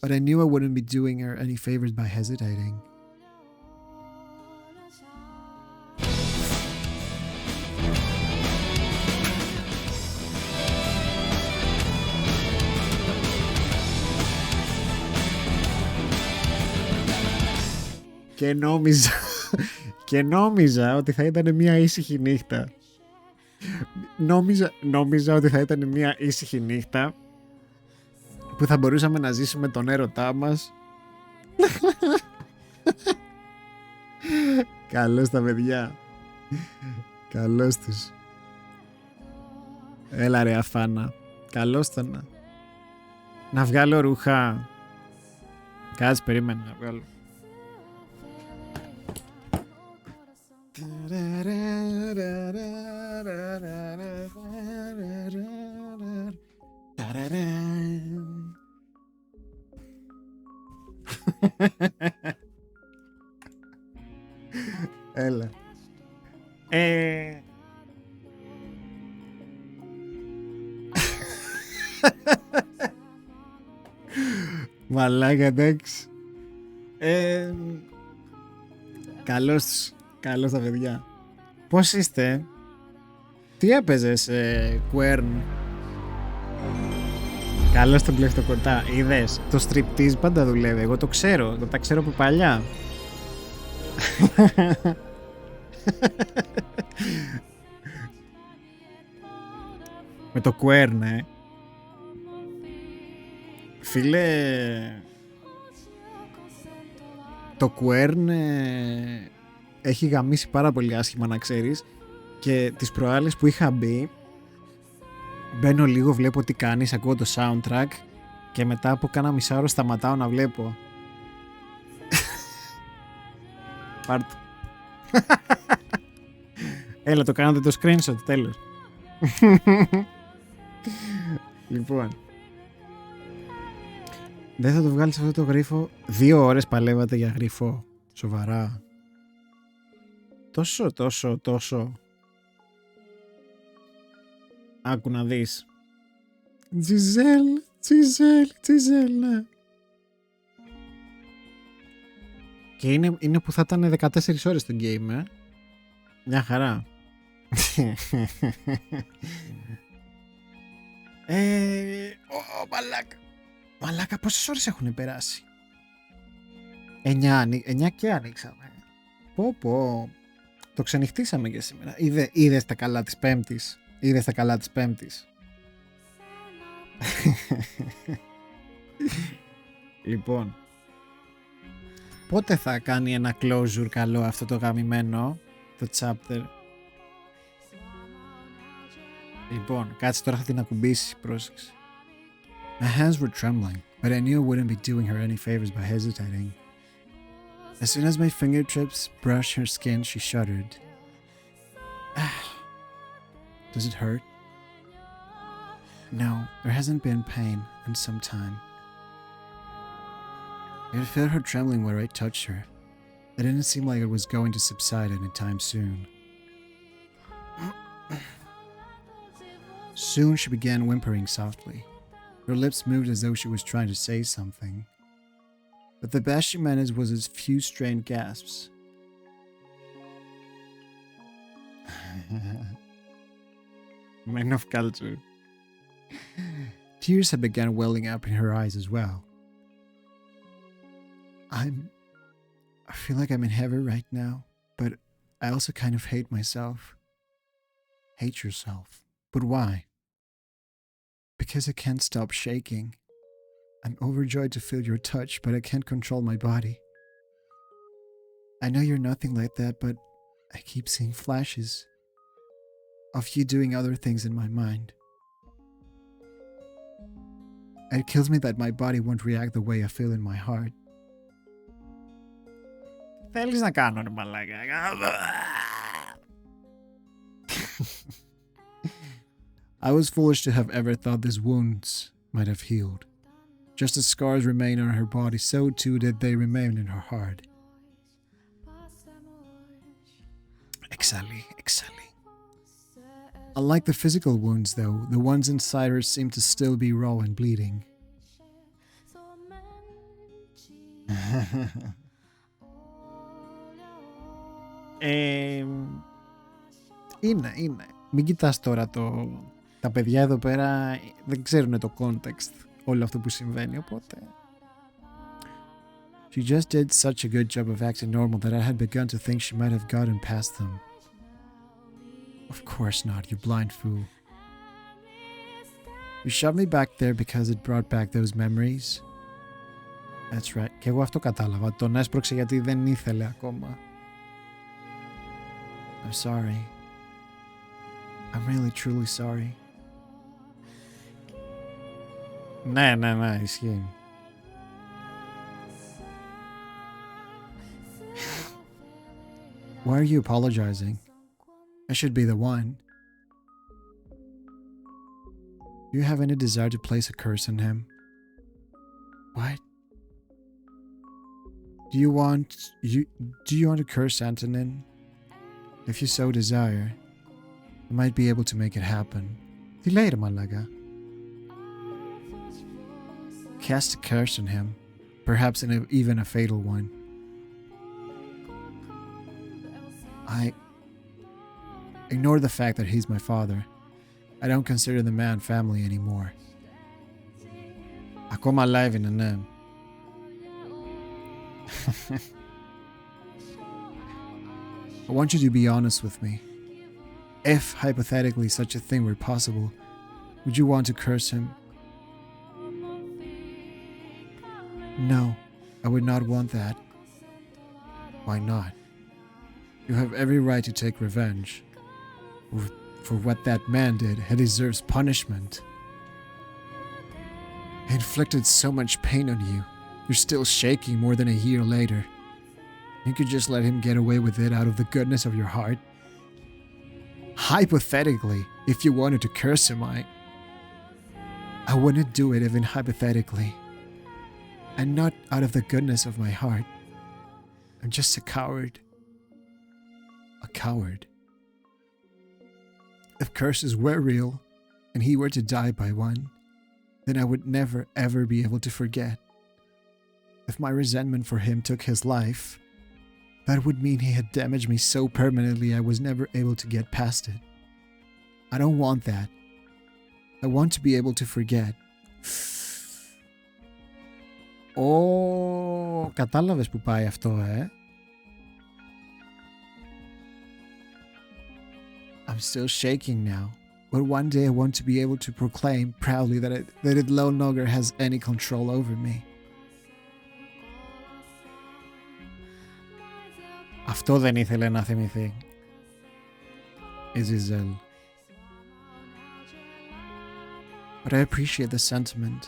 S1: but I knew I wouldn't be doing her any favors by hesitating.
S2: Και νόμιζα ότι θα ήταν μια ήσυχη νύχτα. Νόμιζα ότι θα ήταν μια ήσυχη νύχτα που θα μπορούσαμε να ζήσουμε τον έρωτά μας. Καλώς τα παιδιά. Καλώς τους. Έλα ρε αφάνα. Καλώς τα να βγάλω ρούχα. Κάτσε περίμενε να βγάλω. Έλα. Μαλάκα, εντάξει. Καλώς τα παιδιά. Πώς είστε? Τι έπαιζες, Quern? Καλώς τον κλεφτοκοτά. Είδες, το striptease πάντα δουλεύει. Εγώ το ξέρω, τα ξέρω από παλιά. Με το Quern, Φίλε, το Quern έχει γαμίσει πάρα πολύ άσχημα, να ξέρεις. Και τις προάλλες που είχα μπει, μπαίνω λίγο, βλέπω τι κάνεις, ακούω το soundtrack και μετά από κάνα μισάωρο σταματάω να βλέπω. Πάρτο. Έλα, το κάνατε το screenshot, τέλος. Λοιπόν, δεν θα το βγάλεις αυτό το γρίφο. 2 ώρες παλεύατε για γρίφο? Σοβαρά? Τόσο. Άκου να δεις. Τζιζέλ, ναι. Και είναι που θα ήταν 14 ώρες το game, Μια χαρά. Μαλάκα, πόσες ώρες έχουν περάσει? 9 και ανοίξαμε. Πω. Το ξενυχτήσαμε και σήμερα. Είδες τα καλά της Πέμπτης. Λοιπόν, πότε θα κάνει ένα closure καλό αυτό το γαμημένο, το chapter? Λοιπόν, κάτσε τώρα, θα την ακουμπήσει, πρόσεξε. My hands were trembling, but I knew I wouldn't be doing her any favors by hesitating. As soon as my fingertips brushed her skin, she shuddered. Does it hurt?
S1: No, there hasn't been pain in some time. I could feel her trembling where I touched her. It didn't seem like it was going to subside anytime soon. Soon she began whimpering softly. Her lips moved as though she was trying to say something. But the best she managed was a few strained gasps.
S2: Men of culture.
S1: Tears had begun welling up in her eyes as well. I feel like I'm in heaven right now, but I also kind of hate myself. Hate yourself. But why? Because I can't stop shaking. I'm overjoyed to feel your touch, but I can't control my body. I know you're nothing like that, but I keep seeing flashes of you doing other things in my mind. It kills me that my body won't react the way I feel in my heart.
S2: Θέλεις να κάνω, ρε μαλάκα.
S1: I was foolish to have ever thought these wounds might have healed. Just as scars remain on her body, so too did they remain in her heart. Exhale, exhale. Unlike the physical wounds, though, the ones inside her seem to still be raw and bleeding.
S2: Είναι. Μην κοιτάς τώρα τα παιδιά εδώ πέρα δεν ξέρουν το context όλο αυτό που συμβαίνει, οπότε...
S1: She just did such a good job of acting normal that I had begun to think she might have gotten past them. Of course not, you blind fool. You shoved me back there because it brought back those memories. That's right.
S2: Και εγώ αυτό κατάλαβα. Τον έσπρωξε γιατί δεν ήθελε ακόμα.
S1: I'm sorry. I'm really truly sorry.
S2: Ναι, ισχύει.
S1: Why are you apologizing? I should be the one. Do you have any desire to place a curse on him? What? Do you want to curse Antonin? If you so desire, I might be able to make it happen.
S2: Τι λέει ρε μαλάκα?
S1: Cast a curse on him, perhaps even a fatal one. I ignore the fact that he's my father. I don't consider the man family anymore.
S2: Ακόμα live είναι, ναι.
S1: I want you to be honest with me. If, hypothetically, such a thing were possible, would you want to curse him? No, I would not want that. Why not? You have every right to take revenge. For what that man did, he deserves punishment. He inflicted so much pain on you. You're still shaking more than a year later. You could just let him get away with it out of the goodness of your heart. Hypothetically, if you wanted to curse him, I wouldn't do it even hypothetically. And not out of the goodness of my heart. I'm just a coward. A coward. If curses were real, and he were to die by one, then I would never ever be able to forget. If my resentment for him took his life, that would mean he had damaged me so permanently I was never able to get past it. I don't want that. I want to be able to forget.
S2: Κατάλαβες που πάει αυτό,
S1: I'm still shaking now, but one day I want to be able to proclaim proudly that it no longer has any control over me.
S2: Αυτό δεν ήθελε να θυμηθεί.
S1: Η Ζιζέλ. But I appreciate the sentiment.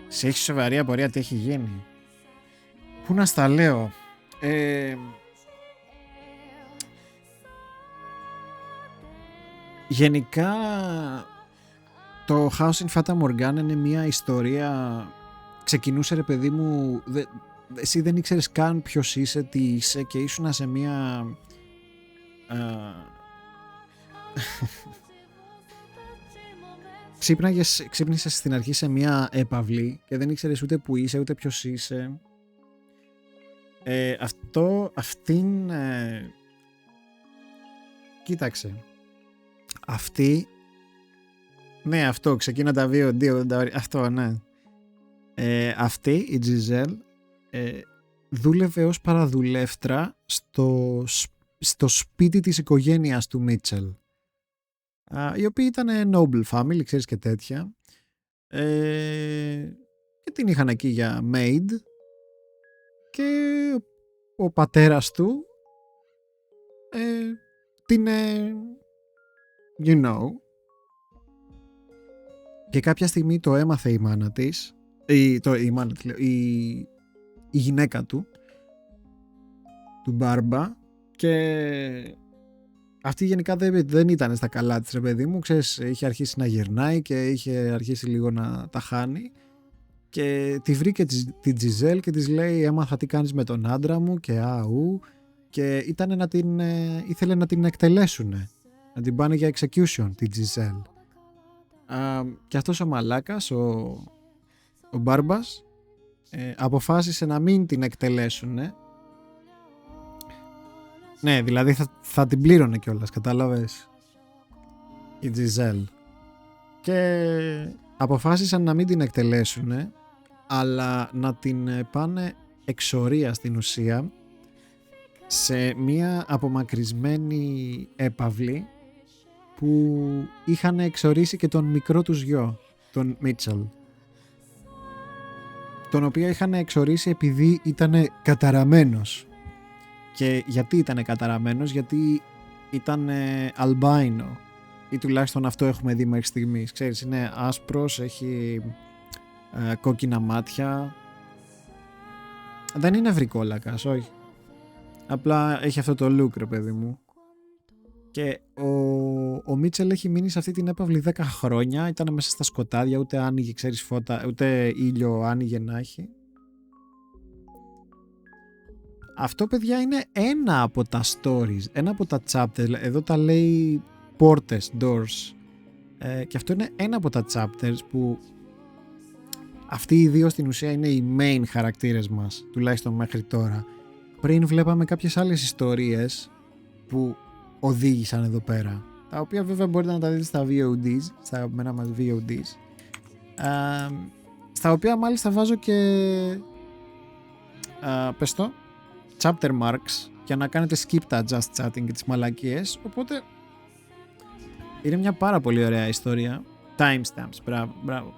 S2: Σε έχει σοβαρή απορία τι έχει γίνει. Πού να στα λέω. Γενικά το House in Fata Morgana είναι μια ιστορία. Ξεκινούσε, ρε παιδί μου, εσύ δεν ήξερες καν ποιος είσαι, τι είσαι, και ήσουνα σε μια ξύπνησες στην αρχή σε μια έπαυλη και δεν ήξερες ούτε που είσαι ούτε ποιος είσαι. Αυτήν κοίταξε, αυτή, ναι, αυτό ξεκίνα τα VOD, αυτό, ναι. Αυτή η Giselle δούλευε ως παραδουλεύτρα στο σπίτι της οικογένειας του Μίτσελ, οι οποίοι ήταν noble family, ξέρεις, και τέτοια, και την είχαν εκεί για maid, και ο πατέρας του την και κάποια στιγμή το έμαθε η μάνα της, η γυναίκα του Μπάρμπα, και αυτή γενικά δεν ήταν στα καλά της, ρε παιδί μου, ξέρεις, είχε αρχίσει να γερνάει και είχε αρχίσει λίγο να τα χάνει, και τη βρήκε τη Τζιζέλ και της λέει έμαθα τι κάνεις με τον άντρα μου και και ήθελε να την εκτελέσουνε, να την πάνε για execution τη Τζιζέλ. Και αυτός ο μαλάκας, ο Μπάρμπας, αποφάσισε να μην την εκτελέσουνε. Ναι, δηλαδή θα την πλήρωνε κιόλας, κατάλαβες, η Τζιζέλ, και αποφάσισαν να μην την εκτελέσουνε, αλλά να την πάνε εξορία στην ουσία σε μια απομακρυσμένη έπαυλη που είχαν εξορίσει και τον μικρό τους γιο, τον Μίτσελ, τον οποίο είχαν εξορίσει επειδή ήταν καταραμένος. Και γιατί ήταν καταραμένος? Γιατί ήταν αλμπάινο, ή τουλάχιστον αυτό έχουμε δει μέχρι στιγμής. Ξέρεις, είναι άσπρος, έχει κόκκινα μάτια, δεν είναι βρικόλακας, όχι, απλά έχει αυτό το look, ρε παιδί μου. Και ο Μίτσελ έχει μείνει σε αυτή την έπαυλη 10 χρόνια, ήταν μέσα στα σκοτάδια, ούτε άνοιγε, ξέρεις, φώτα, ούτε ήλιο άνοιγε να έχει. Αυτό, παιδιά, είναι ένα από τα stories, ένα από τα chapters. Εδώ τα λέει portes, doors, και αυτό είναι ένα από τα chapters που αυτοί οι δύο στην ουσία είναι οι main χαρακτήρες μας, τουλάχιστον μέχρι τώρα. Πριν βλέπαμε κάποιες άλλες ιστορίες που οδήγησαν εδώ πέρα, τα οποία βέβαια μπορείτε να τα δείτε στα VODs, στα αγαπημένα μας VODs, στα οποία μάλιστα βάζω και πες το, chapter marks για να κάνετε skip τα just chatting και τις μαλακίες, οπότε είναι μια πάρα πολύ ωραία ιστορία. Timestamps, μπράβο.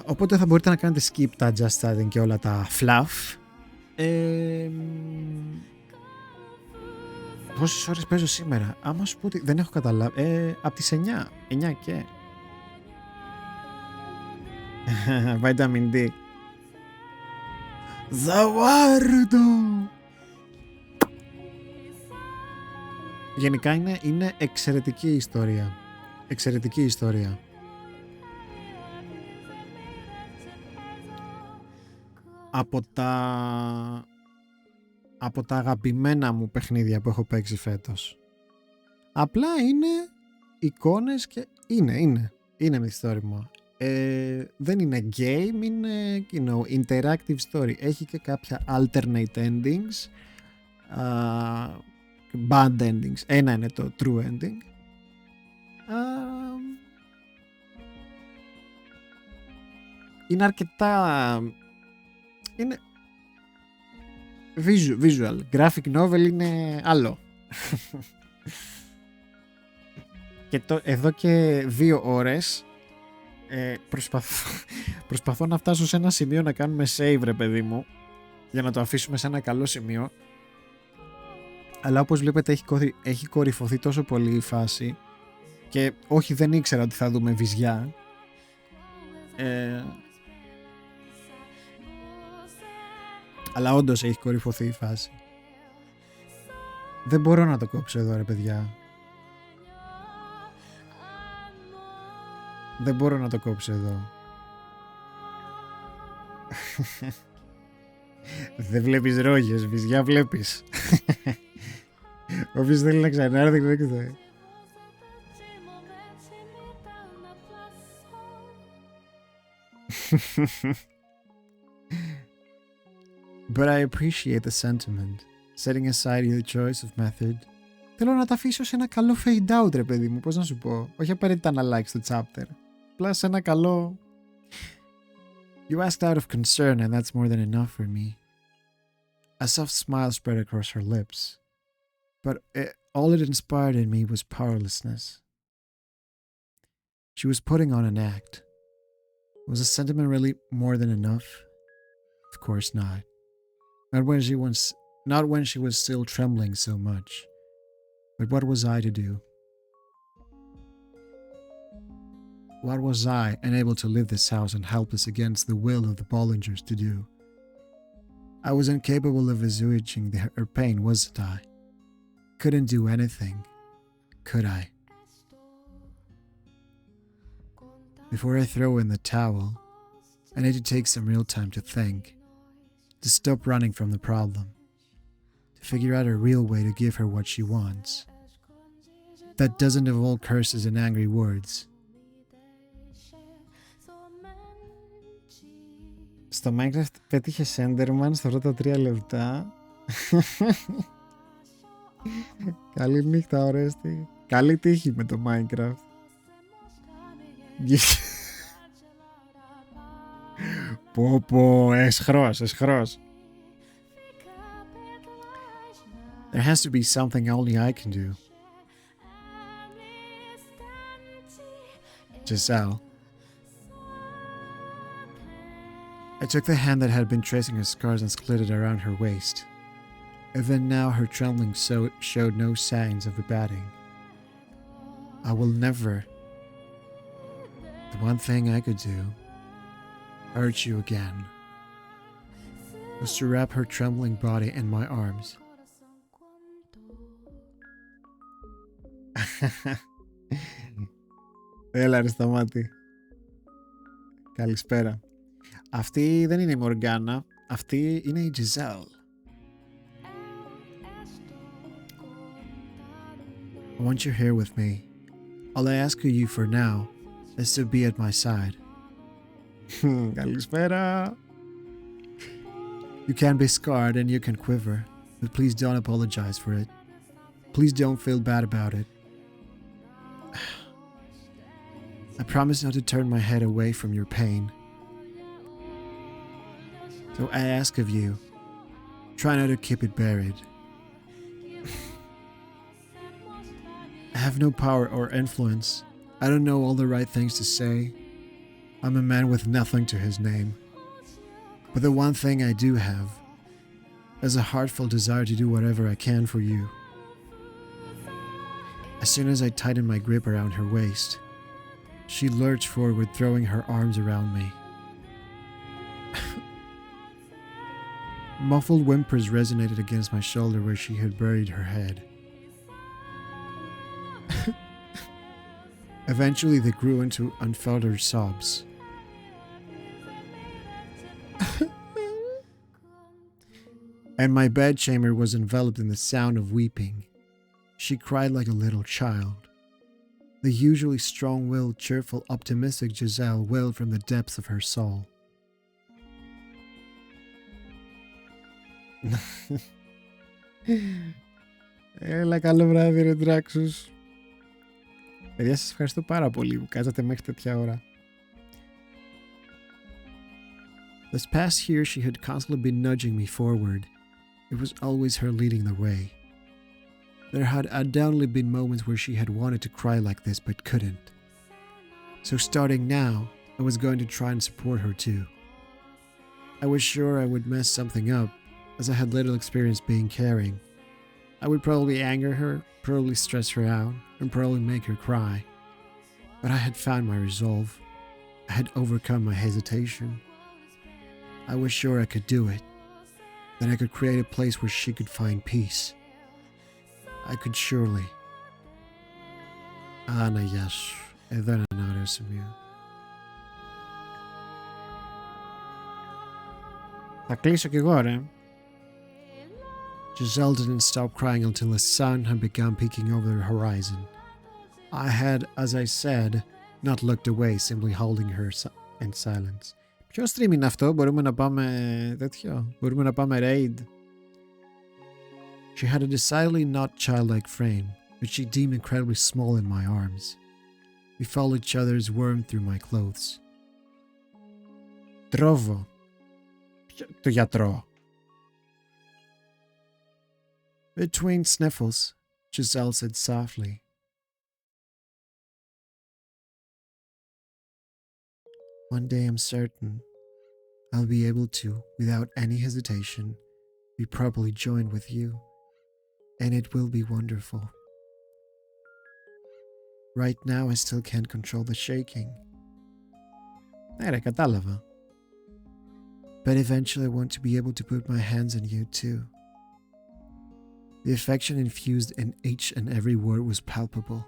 S2: Οπότε θα μπορείτε να κάνετε skip τα just chatting και όλα τα fluff. Πόσες ώρες παίζω σήμερα? Άμα σου πω ότι δεν έχω καταλάβει, από τις 9 και Vitamin D. Ζαουάρντο. Γενικά είναι εξαιρετική ιστορία. Εξαιρετική ιστορία. Από τα αγαπημένα μου παιχνίδια που έχω παίξει φέτος. Απλά είναι εικόνες και είναι μυθιστόρημα. Δεν είναι game, είναι interactive story. Έχει και κάποια alternate endings, bad endings. Ένα είναι το true ending. Είναι αρκετά, είναι visual. Graphic novel είναι άλλο. Και εδώ και 2 ώρες προσπαθώ να φτάσω σε ένα σημείο να κάνουμε save, ρε παιδί μου, για να το αφήσουμε σε ένα καλό σημείο, αλλά όπως βλέπετε έχει κορυφωθεί τόσο πολύ η φάση, και όχι, δεν ήξερα ότι θα δούμε βυζιά, αλλά όντως έχει κορυφωθεί η φάση. Δεν μπορώ να το κόψω εδώ, ρε παιδιά. Δεν μπορώ να το κόψω εδώ. Δεν βλέπεις ρόγες, βυζιά βλέπεις. Όποιος θέλει να ξανάρθει, δέκτε. But I appreciate the sentiment. Setting aside your choice of method. Θέλω να τα αφήσω σε ένα καλό fade out, ρε παιδί μου, πώς να σου πω. Όχι απαραίτητα να like το chapter. Απλά σε ένα καλό... You asked out of concern and that's more than enough for me. A soft smile spread across her lips. But all it inspired in me was powerlessness. She was putting on an act. Was the sentiment really more than enough? Of course not. Not when she was still trembling so much. But what was I to do? What was I, unable to leave this house and helpless against the will of the Bollingers, to do? I was incapable of assuaging her pain, wasn't I? Couldn't do anything, could I? Before I throw in the towel, I need to take some real time to think, to stop running from the problem, to figure out a real way to give her what she wants. That doesn't involve curses and angry words. Στο Minecraft πέτυχε Enderman στα πρώτα 3 λεπτά. Καλή νύχτα, ορέστη. Καλή τύχη με το Minecraft. Πω, εσχρός. There has to be something only I can do. Giselle. I took the hand that had been tracing her scars and slid it around her waist. Even now her trembling showed no signs of abating. I will never... The one thing I could do, hurt you again, was to wrap her trembling body in my arms. Έλα ρε σταμάτη. Καλησπέρα. Αυτή δεν είναι η Morgana, αυτή είναι η Giselle. I want you here with me. All I ask of you for now is to be at my side. Καλησπέρα. You can be scarred and you can quiver, but please don't apologize for it. Please don't feel bad about it. I promise not to turn my head away from your pain. So I ask of you, try not to keep it buried. I have no power or influence. I don't know all the right things to say. I'm a man with nothing to his name. But the one thing I do have is a heartfelt desire to do whatever I can for you. As soon as I tightened my grip around her waist, she lurched forward, throwing her arms around me. Muffled whimpers resonated against my shoulder where she had buried her head. Eventually they grew into unfiltered sobs. And my bedchamber was enveloped in the sound of weeping. She cried like a little child. The usually strong-willed, cheerful, optimistic Giselle wailed from the depths of her soul. Έλα, καλό βράδυ ρε Ντράξους. Παιδιά, σας ευχαριστώ πάρα πολύ που κάτσατε μέχρι τέτοια ώρα. This past year she had constantly been nudging me forward. It was always her leading the way. There had undoubtedly been moments where she had wanted to cry like this but couldn't. So starting now, I was going to try and support her too. I was sure I would mess something up, as I had little experience being caring. I would probably anger her, probably stress her out, and probably make her cry. But I had found my resolve. I had overcome my hesitation. I was sure I could do it. That I could create a place where she could find peace.
S1: I could surely. Άννα, γεια σου. Εδώ είναι ένα ωραίο σημείο.
S2: Θα κλείσω κι εγώ, ρε.
S1: Giselle didn't stop crying until the sun had begun peeking over the horizon. I had, as I said, not looked away, simply holding her in silence.
S2: Ποιο stream είναι αυτό, μπορούμε να πάμε τέτοιο, μπορούμε να πάμε raid.
S1: She had a decidedly not childlike frame, which she deemed incredibly small in my arms. We felt each other's warmth through my clothes.
S2: Τρόβο. Το γιατρό.
S1: Between sniffles, Giselle said softly. One day I'm certain I'll be able to, without any hesitation, be properly joined with you, and it will be wonderful. Right now I still can't control the shaking.
S2: Ναι, ρε, κατάλαβα.
S1: But eventually I want to be able to put my hands on you too. The affection infused in each and every word was palpable.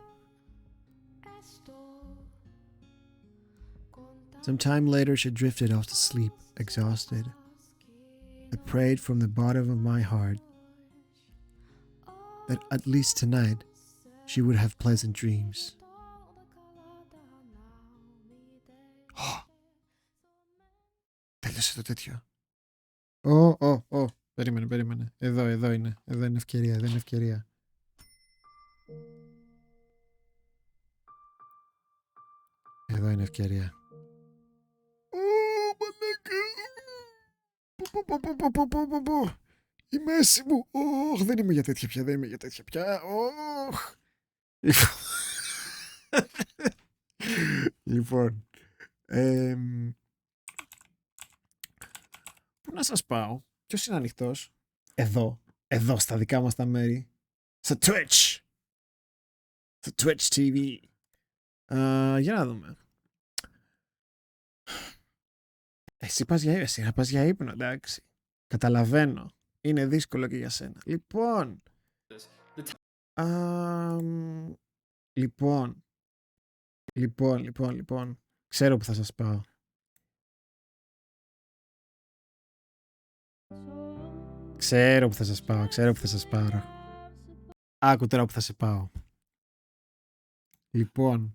S1: Some time later she drifted off to sleep, exhausted. I prayed from the bottom of my heart that at least tonight she would have pleasant dreams. Τέλειωσε το τέτοιο.
S2: Περίμενε. Εδώ είναι. Εδώ είναι ευκαιρία.
S1: Εδώ είναι ευκαιρία.
S2: Η μέση μου. Δεν είμαι για τέτοια πια. Λοιπόν. Πού να σας πάω? Ποιος είναι ανοιχτός? Εδώ στα δικά μας τα μέρη. Στο Twitch TV. Για να δούμε. Εσύ να πας για ύπνο, εντάξει. Καταλαβαίνω. Είναι δύσκολο και για σένα. Λοιπόν. Ξέρω που θα σας πάω. Ξέρω που θα σας πάρω. Άκου τώρα που θα σε πάω. Λοιπόν,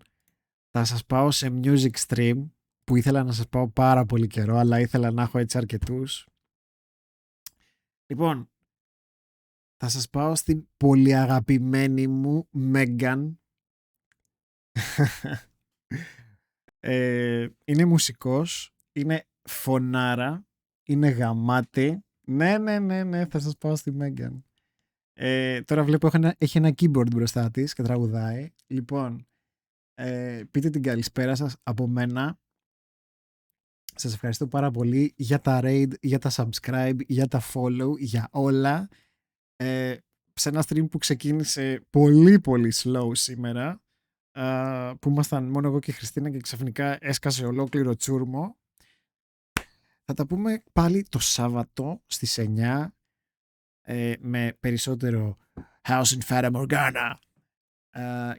S2: θα σας πάω σε music stream που ήθελα να σας πάω πάρα πολύ καιρό, αλλά ήθελα να έχω έτσι αρκετούς. Λοιπόν, θα σας πάω στην πολύ αγαπημένη μου Megan. Είναι μουσικός, είναι φωνάρα, είναι γαμάτη. Ναι, θα σας πάω στη Megan. Τώρα βλέπω έχει ένα keyboard μπροστά της και τραγουδάει. Λοιπόν, πείτε την καλησπέρα σας από μένα. Σας ευχαριστώ πάρα πολύ για τα raid, για τα subscribe, για τα follow, για όλα. Σε ένα stream που ξεκίνησε πολύ πολύ slow σήμερα, που ήμασταν μόνο εγώ και η Χριστίνα και ξαφνικά έσκασε ολόκληρο τσούρμο. Θα τα πούμε πάλι το Σάββατο στις 9 με περισσότερο House in Fata Morgana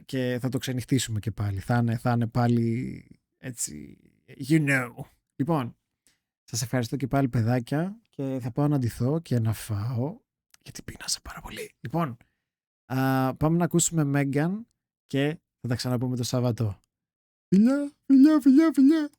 S2: και θα το ξενυχτήσουμε και πάλι. Θα είναι πάλι έτσι, you know. Λοιπόν, σας ευχαριστώ και πάλι παιδάκια και θα πάω να ντυθώ και να φάω γιατί πείνασα πάρα πολύ. Λοιπόν, πάμε να ακούσουμε Megan και θα τα ξαναπούμε το Σάββατο. Φιλιά.